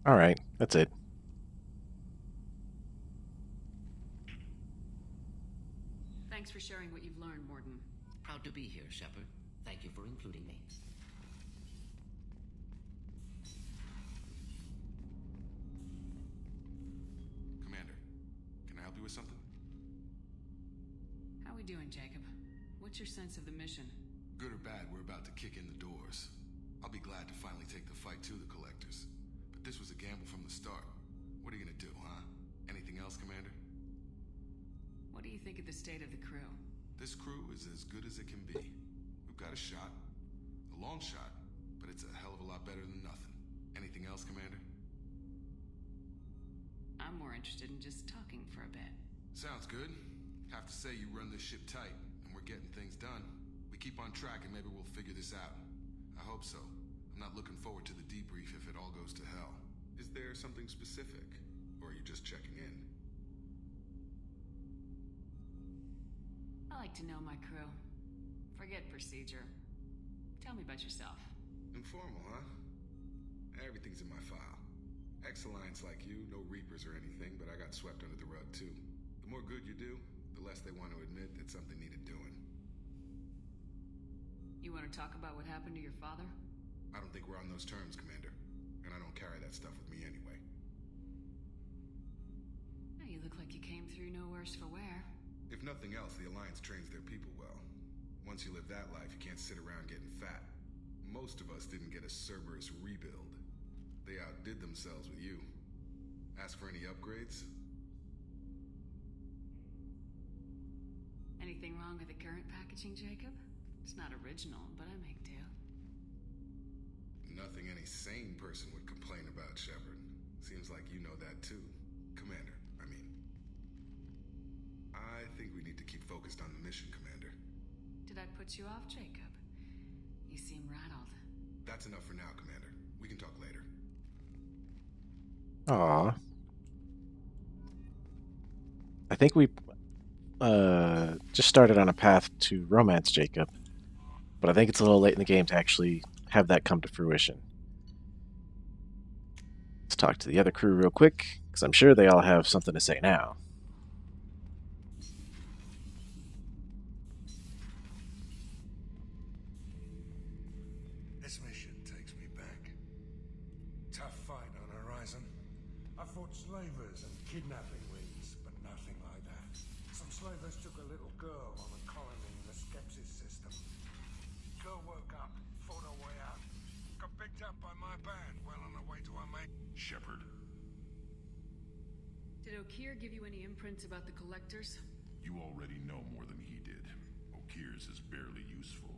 Alright, that's it.
Thanks for sharing what you've learned, Morden.
Proud to be here, Shepard. Thank you for including me.
Commander, can I help you with something?
How we doing, Jacob? What's your sense of the mission?
Good or bad, we're about to kick in the doors. I'll be glad to finally take the fight to the Collectors. But this was a gamble from the start. What are you gonna do, huh? Anything else, Commander?
What do you think of the state of the crew?
This crew is as good as it can be. We've got a shot. A long shot, but it's a hell of a lot better than nothing. Anything else, Commander?
I'm more interested in just talking for a bit.
Sounds good. Have to say you run this ship tight, and we're getting things done. We keep on track and maybe we'll figure this out. I hope so. I'm not looking forward to the debrief if it all goes to hell. Is there something specific? Or are you just checking in?
I like to know my crew. Forget procedure. Tell me about yourself.
Informal, huh? Everything's in my file. Ex-Alliance like you, no Reapers or anything, but I got swept under the rug too. The more good you do, the less they want to admit that something needed doing.
You want to talk about what happened to your father?
I don't think we're on those terms, Commander. And I don't carry that stuff with me anyway.
Oh, you look like you came through no worse for wear.
If nothing else, the Alliance trains their people well. Once you live that life, you can't sit around getting fat. Most of us didn't get a Cerberus rebuild. They outdid themselves with you. Ask for any upgrades?
Anything wrong with the current packaging, Jacob? It's not original, but I make do.
Nothing any sane person would complain about, Shepard. Seems like you know that too. Commander, I mean. I think we need to keep focused on the mission, Commander.
Did I put you off, Jacob? You seem rattled.
That's enough for now, Commander. We can talk later.
Aww. I think we just started on a path to romance Jacob, but I think it's a little late in the game to actually have that come to fruition. Let's talk to the other crew real quick, because I'm sure they all have something to say now.
This mission takes me back. Tough fight on Horizon. I fought slavers and kidnapping rings, but nothing like that. Some slavers took a little girl on a colony in the Skepsis system. Girl woke up, fought her way out, got picked up by my band well on her way to her mate.
Shepard.
Did Okeer give you any imprints about the Collectors?
You already know more than he did. Okeer's is barely useful.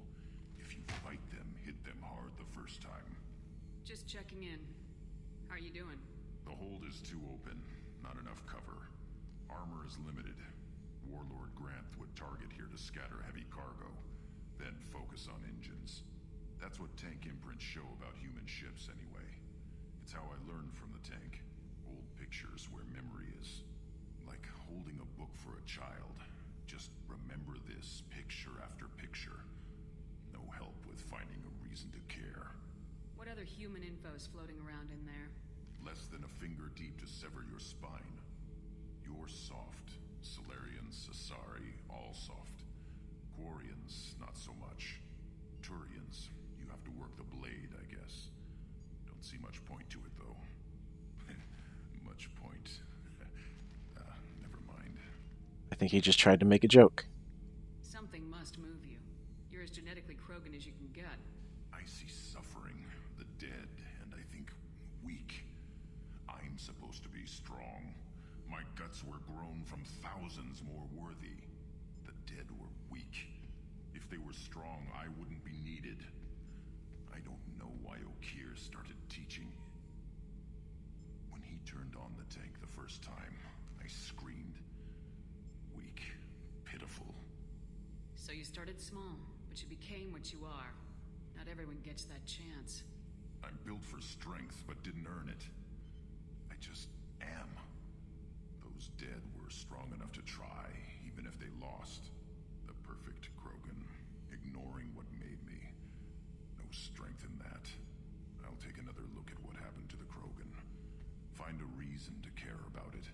If you fight them, hit them hard the first time.
Just checking in. How are you doing?
The hold is too open. Not enough cover. Armor is limited. Warlord Grant would target here to scatter heavy cargo, then focus on engines. That's what tank imprints show about human ships anyway. It's how I learned from the tank. Old pictures where memory is. Like holding a book for a child. Just remember this, picture after picture. No help with finding a reason to care.
What other human info is floating around in there?
Less than a finger deep to sever your spine. You're soft. Solarians, Asari, all soft. Quarians, not so much. Turians, you have to work the blade, I guess. Don't see much point to it, though. Much point. Never mind.
I think he just tried to make a joke.
Something must move you. You're as genetically Krogan as you can get.
I see suffering, the dead, and I think weak. I'm supposed to be strong. My guts were grown from thousands more worthy. The dead were weak. If they were strong, I wouldn't be needed. I don't know why Okeer started teaching. When he turned on the tank the first time, I screamed. Weak, pitiful.
So you started small, but you became what you are. Not everyone gets that chance.
I'm built for strength, but didn't earn it. I just am. Those dead were strong enough to try, even if they lost. The perfect Krogan, ignoring what made me. No strength in that. I'll take another look at what happened to the Krogan. Find a reason to care about it.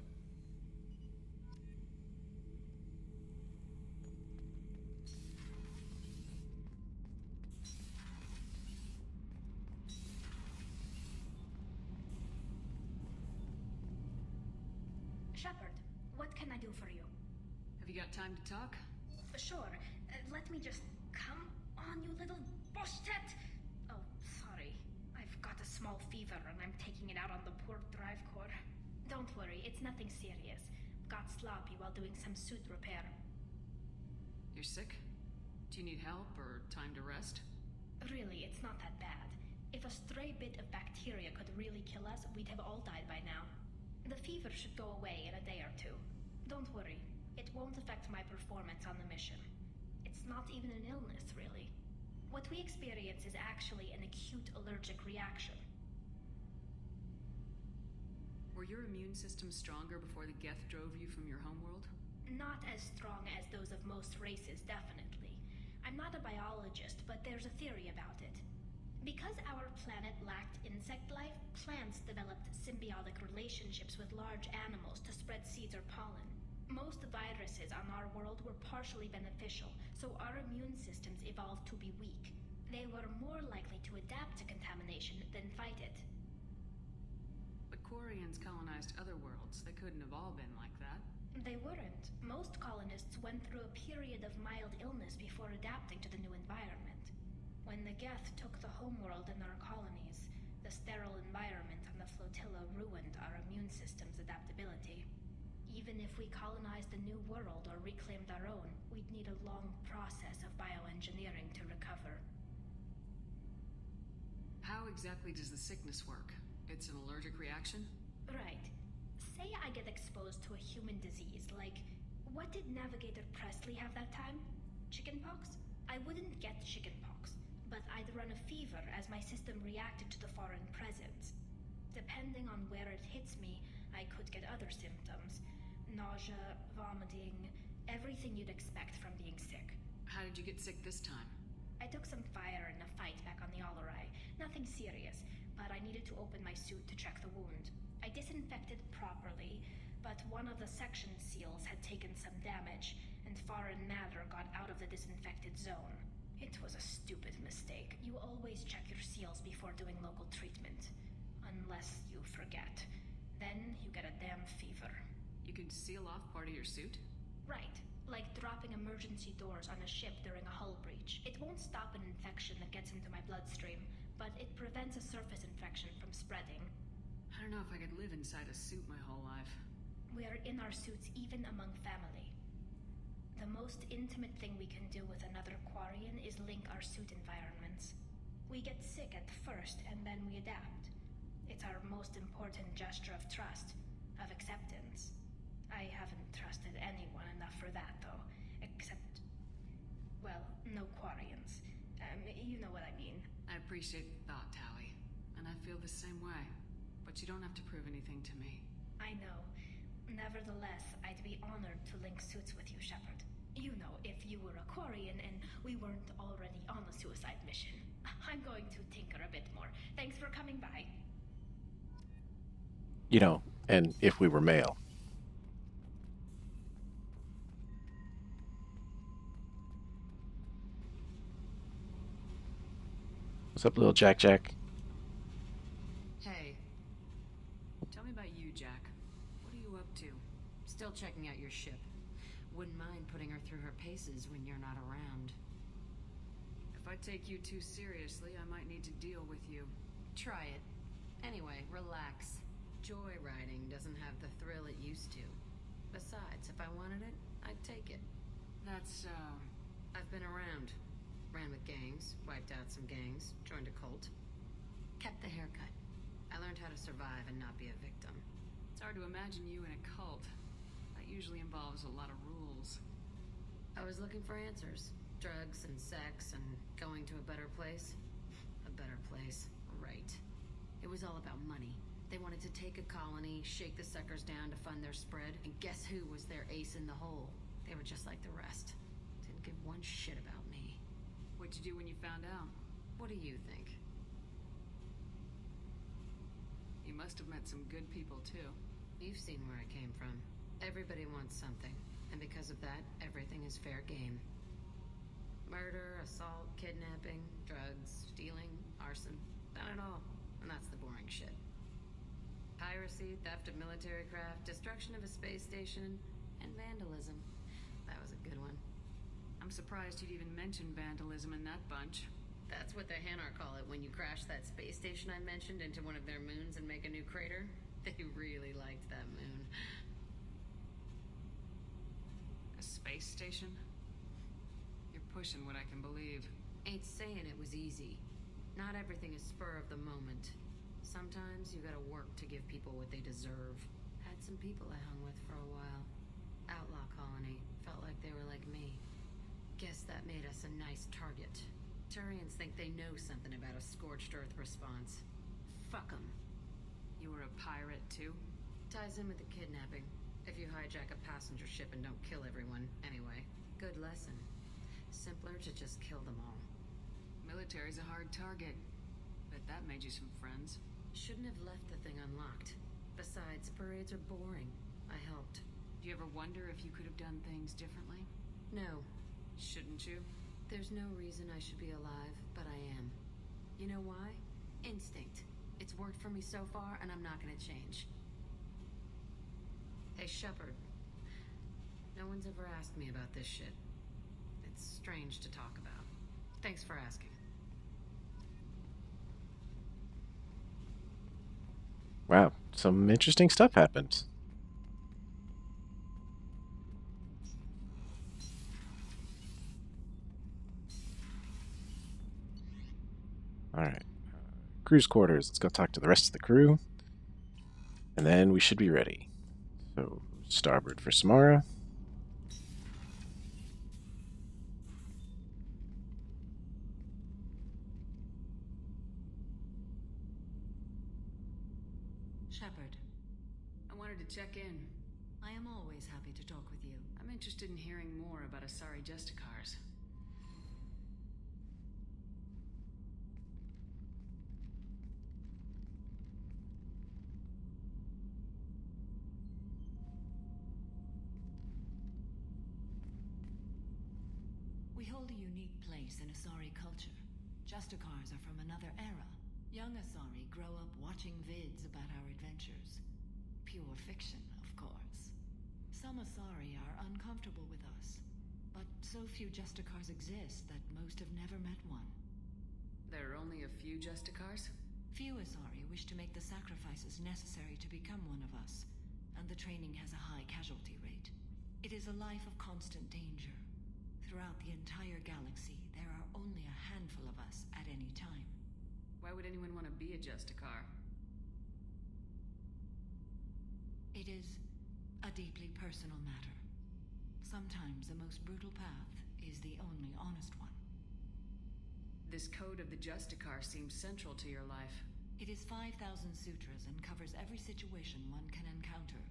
Shepard, what can I do for you?
Have you got time to talk?
Sure. Let me just... Come on, you little boshtet! Oh, sorry. I've got a small fever and I'm taking it out on the poor drive core. Don't worry, it's nothing serious. Got sloppy while doing some suit repair.
You're sick? Do you need help or time to rest?
Really, it's not that bad. If a stray bit of bacteria could really kill us, we'd have all died by now. The fever should go away in a day or two. Don't worry, it won't affect my performance on the mission. It's not even an illness, really. What we experience is actually an acute allergic reaction.
Were your immune system stronger before the Geth drove you from your homeworld?
Not as strong as those of most races, definitely. I'm not a biologist, but there's a theory about it. Because our planet lacked insect life, plants developed symbiotic relationships with large animals to spread seeds or pollen. Most viruses on our world were partially beneficial, so our immune systems evolved to be weak. They were more likely to adapt to contamination than fight it.
But Quarians colonized other worlds. They couldn't have all been like that.
They weren't. Most colonists went through a period of mild illness before adapting to the new environment. When the Geth took the homeworld and our colonies, the sterile environment on the flotilla ruined our immune system's adaptability. Even if we colonized a new world or reclaimed our own, we'd need a long process of bioengineering to recover.
How exactly does the sickness work? It's an allergic reaction?
Right. Say I get exposed to a human disease, like... What did Navigator Presley have that time? Chickenpox? I wouldn't get chickenpox, but I'd run a fever as my system reacted to the foreign presence. Depending on where it hits me, I could get other symptoms. Nausea, vomiting, everything you'd expect from being sick.
How did you get sick this time?
I took some fire in a fight back on the Allerai. Nothing serious, but I needed to open my suit to check the wound. I disinfected properly, but one of the section seals had taken some damage, and foreign matter got out of the disinfected zone. It was a stupid mistake. You always check your seals before doing local treatment. Unless you forget. Then you get a damn fever.
You can seal off part of your suit?
Right. Like dropping emergency doors on a ship during a hull breach. It won't stop an infection that gets into my bloodstream, but it prevents a surface infection from spreading.
I don't know if I could live inside a suit my whole life.
We are in our suits even among family. The most intimate thing we can do with another Quarian is link our suit environments. We get sick at first, and then we adapt. It's our most important gesture of trust, of acceptance. I haven't trusted anyone enough for that, though. Except... well, no Quarians. You know what I mean.
I appreciate the thought, Tally. And I feel the same way. But you don't have to prove anything to me.
I know. Nevertheless, I'd be honored to link suits with you, Shepard. You know, if you were a Quarian and we weren't already on a suicide mission. I'm going to tinker a bit more. Thanks for coming by.
You know, and if we were male. What's up, little Jack Jack?
Hey. Tell me about you, Jack. What are you up to?
Still checking out your ship. Wouldn't mind putting her through her paces when you're not around.
If I take you too seriously, I might need to deal with you.
Try it. Anyway, relax. Joyriding doesn't have the thrill it used to. Besides, if I wanted it, I'd take it.
That's,
I've been around. Ran with gangs, wiped out some gangs, joined a cult. Kept the haircut. I learned how to survive and not be a victim.
It's hard to imagine you in a cult. That usually involves a lot of rules.
I was looking for answers. Drugs and sex and going to a better place. A better place, right. It was all about money. They wanted to take a colony, shake the suckers down to fund their spread, and guess who was their ace in the hole? They were just like the rest. Didn't give one shit about me.
What'd you do when you found out?
What do you think?
You must have met some good people, too.
You've seen where I came from. Everybody wants something, and because of that, everything is fair game. Murder, assault, kidnapping, drugs, stealing, arson, done it all. And that's the boring shit. Piracy, theft of military craft, destruction of a space station, and vandalism. That was a good one.
I'm surprised you'd even mention vandalism in that bunch.
That's what the Hanar call it when you crash that space station I mentioned into one of their moons and make a new crater. They really liked that moon.
A space station? You're pushing what I can believe.
Ain't saying it was easy. Not everything is spur of the moment. Sometimes you gotta work to give people what they deserve. Had some people I hung with for a while. Outlaw colony. Felt like they were like me. Guess that made us a nice target. Turians think they know something about a scorched earth response. Fuck 'em.
You were a pirate, too?
Ties in with the kidnapping. If you hijack a passenger ship and don't kill everyone, anyway. Good lesson. Simpler to just kill them all.
Military's a hard target. Bet that made you some friends.
Shouldn't have left the thing unlocked. Besides, parades are boring. I helped.
Do you ever wonder if you could have done things differently?
No.
Shouldn't you?
There's no reason I should be alive, but I am. You know why? Instinct. It's worked for me so far, and I'm not gonna change. Hey, Shepard. No one's ever asked me about this shit. It's strange to talk about. Thanks for asking.
Wow, some interesting stuff happened. Alright. Crew's quarters. Let's go talk to the rest of the crew. And then we should be ready. So, starboard for Samara.
Shepard,
I wanted to check in.
I am always happy to talk with you.
I'm interested in hearing more about Asari Justicars.
We hold a unique place in Asari culture. Justicars are from another era. Young Asari grow up watching vids about our adventures. Pure fiction, of course. Some Asari are uncomfortable with us, but so few Justicars exist that most have never met one.
There are only a few Justicars?
Few Asari wish to make the sacrifices necessary to become one of us, and the training has a high casualty rate. It is a life of constant danger. Throughout the entire galaxy, there are only a handful of us at any time.
Why would anyone want to be a Justicar?
It is a deeply personal matter. Sometimes the most brutal path is the only honest one.
This code of the Justicar seems central to your life.
It is 5,000 sutras and covers every situation one can encounter.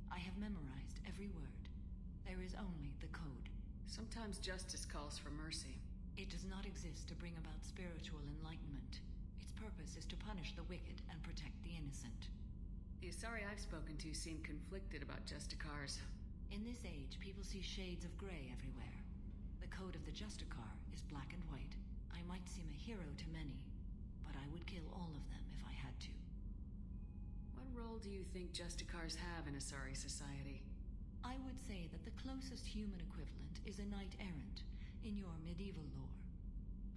I have memorized every word. There is only the code.
Sometimes justice calls for mercy.
It does not exist to bring about spiritual enlightenment. Its purpose is to punish the wicked and protect the innocent.
The Asari I've spoken to seem conflicted about Justicars.
In this age, people see shades of gray everywhere. The code of the Justicar is black and white. I might seem a hero to many, but I would kill all of them if I had to.
What role do you think Justicars have in Asari society?
I would say that the closest human equivalent is a knight-errant in your medieval lore.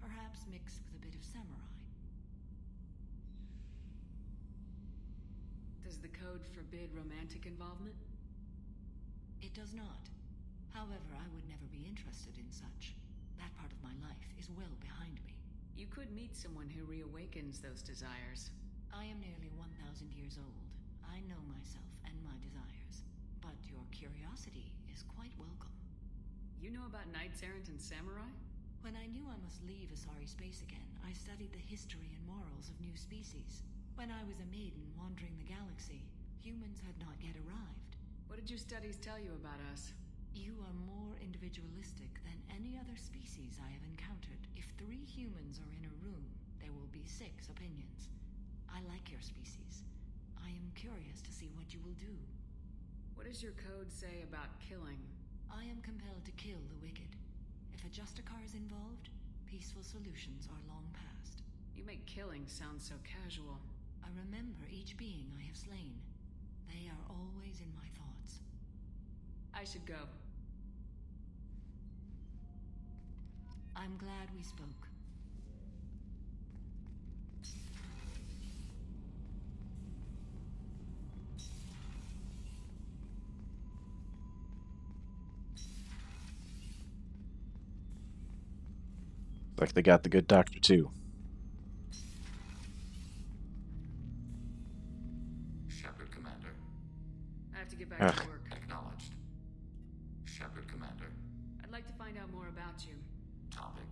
Perhaps mixed with a bit of samurai.
Does the code forbid romantic involvement?
It does not. However, I would never be interested in such. That part of my life is well behind me.
You could meet someone who reawakens those desires.
I am nearly 1,000 years old. I know myself and my desires. But your curiosity is quite welcome.
You know about knights errant and samurai?
When I knew I must leave Asari space again, I studied the history and morals of new species. When I was a maiden wandering the galaxy, humans had not yet arrived.
What did your studies tell you about us?
You are more individualistic than any other species I have encountered. If 3 humans are in a room, there will be 6 opinions. I like your species. I am curious to see what you will do.
What does your code say about killing?
I am compelled to kill the wicked. If a Justicar is involved, peaceful solutions are long past.
You make killing sound so casual.
I remember each being I have slain. They are always in my thoughts.
I should go.
I'm glad we spoke.
Like they got the good doctor too.
Shepard, Commander.
I have to get back to work.
Acknowledged. Shepard, Commander.
I'd like to find out more about you.
Topic.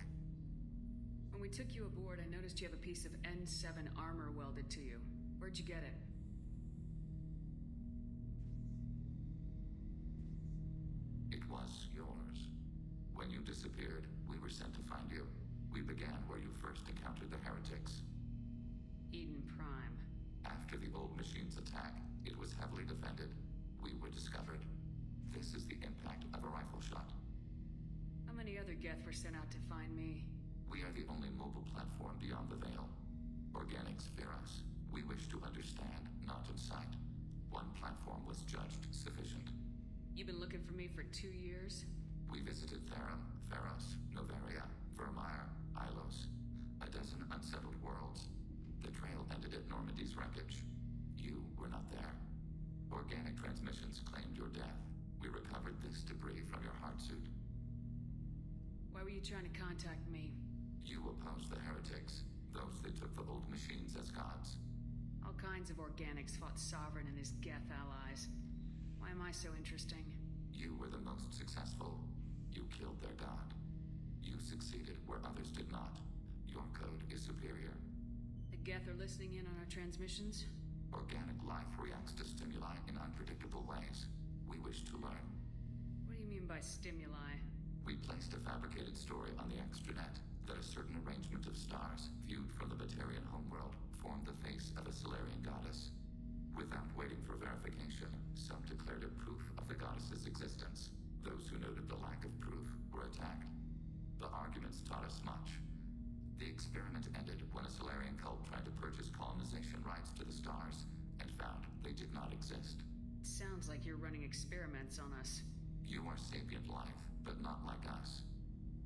When we took you aboard, I noticed you have a piece of N7 armor welded to you. Where'd you get it?
It was yours. When you disappeared, we were sent to find you. We began where you first encountered the heretics.
Eden Prime.
After the old machine's attack, it was heavily defended. We were discovered. This is the impact of a rifle shot.
How many other Geth were sent out to find me?
We are the only mobile platform beyond the Veil. Organics fear us. We wish to understand, not incite. One platform was judged sufficient.
You've been looking for me for 2 years?
We visited Therum, Theros, Novaria, Vermeer, Ilos, a dozen unsettled worlds. The trail ended at Normandy's wreckage. You were not there. Organic transmissions claimed your death. We recovered this debris from your heart suit.
Why were you trying to contact me?
You opposed the heretics, those that took the old machines as gods.
All kinds of organics fought Sovereign and his Geth allies. Why am I so interesting?
You were the most successful. You killed their god. You succeeded where others did not. Your code is superior.
The Geth are listening in on our transmissions?
Organic life reacts to stimuli in unpredictable ways. We wish to learn.
What do you mean by stimuli?
We placed a fabricated story on the extranet that a certain arrangement of stars, viewed from the Batarian homeworld, formed the face of a Solarian goddess. Without waiting for verification, some declared it proof of the goddess's existence. Those who noted the lack of proof were attacked. The arguments taught us much. The experiment ended when a Solarian cult tried to purchase colonization rights to the stars and found they did not exist.
Sounds like you're running experiments on us.
You are sapient life, but not like us.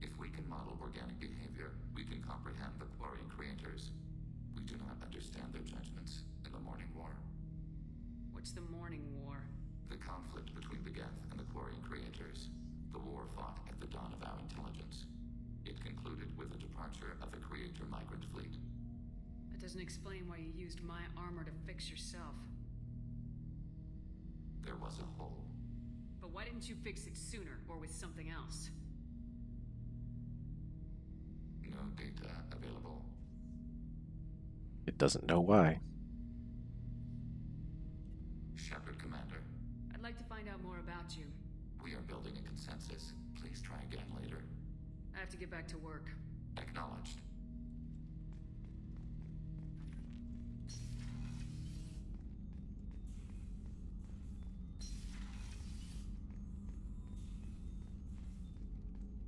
If we can model organic behavior, we can comprehend the Quarian creators. We do not understand their judgments in the Morning War.
What's the Morning War?
The conflict between the Geth and the Quarian creators. The war fought at the dawn of our intelligence. It concluded with the departure of the Creator migrant fleet.
That doesn't explain why you used my armor to fix yourself.
There was a hole.
But why didn't you fix it sooner, or with something else?
No data available.
It doesn't know why.
Shepard, Commander.
I'd like to find out more about you.
We are building a consensus. Please try again later.
I have to get back to work.
Acknowledged.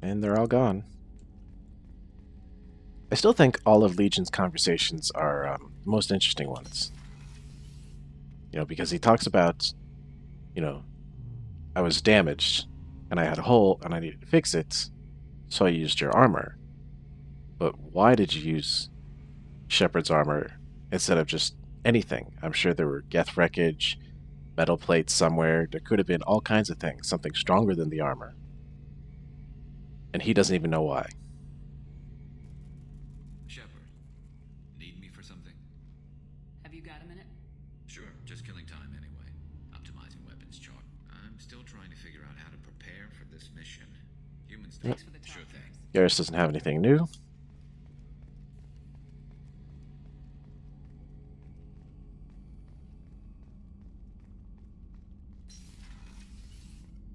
And they're all gone. I still think all of Legion's conversations are the most interesting ones. You know, because he talks about, you know, I was damaged, and I had a hole, and I needed to fix it, so I used your armor. But why did you use Shepard's armor instead of just anything? I'm sure there were Geth wreckage, metal plates somewhere. There could have been all kinds of things, something stronger than the armor. And he doesn't even know why.
Shepard, need me for something?
Have you got a minute?
Sure, just killing time anyway. Optimizing weapons chart. I'm still trying to figure out how to prepare for this mission. Humans
Yep.
Sure thing.
Garrus doesn't have anything new.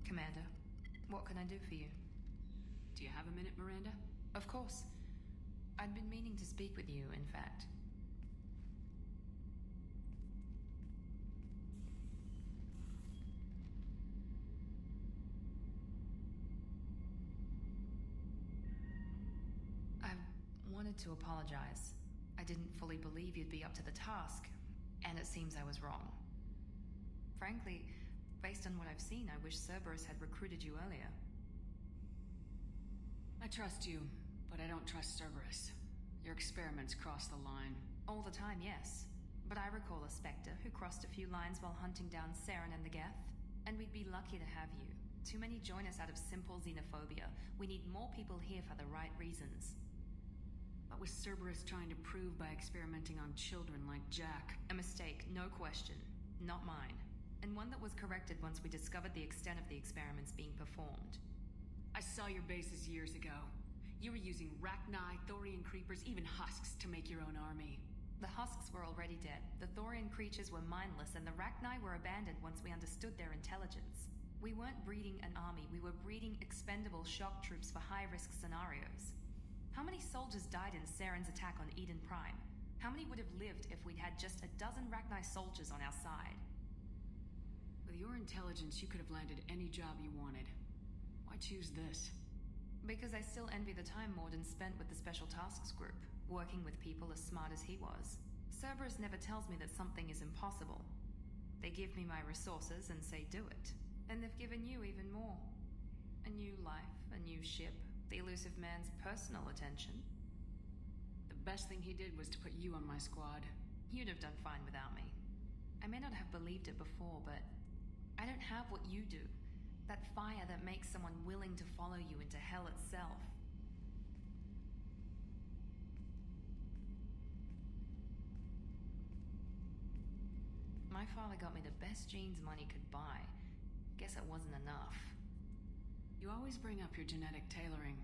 Commander, what can I do for you?
Do you have a minute, Miranda?
Of course. I'd been meaning to speak with you, in fact. I wanted to apologize. I didn't fully believe you'd be up to the task, and it seems I was wrong. Frankly, based on what I've seen, I wish Cerberus had recruited you earlier.
I trust you, but I don't trust Cerberus. Your experiments cross the line.
All the time, yes. But I recall a Spectre who crossed a few lines while hunting down Saren and the Geth. And we'd be lucky to have you. Too many join us out of simple xenophobia. We need more people here for the right reasons.
What was Cerberus trying to prove by experimenting on children like Jack?
A mistake, no question. Not mine. And one that was corrected once we discovered the extent of the experiments being performed.
I saw your bases years ago. You were using Rachni, Thorian creepers, even husks to make your own army.
The husks were already dead. The Thorian creatures were mindless, and the Rachni were abandoned once we understood their intelligence. We weren't breeding an army, we were breeding expendable shock troops for high-risk scenarios. How many soldiers died in Saren's attack on Eden Prime? How many would have lived if we'd had just a dozen Rachni soldiers on our side?
With your intelligence, you could have landed any job you wanted. Why choose this?
Because I still envy the time Morden spent with the Special Tasks Group, working with people as smart as he was. Cerberus never tells me that something is impossible. They give me my resources and say do it. And they've given you even more. A new life, a new ship, the elusive man's personal attention.
The best thing he did was to put you on my squad.
You'd have done fine without me. I may not have believed it before, but I don't have what you do. That fire that makes someone willing to follow you into hell itself. My father got me the best jeans money could buy. Guess it wasn't enough.
You always bring up your genetic tailoring.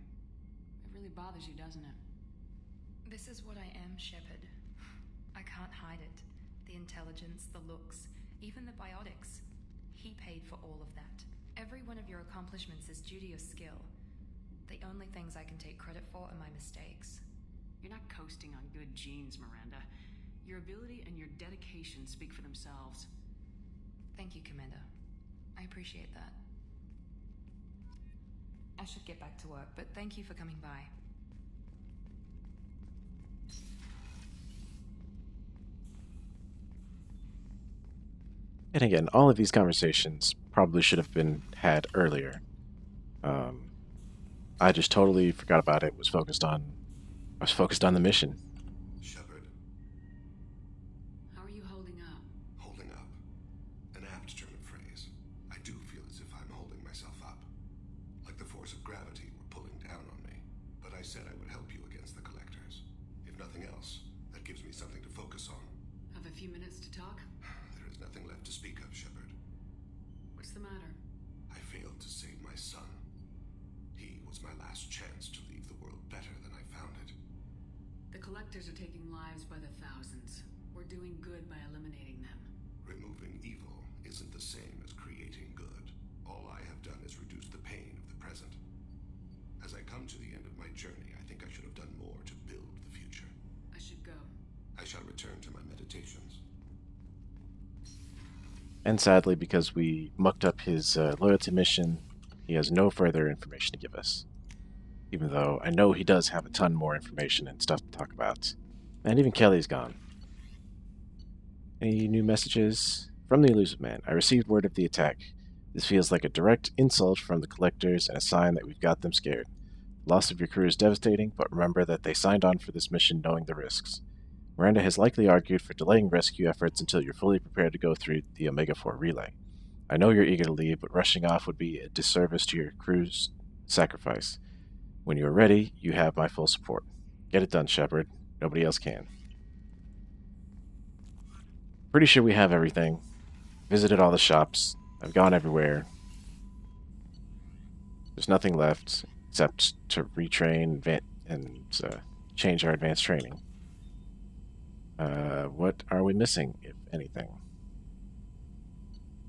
It really bothers you, doesn't it?
This is what I am, Shepard. I can't hide it. The intelligence, the looks, even the biotics. He paid for all of that. Every one of your accomplishments is due to your skill. The only things I can take credit for are my mistakes.
You're not coasting on good genes, Miranda. Your ability and your dedication speak for themselves.
Thank you, Commander. I appreciate that. I should get back to work, but thank you for coming by.
And again, all of these conversations probably should have been had earlier. I just totally forgot about it. I was focused on the mission.
Shepard.
How are you holding up?
Holding up. An apt turn of phrase. I do feel as if I'm holding myself up. Like the force of gravity were pulling down on me. But I said I would help you against the Collectors. If nothing else, that gives me something to focus on.
Have a few minutes to talk?
There is nothing left to speak of, Shepard.
What's the matter?
I failed to save my son. He was my last chance to leave the world better than I found it.
The collectors are taking lives by the thousands. We're doing good by eliminating them.
Removing evil isn't the same as creating good. All I have done is reduce the pain of the present. As I come to the end of my journey, I think I should have done more to build the future.
I should go.
I shall return to my meditations.
And sadly, because we mucked up his loyalty mission, he has no further information to give us. Even though I know he does have a ton more information and stuff to talk about. And even Kelly's gone. Any new messages? From the Elusive Man. I received word of the attack. This feels like a direct insult from the collectors and a sign that we've got them scared. The loss of your crew is devastating, but remember that they signed on for this mission knowing the risks. Miranda has likely argued for delaying rescue efforts until you're fully prepared to go through the Omega-4 relay. I know you're eager to leave, but rushing off would be a disservice to your crew's sacrifice. When you are ready, you have my full support. Get it done, Shepard. Nobody else can. Pretty sure we have everything. Visited all the shops. I've gone everywhere. There's nothing left except to retrain and change our advanced training. What are we missing, if anything?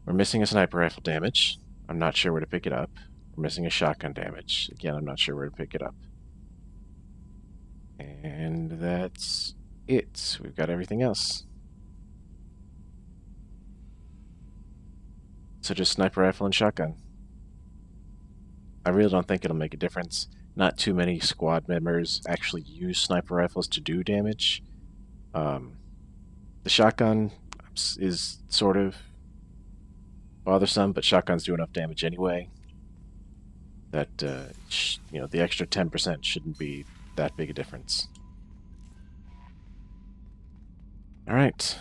We're missing a sniper rifle damage. I'm not sure where to pick it up. We're missing a shotgun damage. Again, I'm not sure where to pick it up. And that's it. We've got everything else. So just sniper rifle and shotgun. I really don't think it'll make a difference. Not too many squad members actually use sniper rifles to do damage. The shotgun is sort of bothersome, but shotguns do enough damage anyway that you know, the extra 10% shouldn't be that big a difference. All right.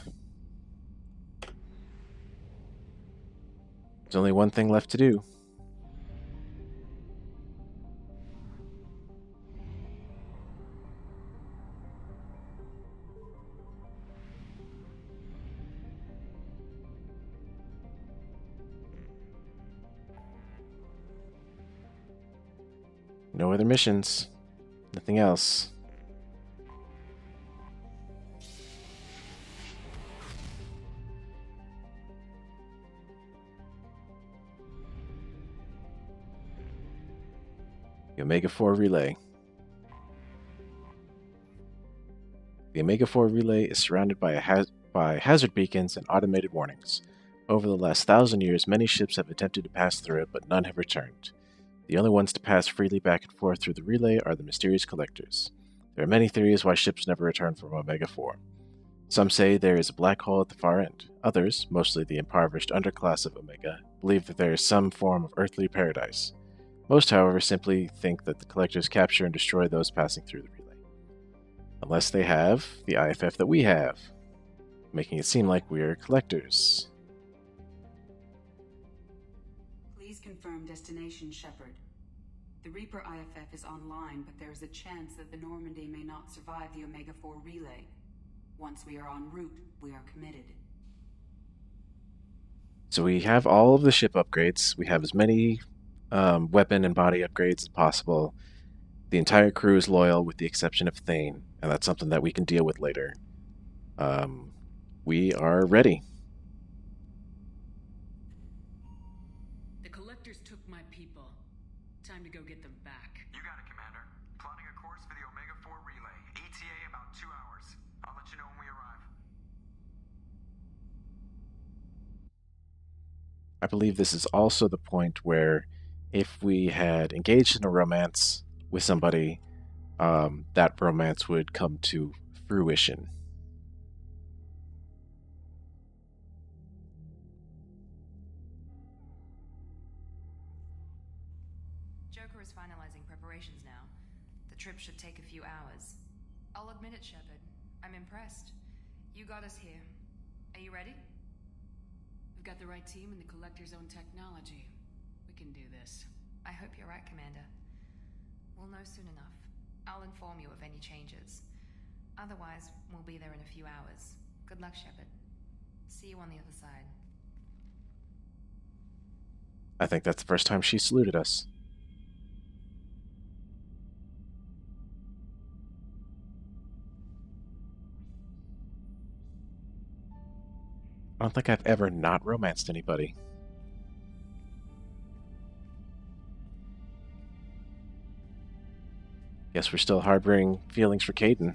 There's only one thing left to do. No other missions. Nothing else. The Omega-4 relay. The Omega-4 relay is surrounded by hazard beacons and automated warnings. Over the last 1,000 years, many ships have attempted to pass through it, but none have returned. The only ones to pass freely back and forth through the relay are the mysterious collectors. There are many theories why ships never return from Omega-4. Some say there is a black hole at the far end. Others, mostly the impoverished underclass of Omega, believe that there is some form of earthly paradise. Most, however, simply think that the collectors capture and destroy those passing through the relay. Unless they have the IFF that we have, making it seem like we're collectors.
Please confirm destination, Shepard. The Reaper IFF is online, but there is a chance that the Normandy may not survive the Omega-4 relay. Once we are en route, we are committed.
So we have all of the ship upgrades. We have as many weapon and body upgrades as possible. The entire crew is loyal with the exception of Thane, and that's something that we can deal with later. We are ready.
The collectors took my people. Time to go get them back.
You got it, Commander. Plotting a course for the Omega-4 relay. ETA about 2 hours. I'll let you know when we arrive.
I believe this is also the point where if we had engaged in a romance with somebody, that romance would come to fruition.
Joker is finalizing preparations now. The trip should take a few hours. I'll admit it, Shepard. I'm impressed. You got us here. Are you ready?
We've got the right team and the collector's own technology. We can do this.
I hope you're right, Commander. We'll know soon enough. I'll inform you of any changes. Otherwise, we'll be there in a few hours. Good luck, Shepard. See you on the other side.
I think that's the first time she saluted us. don't think I've ever not romanced anybody. Guess we're still harboring feelings for Caden.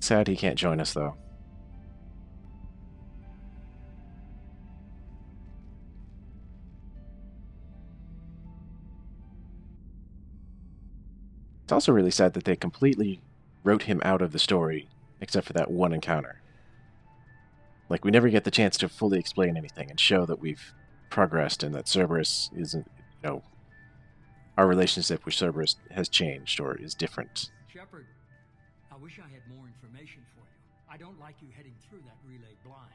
Sad he can't join us, though. It's also really sad that they completely wrote him out of the story, except for that one encounter. Like, we never get the chance to fully explain anything and show that we've progressed and that Cerberus isn't, our relationship with Cerberus has changed or is different.
Shepard, I wish I had more information for you. I don't like you heading through that relay blind,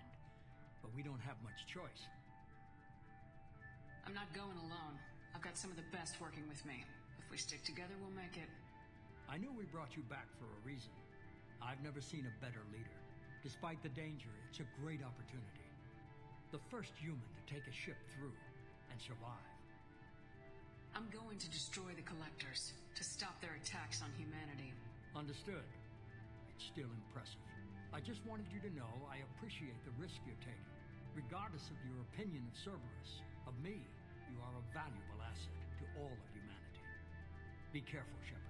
but we don't have much choice.
I'm not going alone. I've got some of the best working with me. If we stick together, we'll make it.
I knew we brought you back for a reason. I've never seen a better leader. Despite the danger, it's a great opportunity. The first human to take a ship through and survive.
I'm going to destroy the Collectors, to stop their attacks on humanity.
Understood. It's still impressive. I just wanted you to know I appreciate the risk you're taking. Regardless of your opinion of Cerberus, of me, you are a valuable asset to all of humanity. Be careful, Shepard.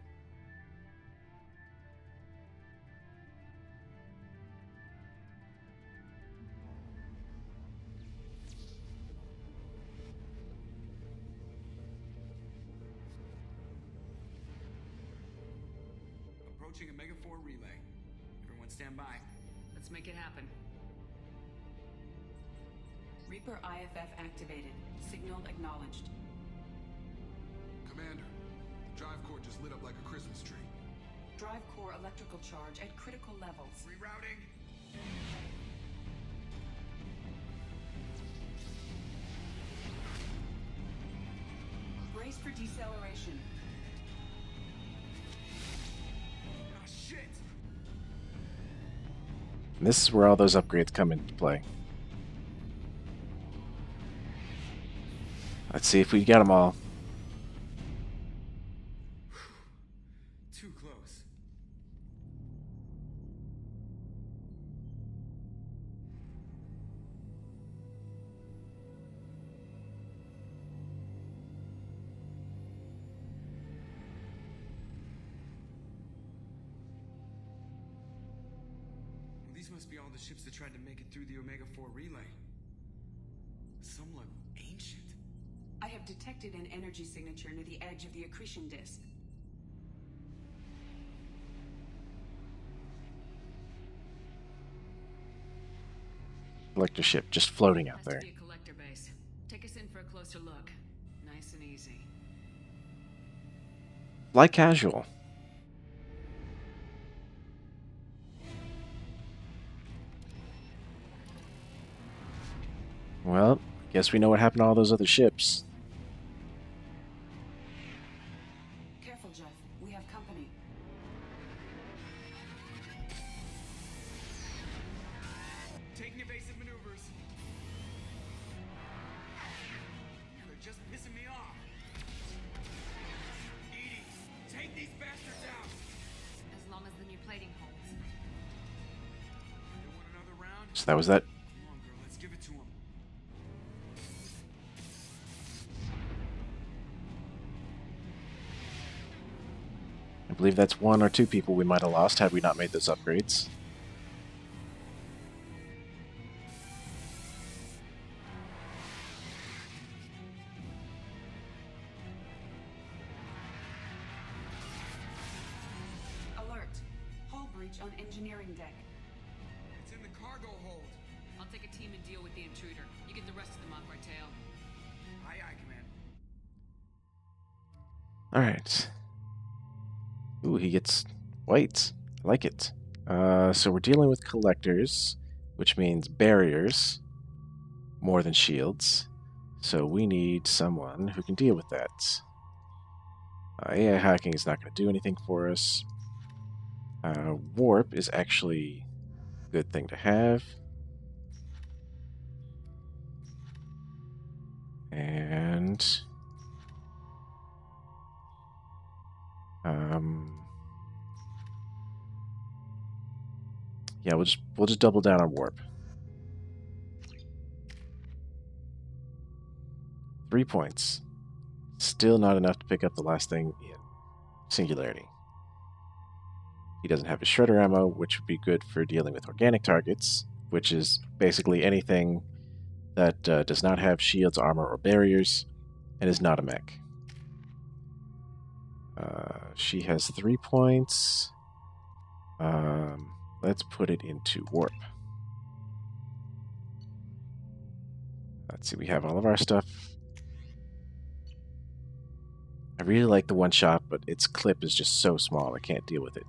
Approaching a Mega 4 relay. Everyone stand by.
Let's make it happen.
Reaper IFF activated. Signal acknowledged.
Commander, the drive core just lit up like a Christmas tree.
Drive core electrical charge at critical levels.
Rerouting.
Brace for deceleration.
And this is where all those upgrades come into play. Let's see if we get them all.
Too close. These must be all the ships that tried to make it through the Omega 4 relay. Some look ancient.
I have detected an energy signature near the edge of the accretion disk.
Collector ship just floating out there.
Has to be a collector base. Take us in for a closer look. Nice and easy.
Like casual. Well, guess we know what happened to all those other ships.
Careful, Jeff. We have company.
Taking evasive maneuvers. They're just pissing me off. Edie, take these bastards out.
As long as the new plating holds.
They want another round?
So that was that.
Come on, girl, let's give it to them.
I believe that's 1 or 2 people we might have lost had we not made those upgrades.
Alert. Hull breach on engineering deck.
It's in the cargo hold.
I'll take a team and deal with the intruder. You get the rest of them off our tail.
Aye, aye, Command.
Alright. Ooh, he gets white. I like it. So we're dealing with collectors, which means barriers more than shields. So we need someone who can deal with that. AI hacking is not going to do anything for us. Warp is actually a good thing to have. And Um, yeah, we'll just double down on warp. 3 points. Still not enough to pick up the last thing in Singularity. He doesn't have his shredder ammo, which would be good for dealing with organic targets, which is basically anything that does not have shields, armor, or barriers, and is not a mech. She has 3 points. Let's put it into warp. Let's see, we have all of our stuff. I really like the one shot, but its clip is just so small, I can't deal with it.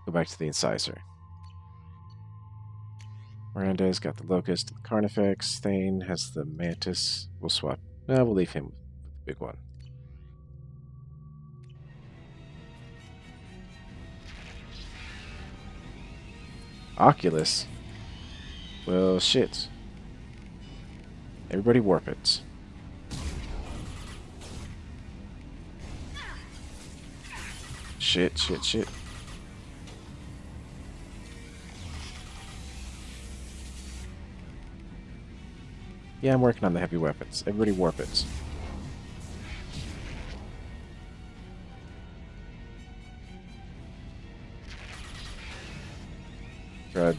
Go back to the incisor. Miranda's got the Locust, the Carnifex. Thane has the Mantis. We'll swap. No, we'll leave him with the big one. Oculus? Well, shit. Everybody warp it. Shit, shit, shit. Yeah, I'm working on the heavy weapons. Everybody warp it. Crud.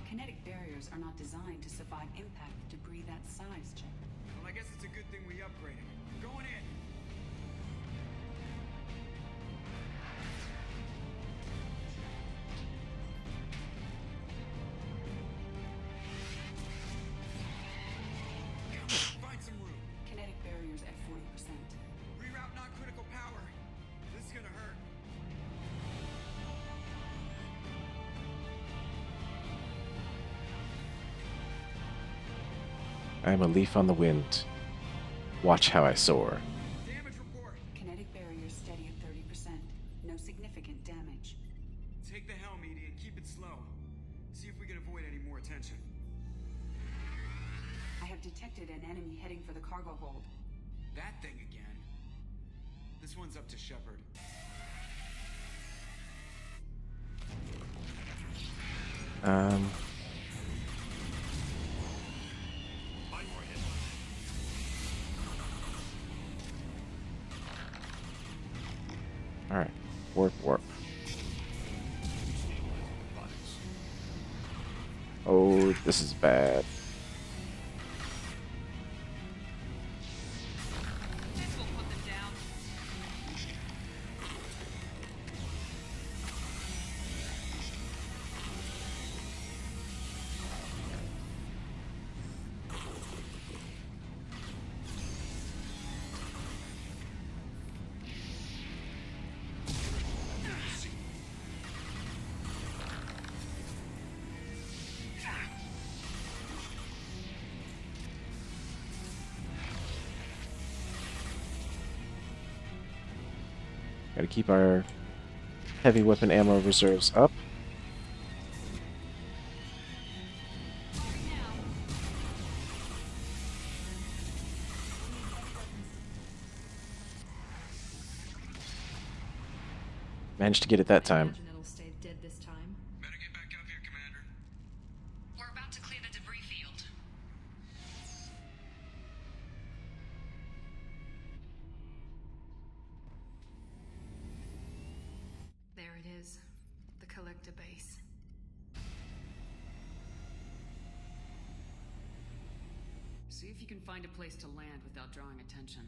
Kinetic barriers are not designed to survive impact with debris that size, Chip.
Well, I guess it's a good thing we upgraded. Going in! Find some room.
Kinetic barriers at 40%.
Reroute non-critical power. This is gonna hurt.
I am a leaf on the wind. Watch how I soar.
Damage report.
Kinetic barriers steady at 30%. No significant damage.
Take the helm, Edie, and keep it slow. See if we can avoid any more attention.
I have detected an enemy heading for the cargo hold.
That thing again. This one's up to Shepard.
Alright. Warp, warp. Oh, this is bad. Gotta keep our heavy weapon ammo reserves up. Managed to get it that time.
It'll stay dead this time.
Better get back up here, Commander.
We're about to clear the debris field.
There it is. The collector base.
See if you can find a place to land without drawing attention.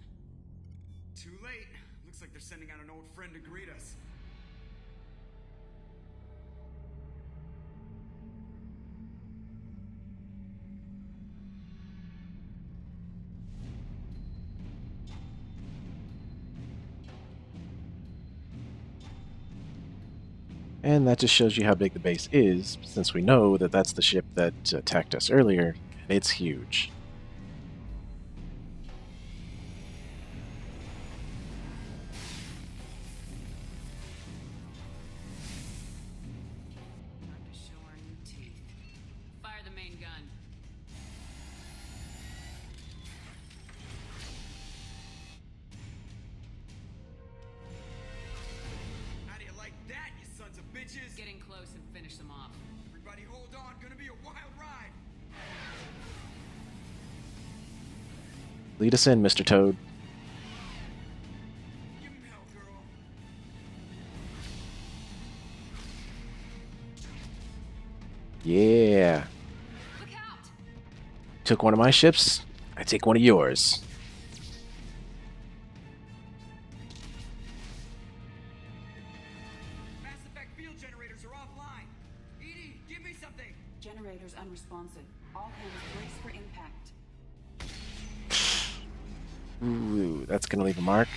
Too late. Looks like they're sending out an old friend to greet us.
And that just shows you how big the base is, since we know that that's the ship that attacked us earlier, and it's huge.
Time to show our new teeth. Fire the main gun.
How do you like that, you sons of bitches?
Get in close and finish them off.
Everybody hold on, gonna be a wild ride.
Lead us in, Mr. Toad.
Give him hell, girl.
Yeah.
Look out!
Took one of my ships, I take one of yours.
Mass Effect field generators are offline. Edie, give me something.
Generators unresponsive. All hands brace for impact.
Ooh, that's gonna leave a mark.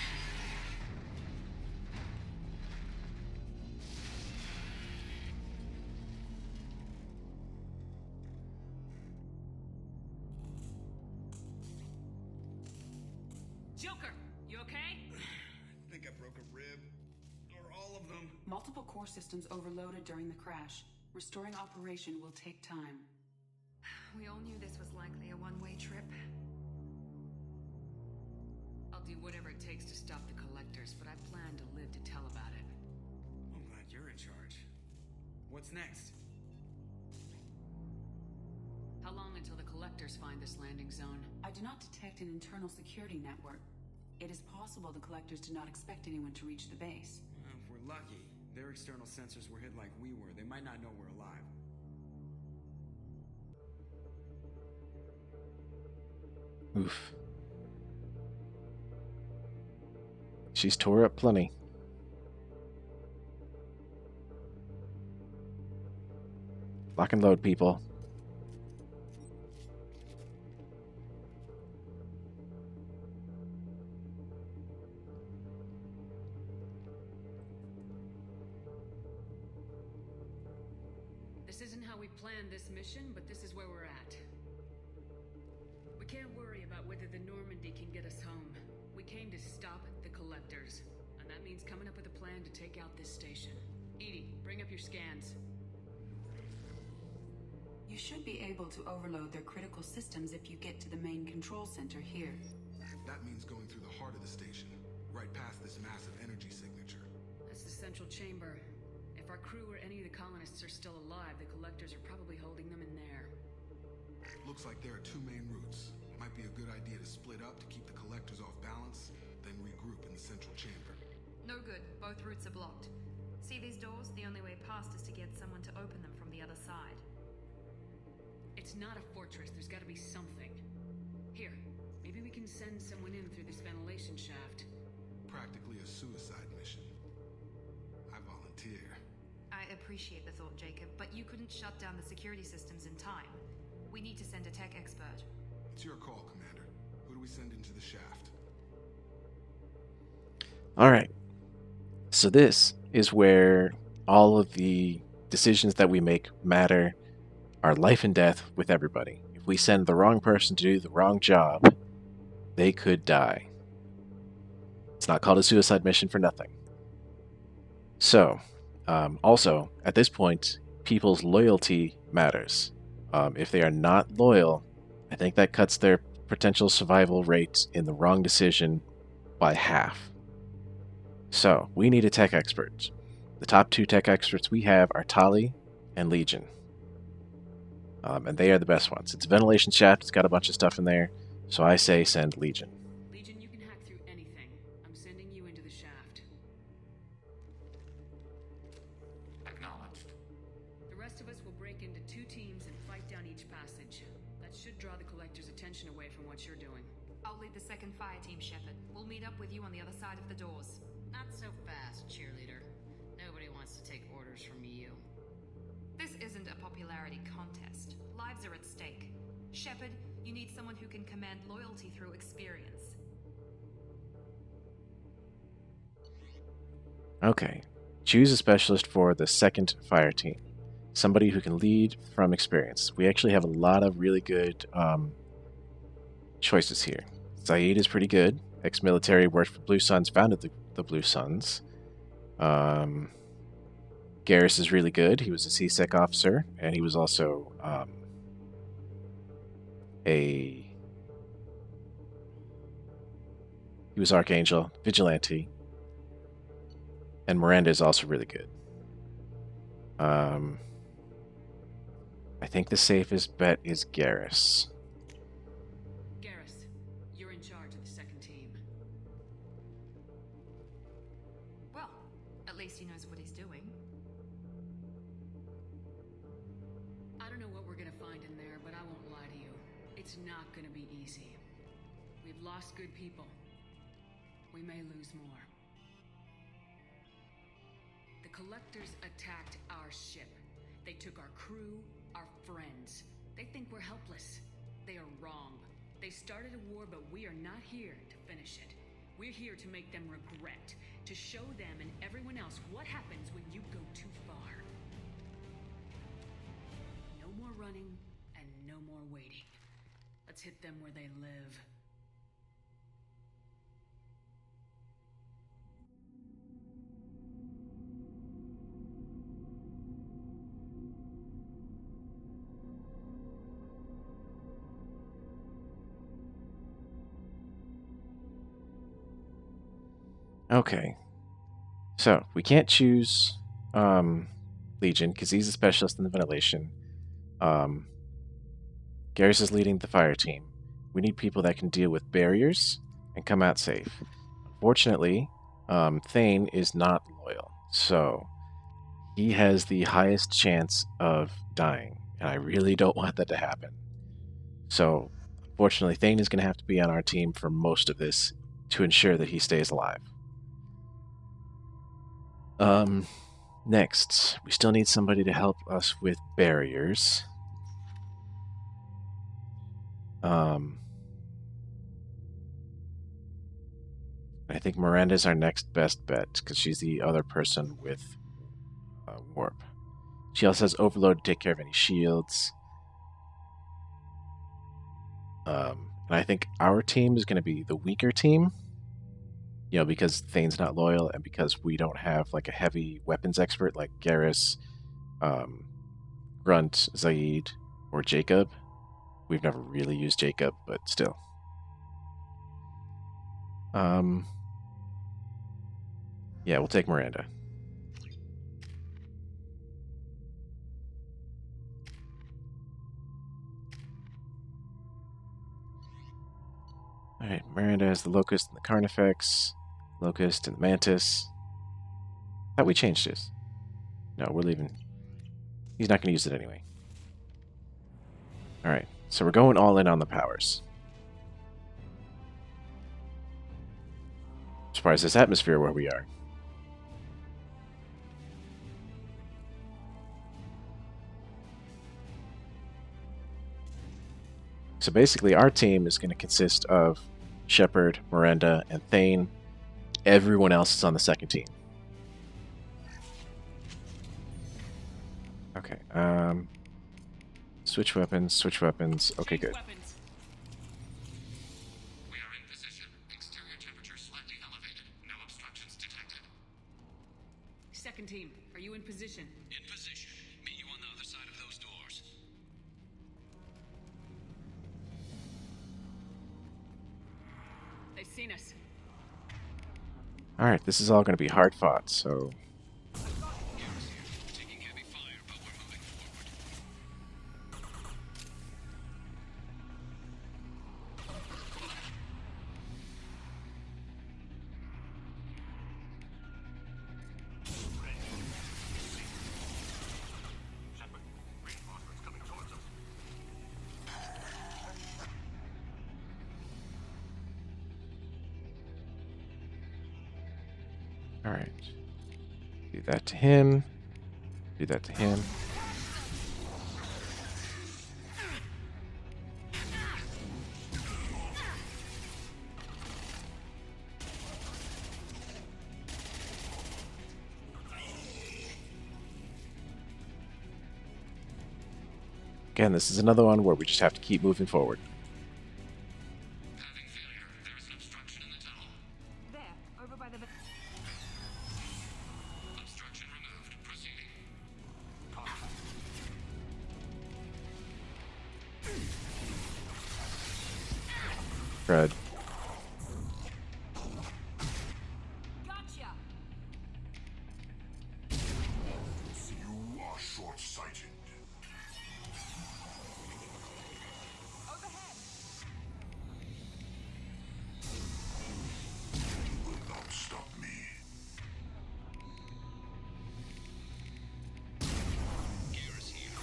Joker, you okay?
I think I broke a rib. Or all of them.
Multiple core systems overloaded during the crash. Restoring operation will take time.
We all knew this was likely a one-way trip.
I'll do whatever it takes to stop the collectors, but I plan to live to tell about it.
I'm glad you're in charge. What's next?
How long until the collectors find this landing zone?
I do not detect an internal security network. It is possible the collectors do not expect anyone to reach the base.
If we're lucky, their external sensors were hit like we were. They might not know we're alive.
Oof. She's tore up plenty. Lock and load, people.
This isn't how we planned this mission, but this is where we're at. We can't worry about whether the Normandy can get us home. We came to stop the collectors, and that means coming up with a plan to take out this station. Edie, bring up your scans.
You should be able to overload their critical systems if you get to the main control center here.
That means going through the heart of the station, right past this massive energy signature.
That's the central chamber. If our crew or any of the colonists are still alive, the collectors are probably holding them in there.
Looks like there are two main routes. Might be a good idea to split up to keep the collectors off balance, then regroup in the central chamber.
No good. Both routes are blocked. See these doors? The only way past is to get someone to open them from the other side.
It's not a fortress. There's got to be something. Here, maybe we can send someone in through this ventilation shaft.
Practically a suicide mission. I volunteer.
I appreciate the thought, Jacob, but you couldn't shut down the security systems in time. We need to send a tech expert.
It's your call, Commander. Who do we send into the shaft?
Alright. So this is where all of the decisions that we make matter. Our life and death with everybody. If we send the wrong person to do the wrong job, they could die. It's not called a suicide mission for nothing. So, also, at this point, people's loyalty matters. If they are not loyal, I think that cuts their potential survival rate in the wrong decision by half. So, we need a tech expert. The top two tech experts we have are Tali and Legion. And they are the best ones. It's a ventilation shaft, it's got a bunch of stuff in there, so I say send Legion.
Legion, you can hack through anything. I'm sending you into the shaft.
Acknowledged.
The rest of us will break into two teams and fight down each passage. That should draw the collector's attention away from what you're doing.
I'll lead the second fire team, Shepard. We'll meet up with you on the other side of the doors.
Not so fast, cheerleader. Nobody wants to take orders from you.
This isn't a popularity contest. Lives are at stake. Shepard, you need someone who can command loyalty through experience.
Okay, Choose a specialist for the second fire team. Somebody who can lead from experience. We actually have a lot of really good choices here. Zaid is pretty good. Ex-military, worked for Blue Suns, founded the Blue Suns. Garrus is really good. He was a CSEC officer, and he was also he was Archangel, Vigilante. And Miranda is also really good. I think the safest bet is Garrus.
Garrus, you're in charge of the second team.
Well, at least he knows what he's doing.
I don't know what we're gonna find in there, but I won't lie to you. It's not gonna be easy. We've lost good people. We may lose more. The Collectors attacked our ship. They took our crew, our friends. They think we're helpless. They are wrong. They started a war, but we are not here to finish it. We're here to make them regret, to show them and everyone else what happens when you go too far. No more running and no more waiting. Let's hit them where they live.
Okay. So, we can't choose Legion, because he's a specialist in the ventilation. Garrus is leading the fire team. We need people that can deal with barriers and come out safe. Unfortunately, Thane is not loyal, so he has the highest chance of dying, and I really don't want that to happen. So, unfortunately, Thane is going to have to be on our team for most of this to ensure that he stays alive. Next, we still need somebody to help us with barriers. I think Miranda's our next best bet, because she's the other person with warp. She also has overload to take care of any shields. And I think our team is going to be the weaker team. You know, because Thane's not loyal, and because we don't have like a heavy weapons expert like Garrus, Grunt, Zaid, or Jacob. We've never really used Jacob, but still. Yeah, we'll take Miranda. Alright, Miranda has the Locust and the Carnifex. Locust and the Mantis. Thought we changed this. No, we're leaving. He's not going to use it anyway. Alright, so we're going all in on the powers. I'm surprised this atmosphere where we are. So basically, our team is going to consist of Shepard, Miranda, and Thane. Everyone else is on the second team. Okay, switch weapons, switch weapons. Okay, good.
We are in position. Exterior temperature slightly elevated. No obstructions detected.
Second team, are you in position?
In position. Meet you on the other side of those doors.
They've seen us.
Alright, this is all going to be hard fought, so...
Taking heavy fire, but we're moving forward.
Alright. Do that to him. Do that to him. Again, this is another one where we just have to keep moving forward.
There, over by the...
Obstruction removed. Proceeding.
Crud.
Gotcha!
You are short-sighted.
Overhead!
You will not stop me.
Gears here.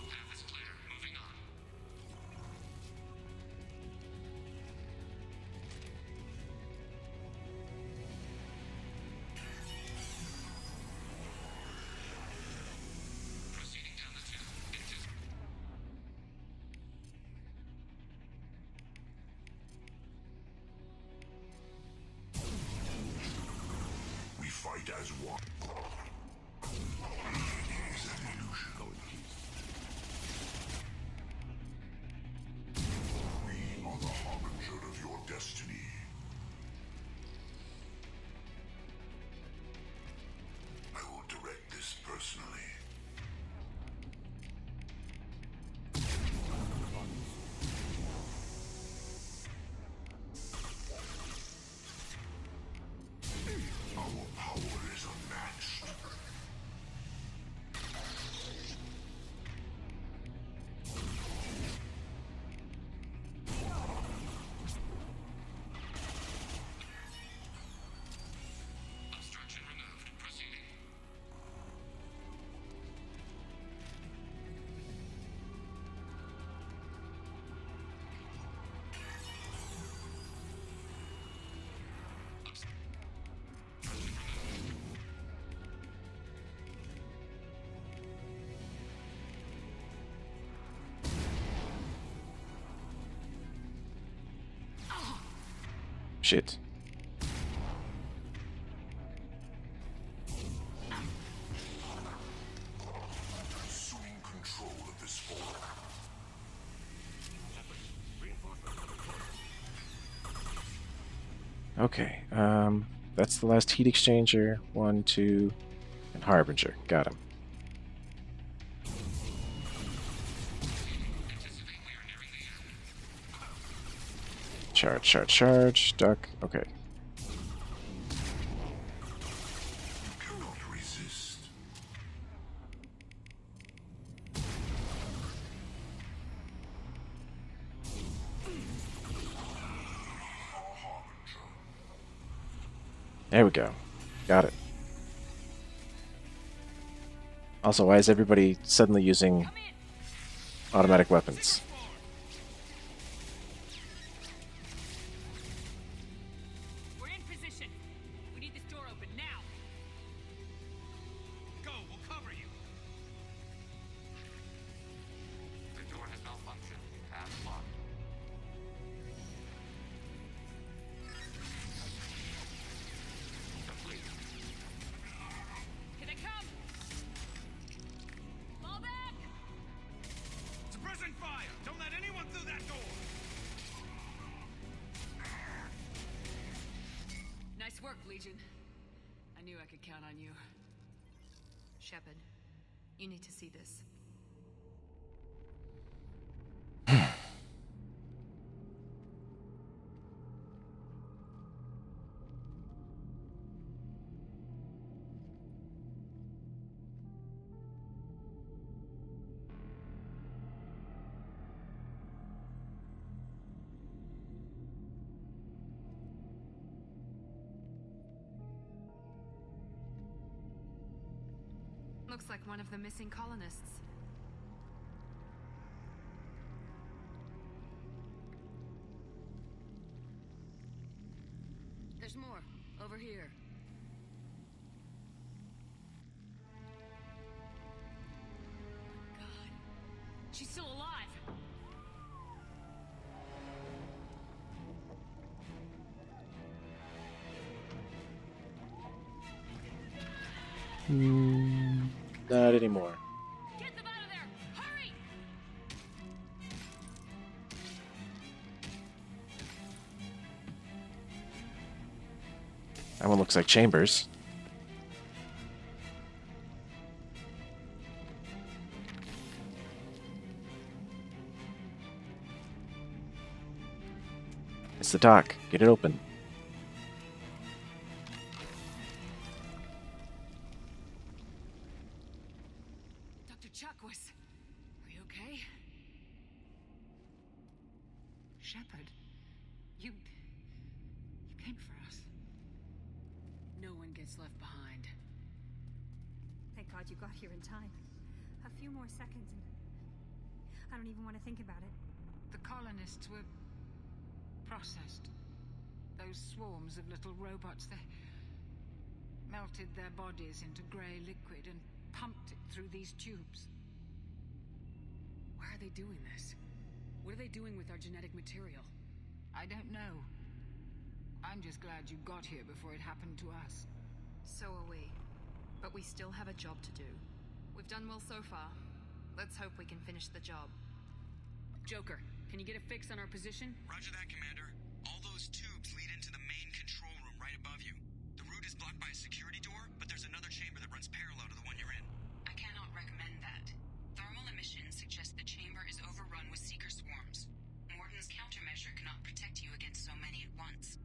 Path is clear. Moving on. Proceeding down the tube.
We fight as one. It is an illusion. We are the harbinger of your destiny. I will direct this personally. Our power is unmatched.
Obstruction removed. Proceeding.
Shit.
Assume control of this form.
Okay, that's the last heat exchanger. 1, 2, and harbinger. Got him. Charge, charge, charge. Duck. Okay.
Cannot resist.
There we go. Got it. Also, why is everybody suddenly using automatic weapons?
We're in position. We need this door open now.
Go, we'll cover you.
The door has malfunctioned. Path locked. Complete.
Here they come! Fall back!
Suppressing fire! Don't let anyone through that door!
Nice work, Legion. I knew I could count on you.
Shepard, you need to see this. Looks like one of the missing colonists.
There's more. Over here. God, She's still alive.
Not anymore.
Get them out of there! Hurry!
That one looks like Chambers. It's the dock. Get it open.
Dr. Chuckwis, are you okay? Shepard, you came for us. No one gets left behind.
Thank God you got here in time. A few more seconds and I don't even want to think about it.
The colonists were processed. Those swarms of little robots, they melted their bodies into grey liquid and pumped it through these tubes.
Why are they doing this? What are they doing with our genetic material?
I don't know. I'm just glad you got here before it happened to us.
So are we. But we still have a job to do. We've done well so far. Let's hope we can finish the job.
Joker, can you get a fix on our position?
Roger that, Commander. All those tubes lead into the main control room right above you. The route is blocked by a security door, but there's another chamber that runs parallel to the one you're in.
I cannot recommend that. Thermal emissions suggest the chamber is overrun with seeker swarms. Morden's countermeasure cannot protect you against so many at once.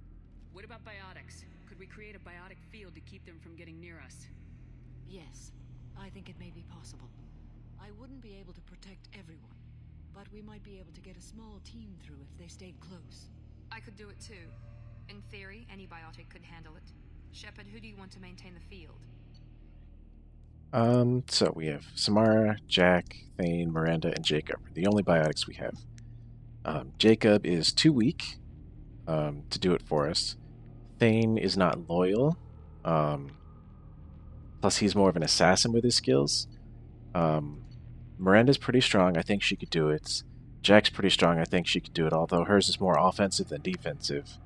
What about biotics? Could we create a biotic field to keep them from getting near us?
Yes, I think it may be possible. I wouldn't be able to protect everyone, but we might be able to get a small team through if they stayed close.
I could do it too. In theory, any biotic could handle it. Shepard, who do you want to maintain the field?
So we have Samara, Jack, Thane, Miranda, and Jacob. The only biotics we have. Jacob is too weak to do it for us. Thane is not loyal. Plus, he's more of an assassin with his skills. Miranda's pretty strong. I think she could do it. Jack's pretty strong. I think she could do it, although hers is more offensive than defensive.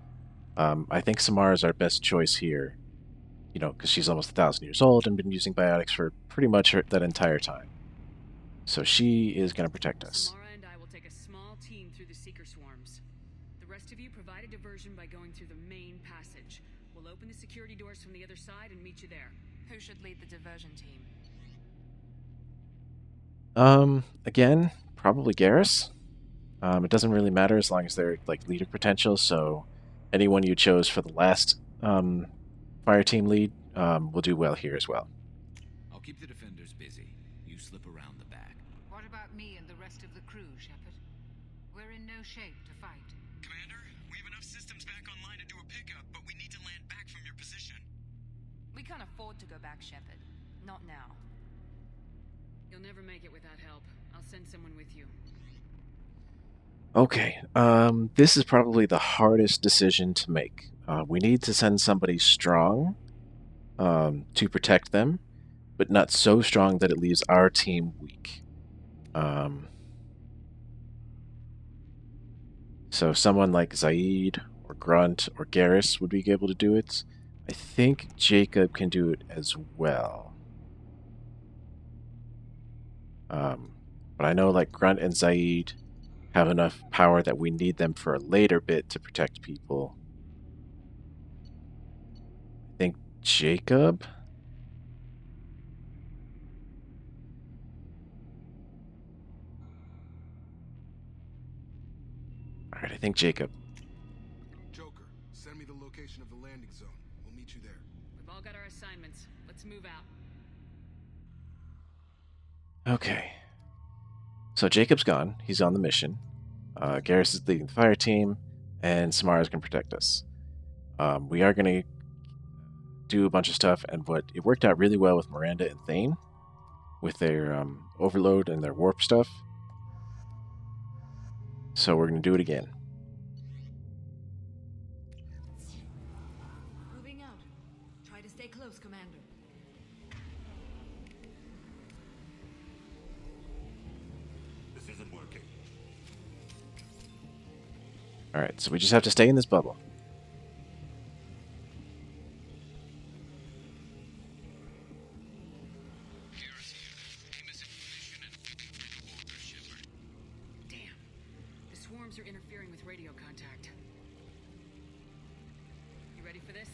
I think Samara's our best choice here. You know, because she's almost 1,000 years old and been using biotics for pretty much that entire time. So she is going to protect us.
Samara and I will take a small team through the seeker swarms. The rest of you provide a diversion by going through the main passage. We'll open the security doors from the other side and meet you there.
Who should lead the diversion team?
Again, probably Garrus. It doesn't really matter as long as they're like leader potential, so anyone you chose for the last fire team lead will do well here as well.
I'll keep the defenders busy. You slip around the back.
What about me and the rest of the crew, Shepard? We're in no shape to fight.
Commander, we have enough systems back online to do a pickup, but we need to land back from your position.
We can't afford to go back, Shepard. Not now.
You'll never make it without help. I'll send someone with you.
Okay, this is probably the hardest decision to make. We need to send somebody strong to protect them, but not so strong that it leaves our team weak. So someone like Zaid or Grunt or Garrus would be able to do it. I think Jacob can do it as well. But I know like Grunt and Zaid have enough power that we need them for a later bit to protect people. I think Jacob? Alright, I think Jacob.
Joker, send me the location of the landing zone. We'll meet you there.
We've all got our assignments. Let's move out.
Okay. So Jacob's gone. He's on the mission. Garrus is leading the fire team, and Samara's going to protect us. We are going to do a bunch of stuff, and it worked out really well with Miranda and Thane, with their overload and their warp stuff. So we're going to do it again.
Moving out. Try to stay close, Commander.
This isn't
Alright, so we just have to stay in this bubble.
Damn. The swarms are interfering with radio contact. You ready for this?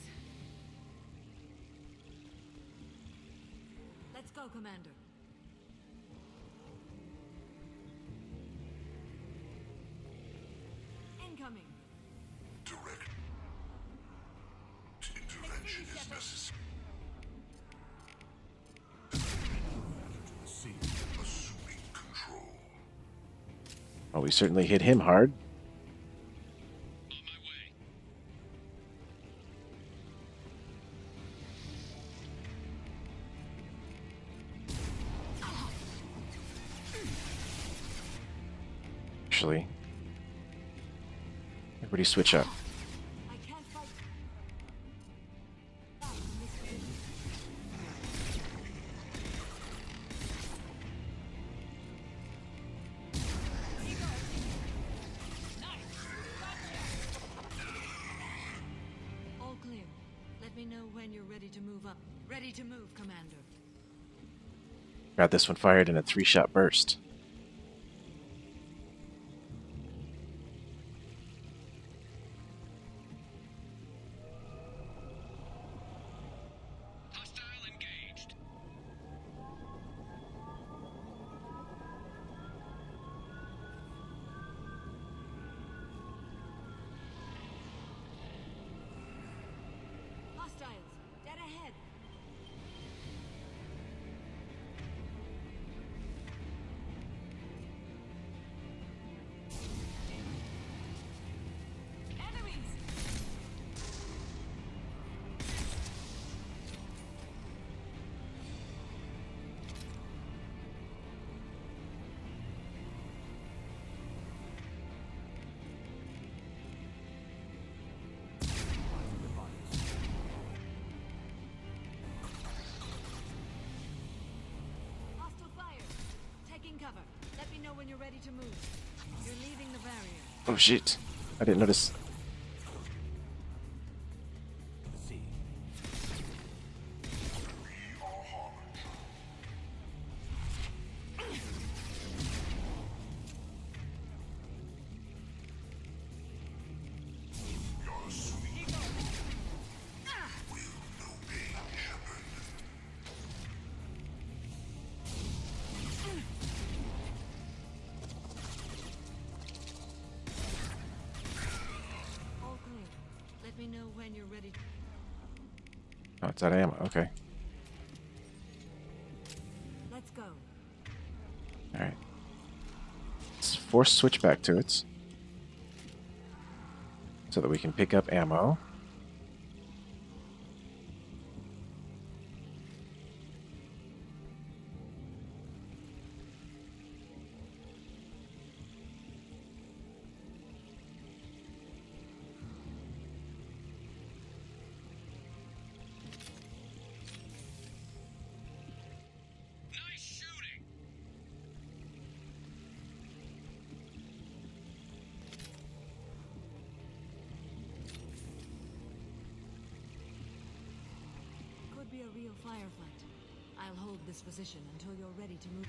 Let's go, Commander. Incoming.
Direct intervention is necessary. See, assuming control.
Well, we certainly hit him hard. Actually, everybody switch up.
All clear. Let me know when you're ready to move up. Ready to move, Commander.
Got this one fired in a 3-shot burst.
Hostiles, dead ahead. Enemies! Hostile fire. Taking cover. Let me know when you're ready to move. You're leaving the barrier.
Oh shit. I didn't notice.
All clear. Let me know when you're ready.
Oh, it's out of ammo. Okay.
Let's go.
Alright. Let's force switch back to it. So that we can pick up ammo.
Could be a real firefight. I'll hold this position until you're ready to move.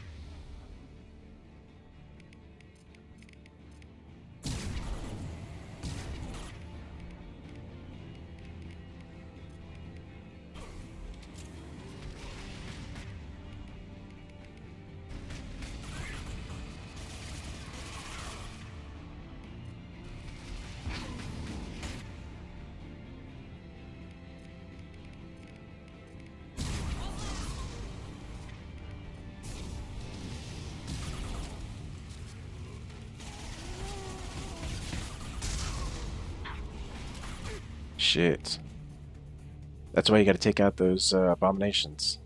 Shit. That's why you gotta take out those abominations.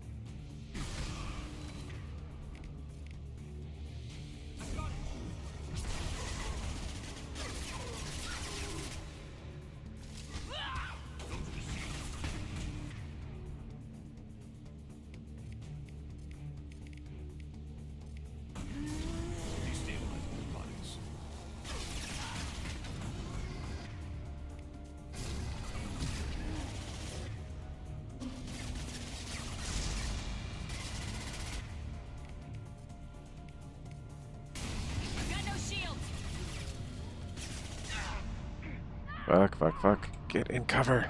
Fuck, fuck, fuck. Get in cover.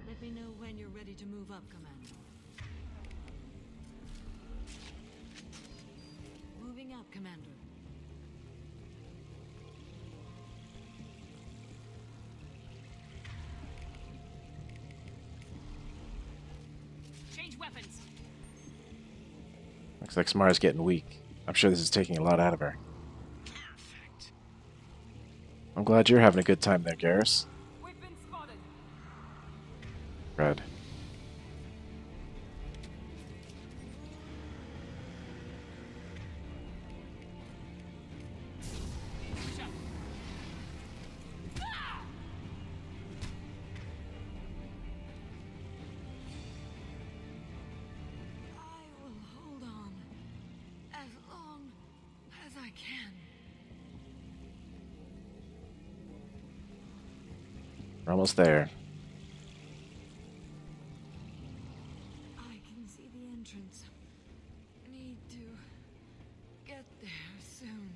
Let me know when you're ready to move up, Commander. Moving up, Commander.
Change weapons.
Looks like Samara's getting weak. I'm sure this is taking a lot out of her.
Perfect.
I'm glad you're having a good time there, Garrus.
We've been spotted.
Red.
I will hold on as long as I can.
We're almost there.
I can see the entrance. Need to get there soon.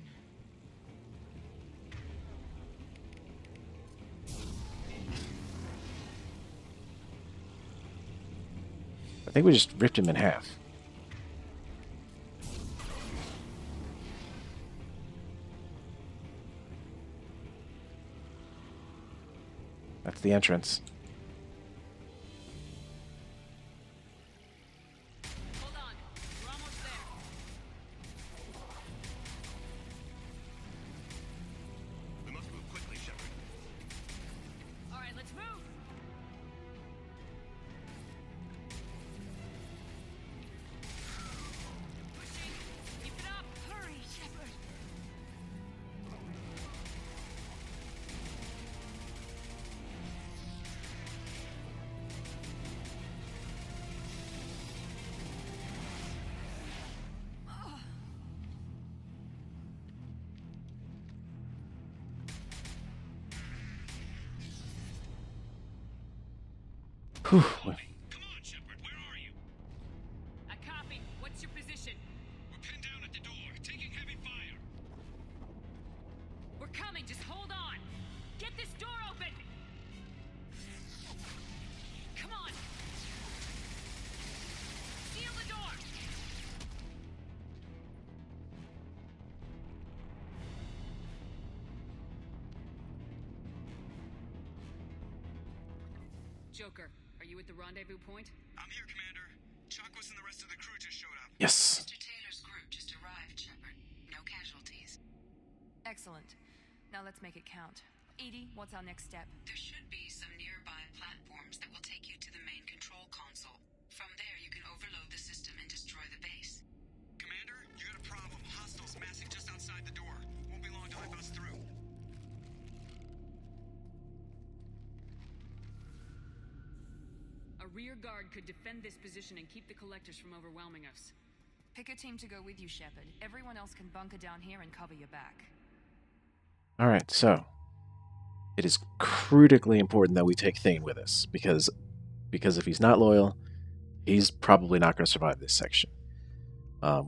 I think we just ripped him in half. That's the entrance.
Hold on. We're almost there.
We must move quickly, Shepard.
All right, let's move. Pushing. Keep it up.
Hurry, Shepard.
Whew.
Come on, Shepard. Where are you?
I copy. What's your position?
We're pinned down at the door, taking heavy fire.
We're coming. Just hold on. Get this door open. Come on. Seal the door. Joker, are you at the rendezvous point?
I'm here, Commander. Chakwas and the rest of the crew just showed up.
Yes.
Mr. Taylor's group just arrived, Shepard. No casualties.
Excellent. Now let's make it count. Edie, what's our next step?
There should be some nearby platforms that will take you to the main control console. From there, you can overload the system and destroy the base.
Commander, you got a problem. Hostiles massing just outside the door. Won't be long till I bust through.
A rear guard could defend this position and keep the collectors from overwhelming us.
Pick a team to go with you, Shepard. Everyone else can bunker down here and cover your back.
Alright, so it is critically important that we take Thane with us, because if he's not loyal, he's probably not going to survive this section.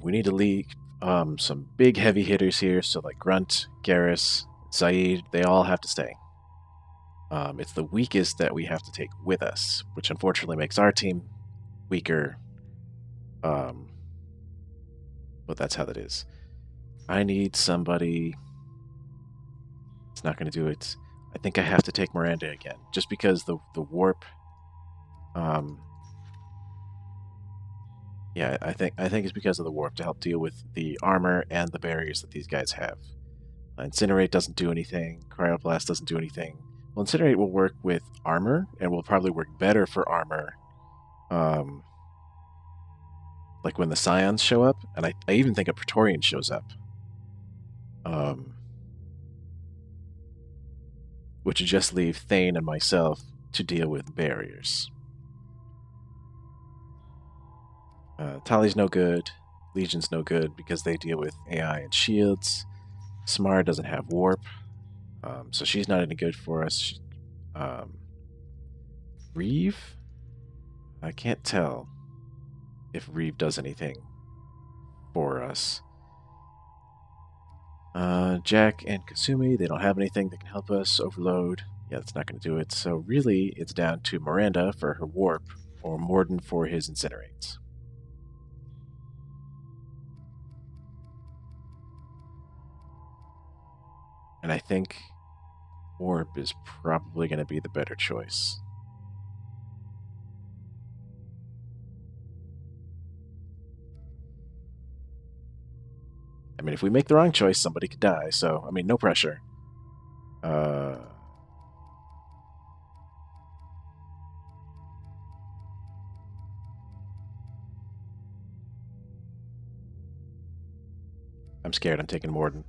We need to leave some big heavy hitters here, so like Grunt, Garrus, Zaid, they all have to stay. It's the weakest that we have to take with us, which unfortunately makes our team weaker. But that's how that is. I need somebody. It's not going to do it. I think I have to take Miranda again, just because the warp. Yeah, I think it's because of the warp to help deal with the armor and the barriers that these guys have. Incinerate doesn't do anything. Cryoblast doesn't do anything. Well, Incinerate will work with armor, and will probably work better for armor. Like when the Scions show up, and I even think a Praetorian shows up. Which would just leave Thane and myself to deal with barriers. Tali's no good. Legion's no good because they deal with AI and shields. Samara doesn't have warp, so she's not any good for us. Reeve? I can't tell if Reeve does anything for us. Jack and Kasumi, they don't have anything that can help us. Overload, yeah, that's not going to do it. So really, it's down to Miranda for her warp, or Morden for his incinerates. And I think Orb is probably going to be the better choice. I mean, if we make the wrong choice, somebody could die, so, I mean, no pressure. I'm scared. I'm taking Morden.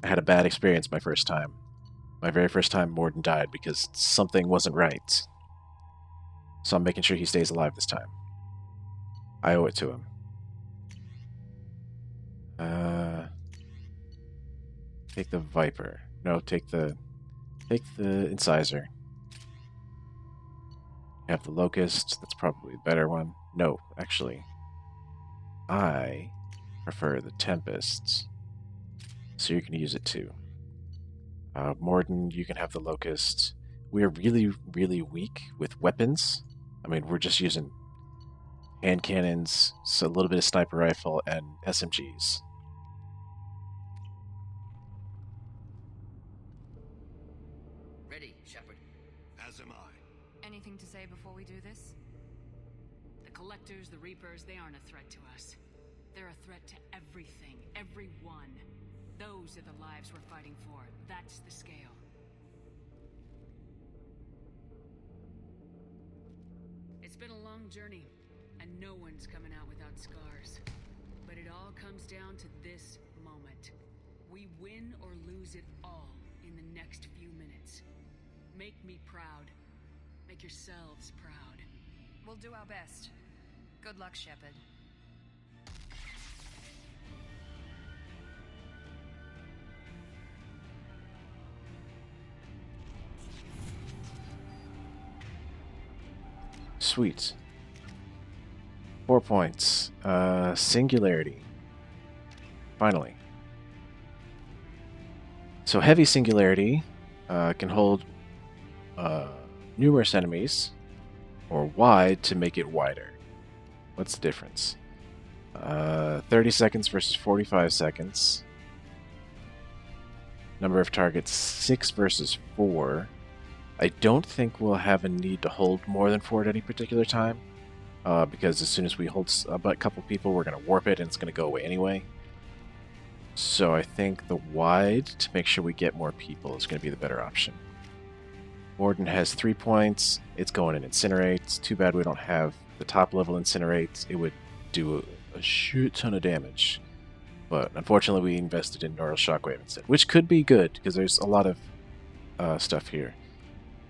I had a bad experience my first time. My very first time, Morden died because something wasn't right. So I'm making sure he stays alive this time. I owe it to him. Take the Viper. No, take the Incisor. You have the Locust. That's probably the better one. No, actually, I prefer the Tempest. So you can use it too. Morden, you can have the Locust. We are really, really weak with weapons. I mean, we're just using hand cannons, so a little bit of sniper rifle, and SMGs.
Ready, Shepard.
As am I.
Anything to say before we do this?
The Collectors, the Reapers, they aren't a threat to us. They're a threat to everything, everyone. Those are the lives we're fighting for. That's the scale. It's been a long journey, and no one's coming out without scars. But it all comes down to this moment. We win or lose it all in the next few minutes. Make me proud. Make yourselves proud.
We'll do our best. Good luck, Shepard.
Sweet. 4 points. Singularity. Finally. So heavy singularity can hold numerous enemies, or wide to make it wider. What's the difference? 30 seconds versus 45 seconds. Number of targets 6 versus 4. I don't think we'll have a need to hold more than 4 at any particular time, because as soon as we hold a couple people, we're going to warp it and it's going to go away anyway. So I think the wide, to make sure we get more people, is going to be the better option. Morden has 3 points. It's going in Incinerate. Too bad we don't have the top level Incinerate. It would do a shit ton of damage. But unfortunately we invested in Neural Shockwave instead, which could be good, because there's a lot of stuff here.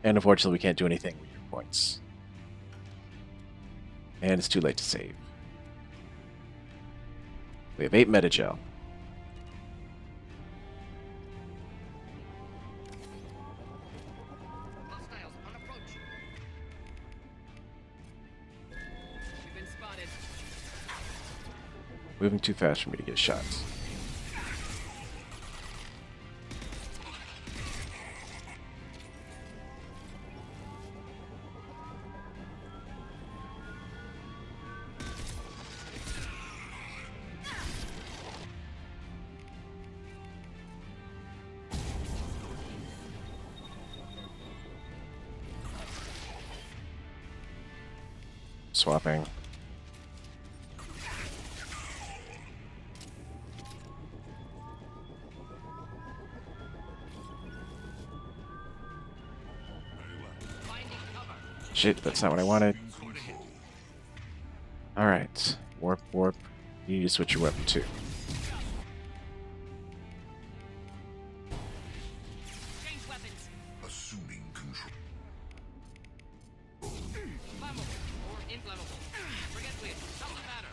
And unfortunately we can't do anything with your points. And it's too late to save. We have 8 Metagel. Moving too fast for me to get shots. Swapping. Shit, that's not what I wanted. Alright. Warp, warp. You need to switch your weapon too.
Change weapons.
Assuming control.
Flammable or inflammable. Forget weird. Doesn't matter.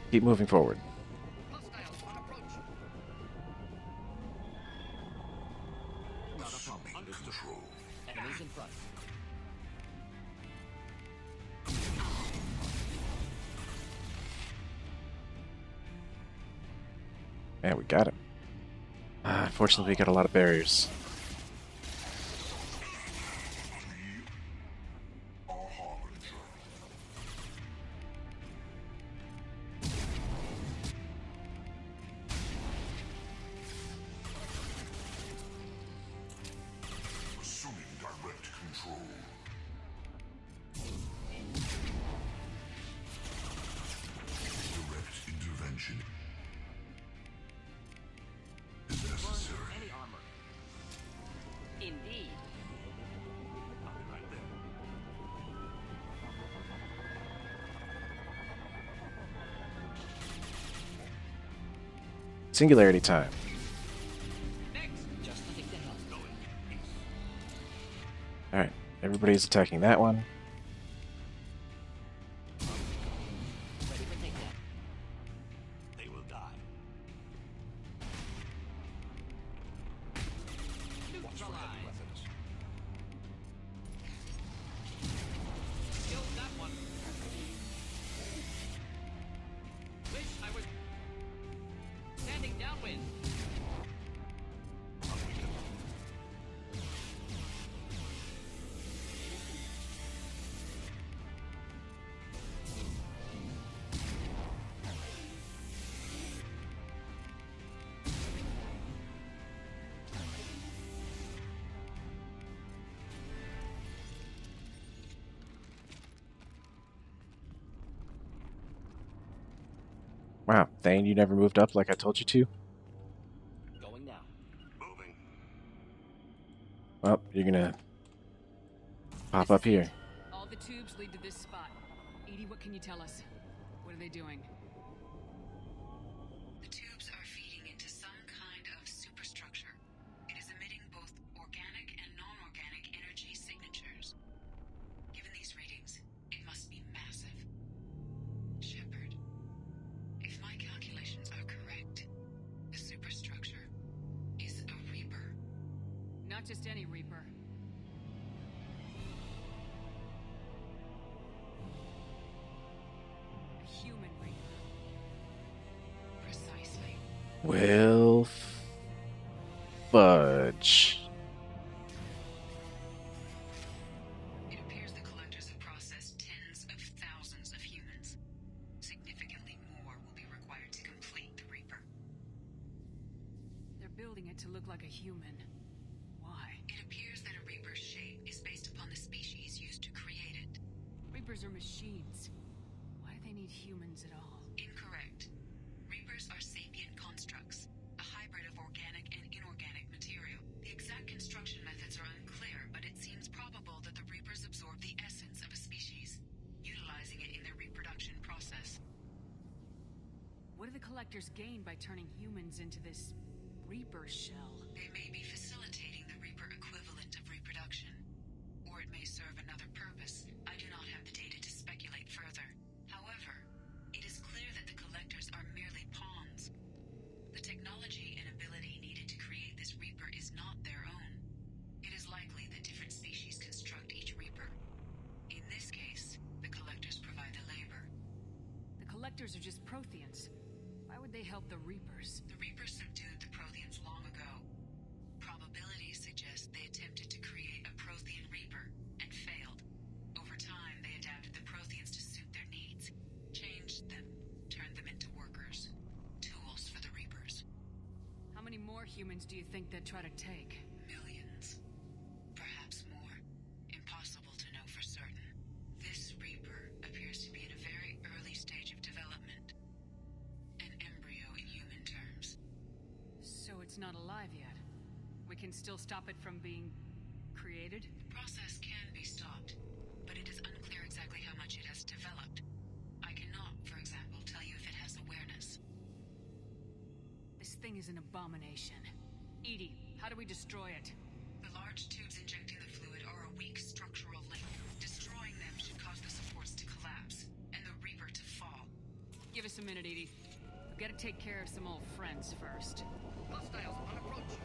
Keep moving forward.
Not a problem. Understood.
Control.
Enemies in front.
Yeah, we got him. Unfortunately, we got a lot of barriers.
Assuming direct control. Direct intervention is necessary.
Any armor. Indeed.
I'll be right there.
Singularity time.
Just think the help.
Alright, everybody's attacking that one.
Ready for takedown.
They will die.
Neutralize.
Weapons.
Killed that one. Wish I was standing downwind.
Wow, Thane, you never moved up like I told you to?
Going now.
Moving.
Well, you're gonna pop up here.
All the tubes lead to this spot. Edie, what can you tell us? What are they doing?
The tubes are feeding into some kind of superstructure. It is emitting both organic and non-organic energy signatures. Given these readings, it must be massive. Shepard, if my calculations are correct, the superstructure is a Reaper.
Not just any Reaper. A human Reaper.
Precisely.
Well, fudge.
It appears the collectors have processed tens of thousands of humans. Significantly more will be required to complete the Reaper.
They're building it to look like a human. Why?
It appears that a Reaper's shape is based upon the species used to create it.
Reapers are machines. Why do they need humans at all?
Incorrect. Reapers are sapient constructs, a hybrid of organic and inorganic material. The exact construction methods are unclear, but it seems probable that the Reapers absorb the essence of a species, utilizing it in their reproduction process.
What do the collectors gain by turning humans into this Reaper shell?
They may be facilitating the Reaper equivalent of reproduction, or it may serve another purpose. I do not have the data to speculate further. However, it is clear that the collectors are merely pawns. The technology and ability needed to create this Reaper is not their own. It is likely that different species construct each Reaper. In this case, the collectors provide the labor.
The collectors are just Protheans. Why would they help the Reapers?
The Reapers subdued the Protheans long ago. Probabilities suggest they attempted to create a Prothean Reaper and failed. Over time, they adapted the Protheans to suit their needs, changed them, turned them into workers, tools for the Reapers.
How many more humans do you think they'd try to take?
Millions. Perhaps more. Impossible to know for certain. This Reaper appears to be in a very early stage of development. An embryo in human terms.
So it's not alive yet. We can still stop it from being created?
The process can be stopped, but it is unclear exactly how much it has developed. I cannot, for example, tell you if it has awareness.
This thing is an abomination. Edie, how do we destroy it?
The large tubes injecting the fluid are a weak structural link. Destroying them should cause the supports to collapse, and the Reaper to fall.
Give us a minute, Edie. We've got to take care of some old friends first.
Hostiles on approach.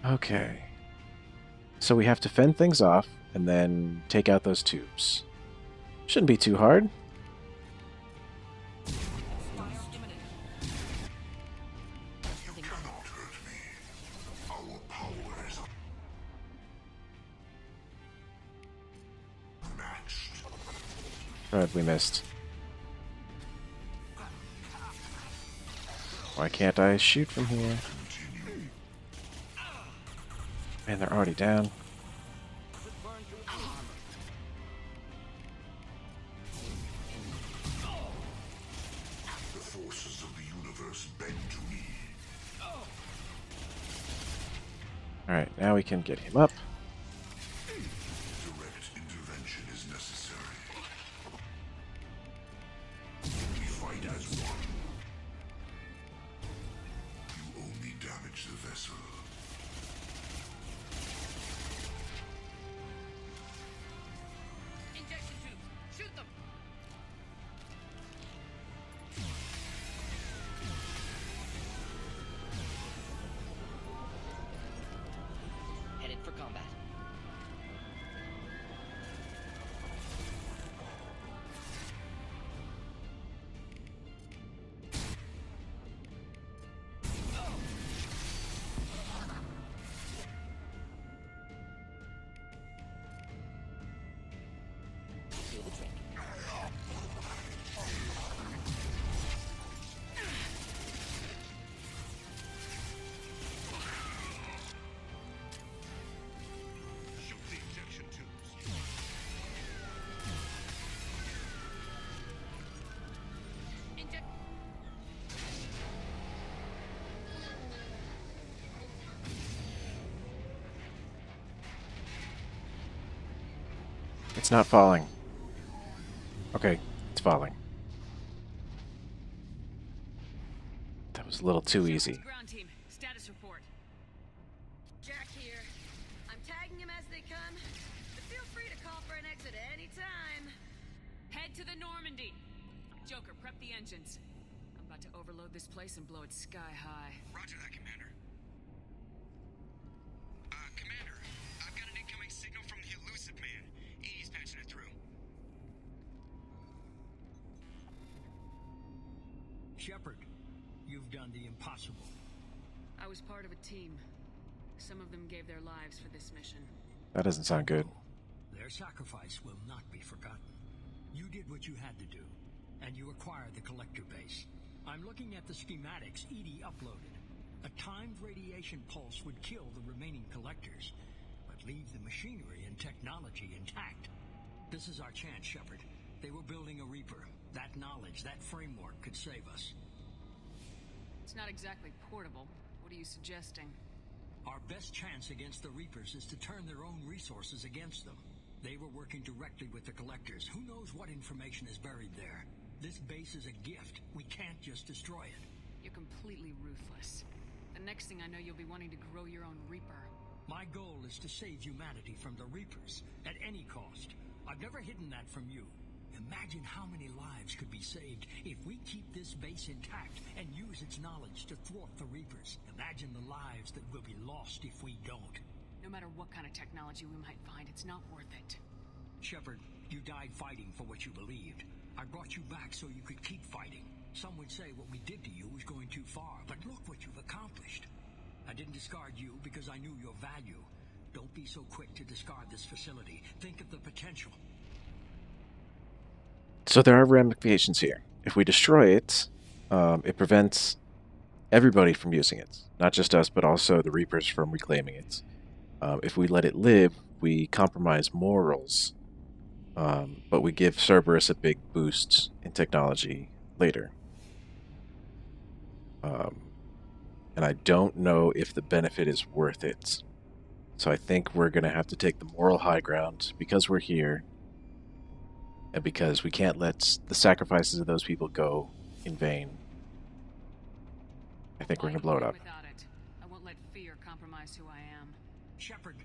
Okay. So we have to fend things off and then take out those tubes. Shouldn't be too hard. Right, we missed. Why can't I shoot from here? Man, they're already down.
The forces of the universe bend to me.
Alright, now we can get him up.
Direct intervention is necessary. We fight as one. You only damage the vessel.
Injection tubes! Shoot them!
Headed for combat. Do the trick.
Shoot the injection tubes.
Inject.
It's not falling. Okay, it's falling. That was a little too easy.
Ground team, status report. Jack here. I'm tagging them as they come, but feel free to call for an exit any time. Head to the Normandy. Joker, prep the engines. I'm about to overload this place and blow it sky high.
Roger that, Commander. Commander, I've got an incoming signal from the elusive man. He's patching it through.
Shepard, you've done the impossible.
I was part of a team. Some of them gave their lives for this mission.
That doesn't sound good.
Their sacrifice will not be forgotten. You did what you had to do, and you acquired the collector base. I'm looking at the schematics Edie uploaded. A timed radiation pulse would kill the remaining collectors, but leave the machinery and technology intact. This is our chance, Shepard. They were building a Reaper. That knowledge, that framework could save us.
It's not exactly portable. What are you suggesting?
Our best chance against the Reapers is to turn their own resources against them. They were working directly with the collectors. Who knows what information is buried there? This base is a gift. We can't just destroy it.
You're completely ruthless. The next thing I know, you'll be wanting to grow your own Reaper.
My goal is to save humanity from the Reapers, at any cost. I've never hidden that from you. Imagine how many lives could be saved if we keep this base intact and use its knowledge to thwart the Reapers. Imagine the lives that will be lost if we don't.
No matter what kind of technology we might find, it's not worth it.
Shepard, you died fighting for what you believed. I brought you back so you could keep fighting. Some would say what we did to you was going too far, but look what you've accomplished. I didn't discard you because I knew your value. Don't be so quick to discard this facility. Think of the potential.
So there are ramifications here. If we destroy it, it prevents everybody from using it. Not just us, but also the Reapers from reclaiming it. If we let it live, we compromise morals. But we give Cerberus a big boost in technology later. And I don't know if the benefit is worth it. So I think we're going to have to take the moral high ground because we're here. And because we can't let the sacrifices of those people go in vain. I think we're going to blow it up.
Without it, I won't let fear compromise who I am.
Shepard,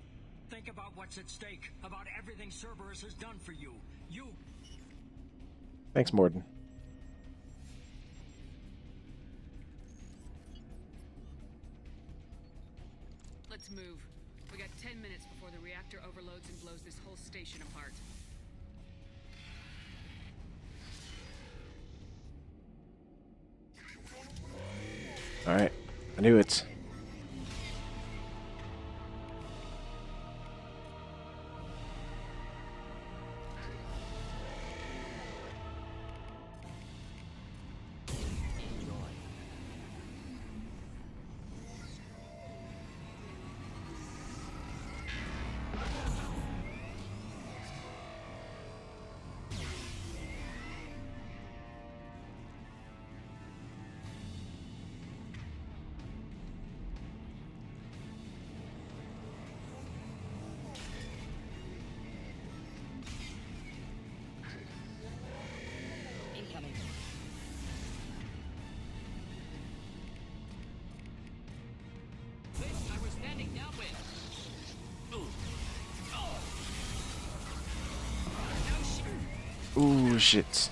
think about what's at stake, about everything Cerberus has done for you.
Thanks, Morden.
Let's move. We got 10 minutes before the reactor overloads and blows this whole station apart.
Alright, I knew it.
Incoming.
This I was standing downwind.
Ooh, shit.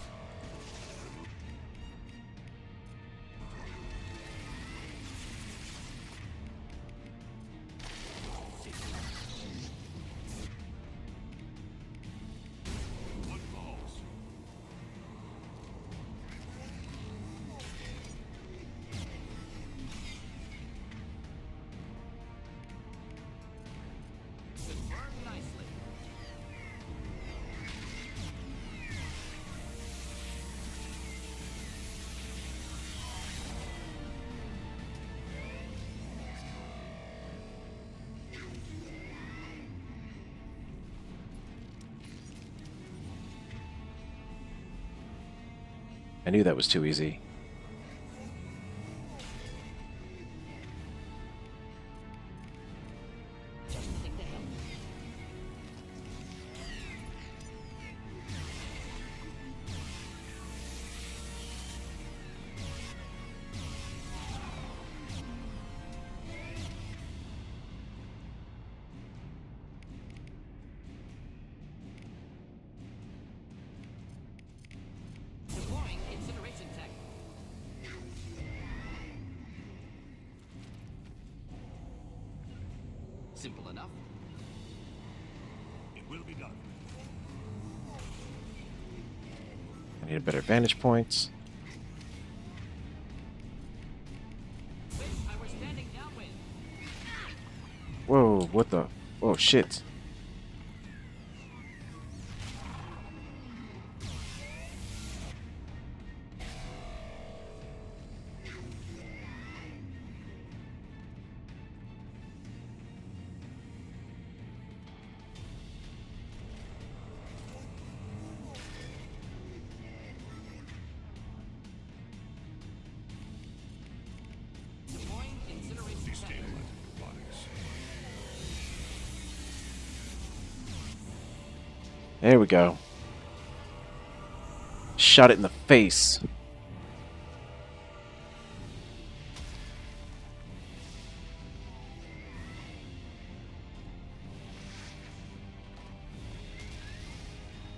I knew that was too easy.
Deploying incineration tech. Simple enough.
It will be done.
I need a better vantage point.
I was standing downwind.
Whoa, what the? Oh, shit.
Deploying incineration tech.
There we go. Shot it in the face.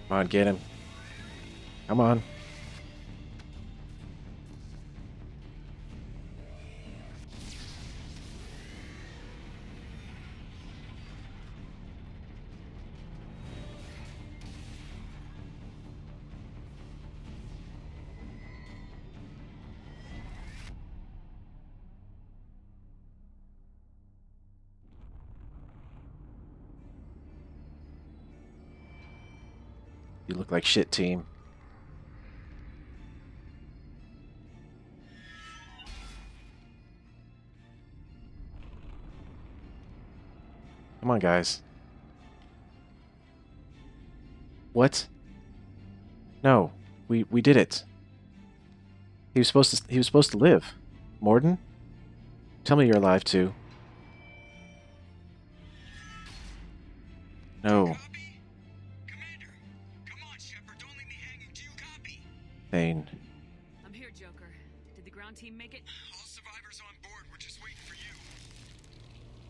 Come on, get him. Come on. You look like shit, team. Come on, guys. What? No, we did it. He was supposed to live. Morden? Tell me you're alive too. No. Thane.
I'm here, Joker. Did the ground team make it?
All survivors on board. We're just waiting for you.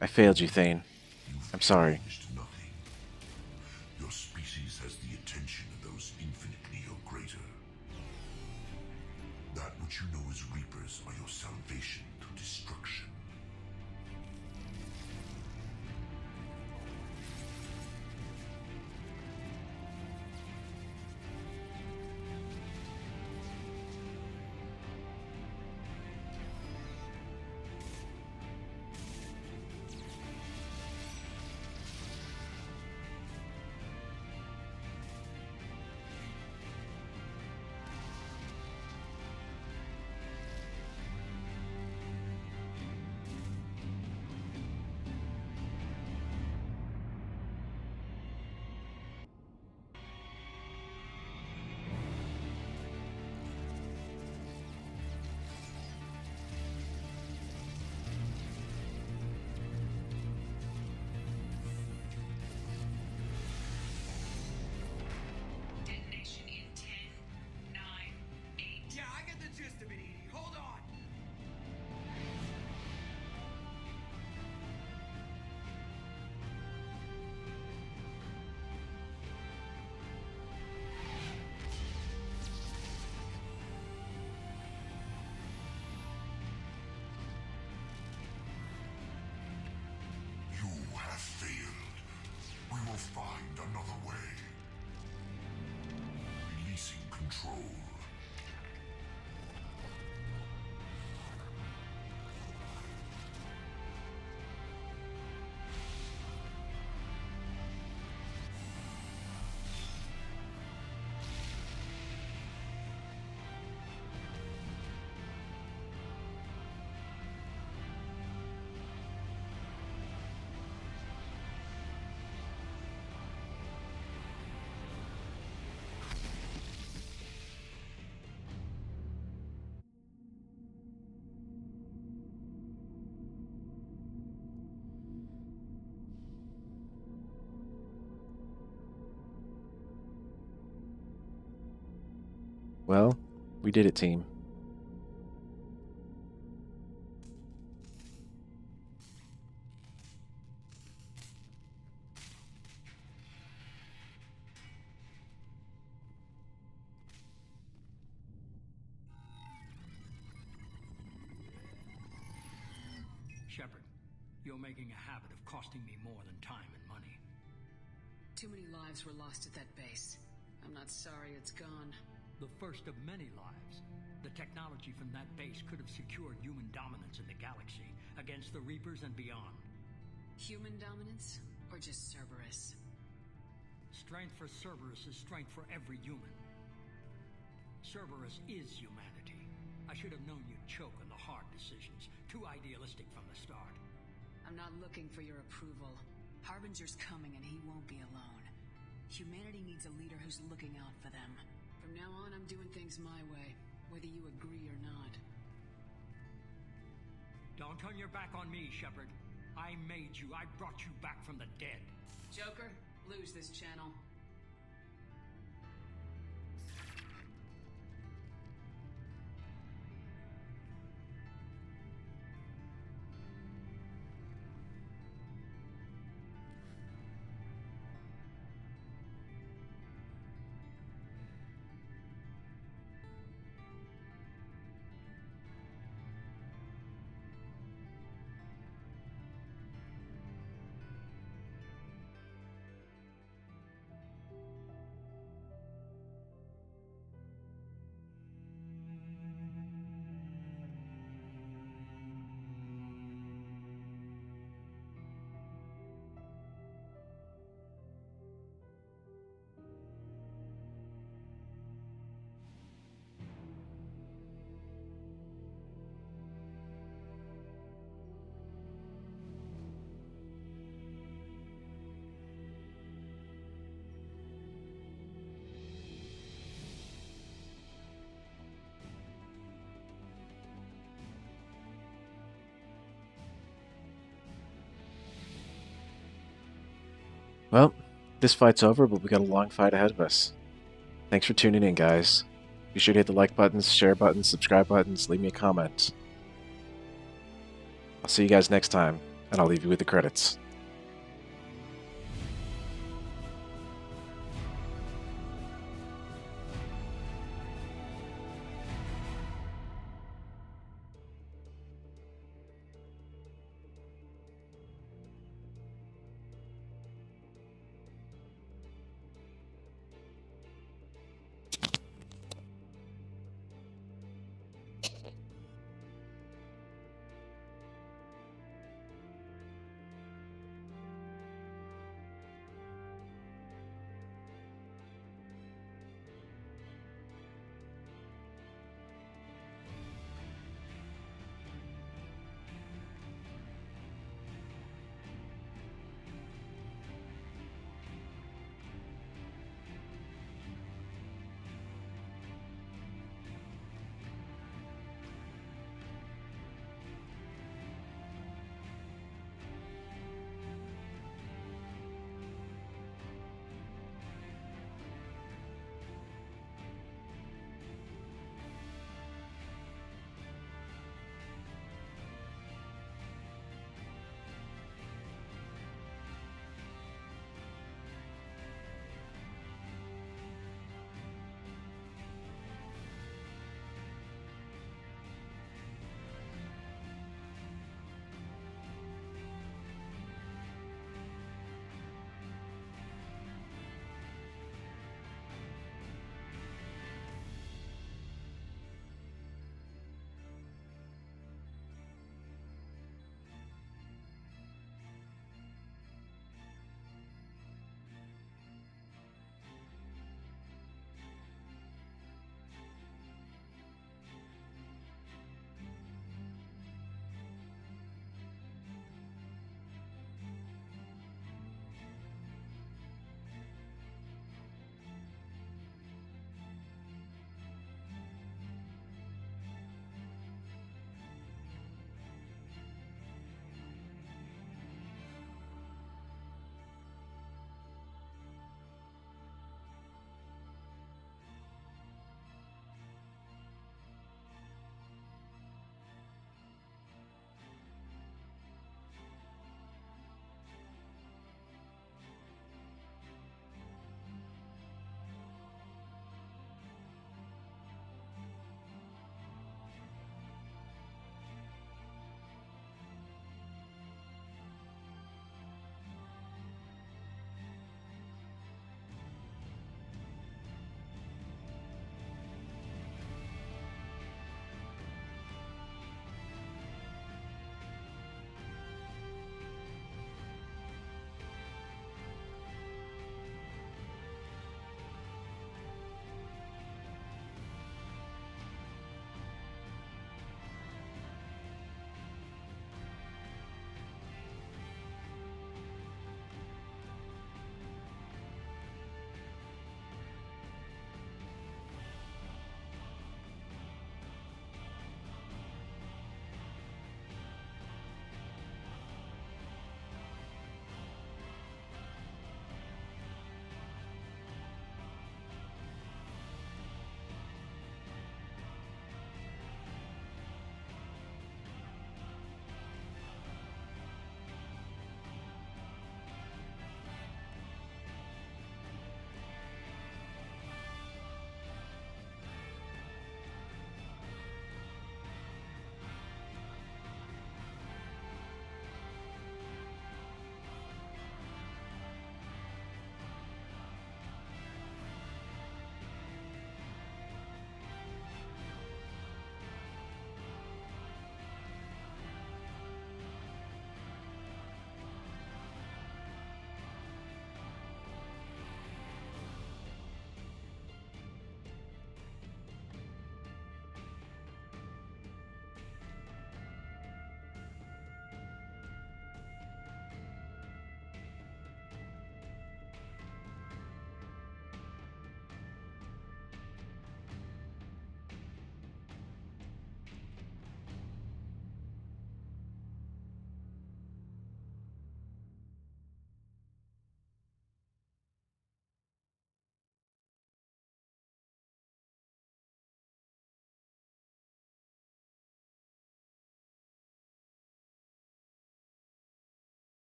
I failed you, Thane. I'm sorry.
Nothing. Your species has the attention of those infinitely or greater. That which you know as Reapers are your salvation to destruction. will find another way. Releasing control.
Well, we did it, team.
Shepard, you're making a habit of costing me more than time and money.
Too many lives were lost at that base. I'm not sorry it's gone.
The first of many lives. The technology from that base could have secured human dominance in the galaxy against the Reapers and beyond.
Human dominance? Or just Cerberus?
Strength for Cerberus is strength for every human. Cerberus is humanity. I should have known you'd choke on the hard decisions. Too idealistic from the start.
I'm not looking for your approval. Harbinger's coming and he won't be alone. Humanity needs a leader who's looking out for them. From now on, I'm doing things my way, whether you agree or not.
Don't turn your back on me, Shepard. I made you. I brought you back from the dead.
Joker, lose this channel.
Well, this fight's over, but we got a long fight ahead of us. Thanks for tuning in, guys. Be sure to hit the like buttons, share buttons, subscribe buttons, leave me a comment. I'll see you guys next time, and I'll leave you with the credits.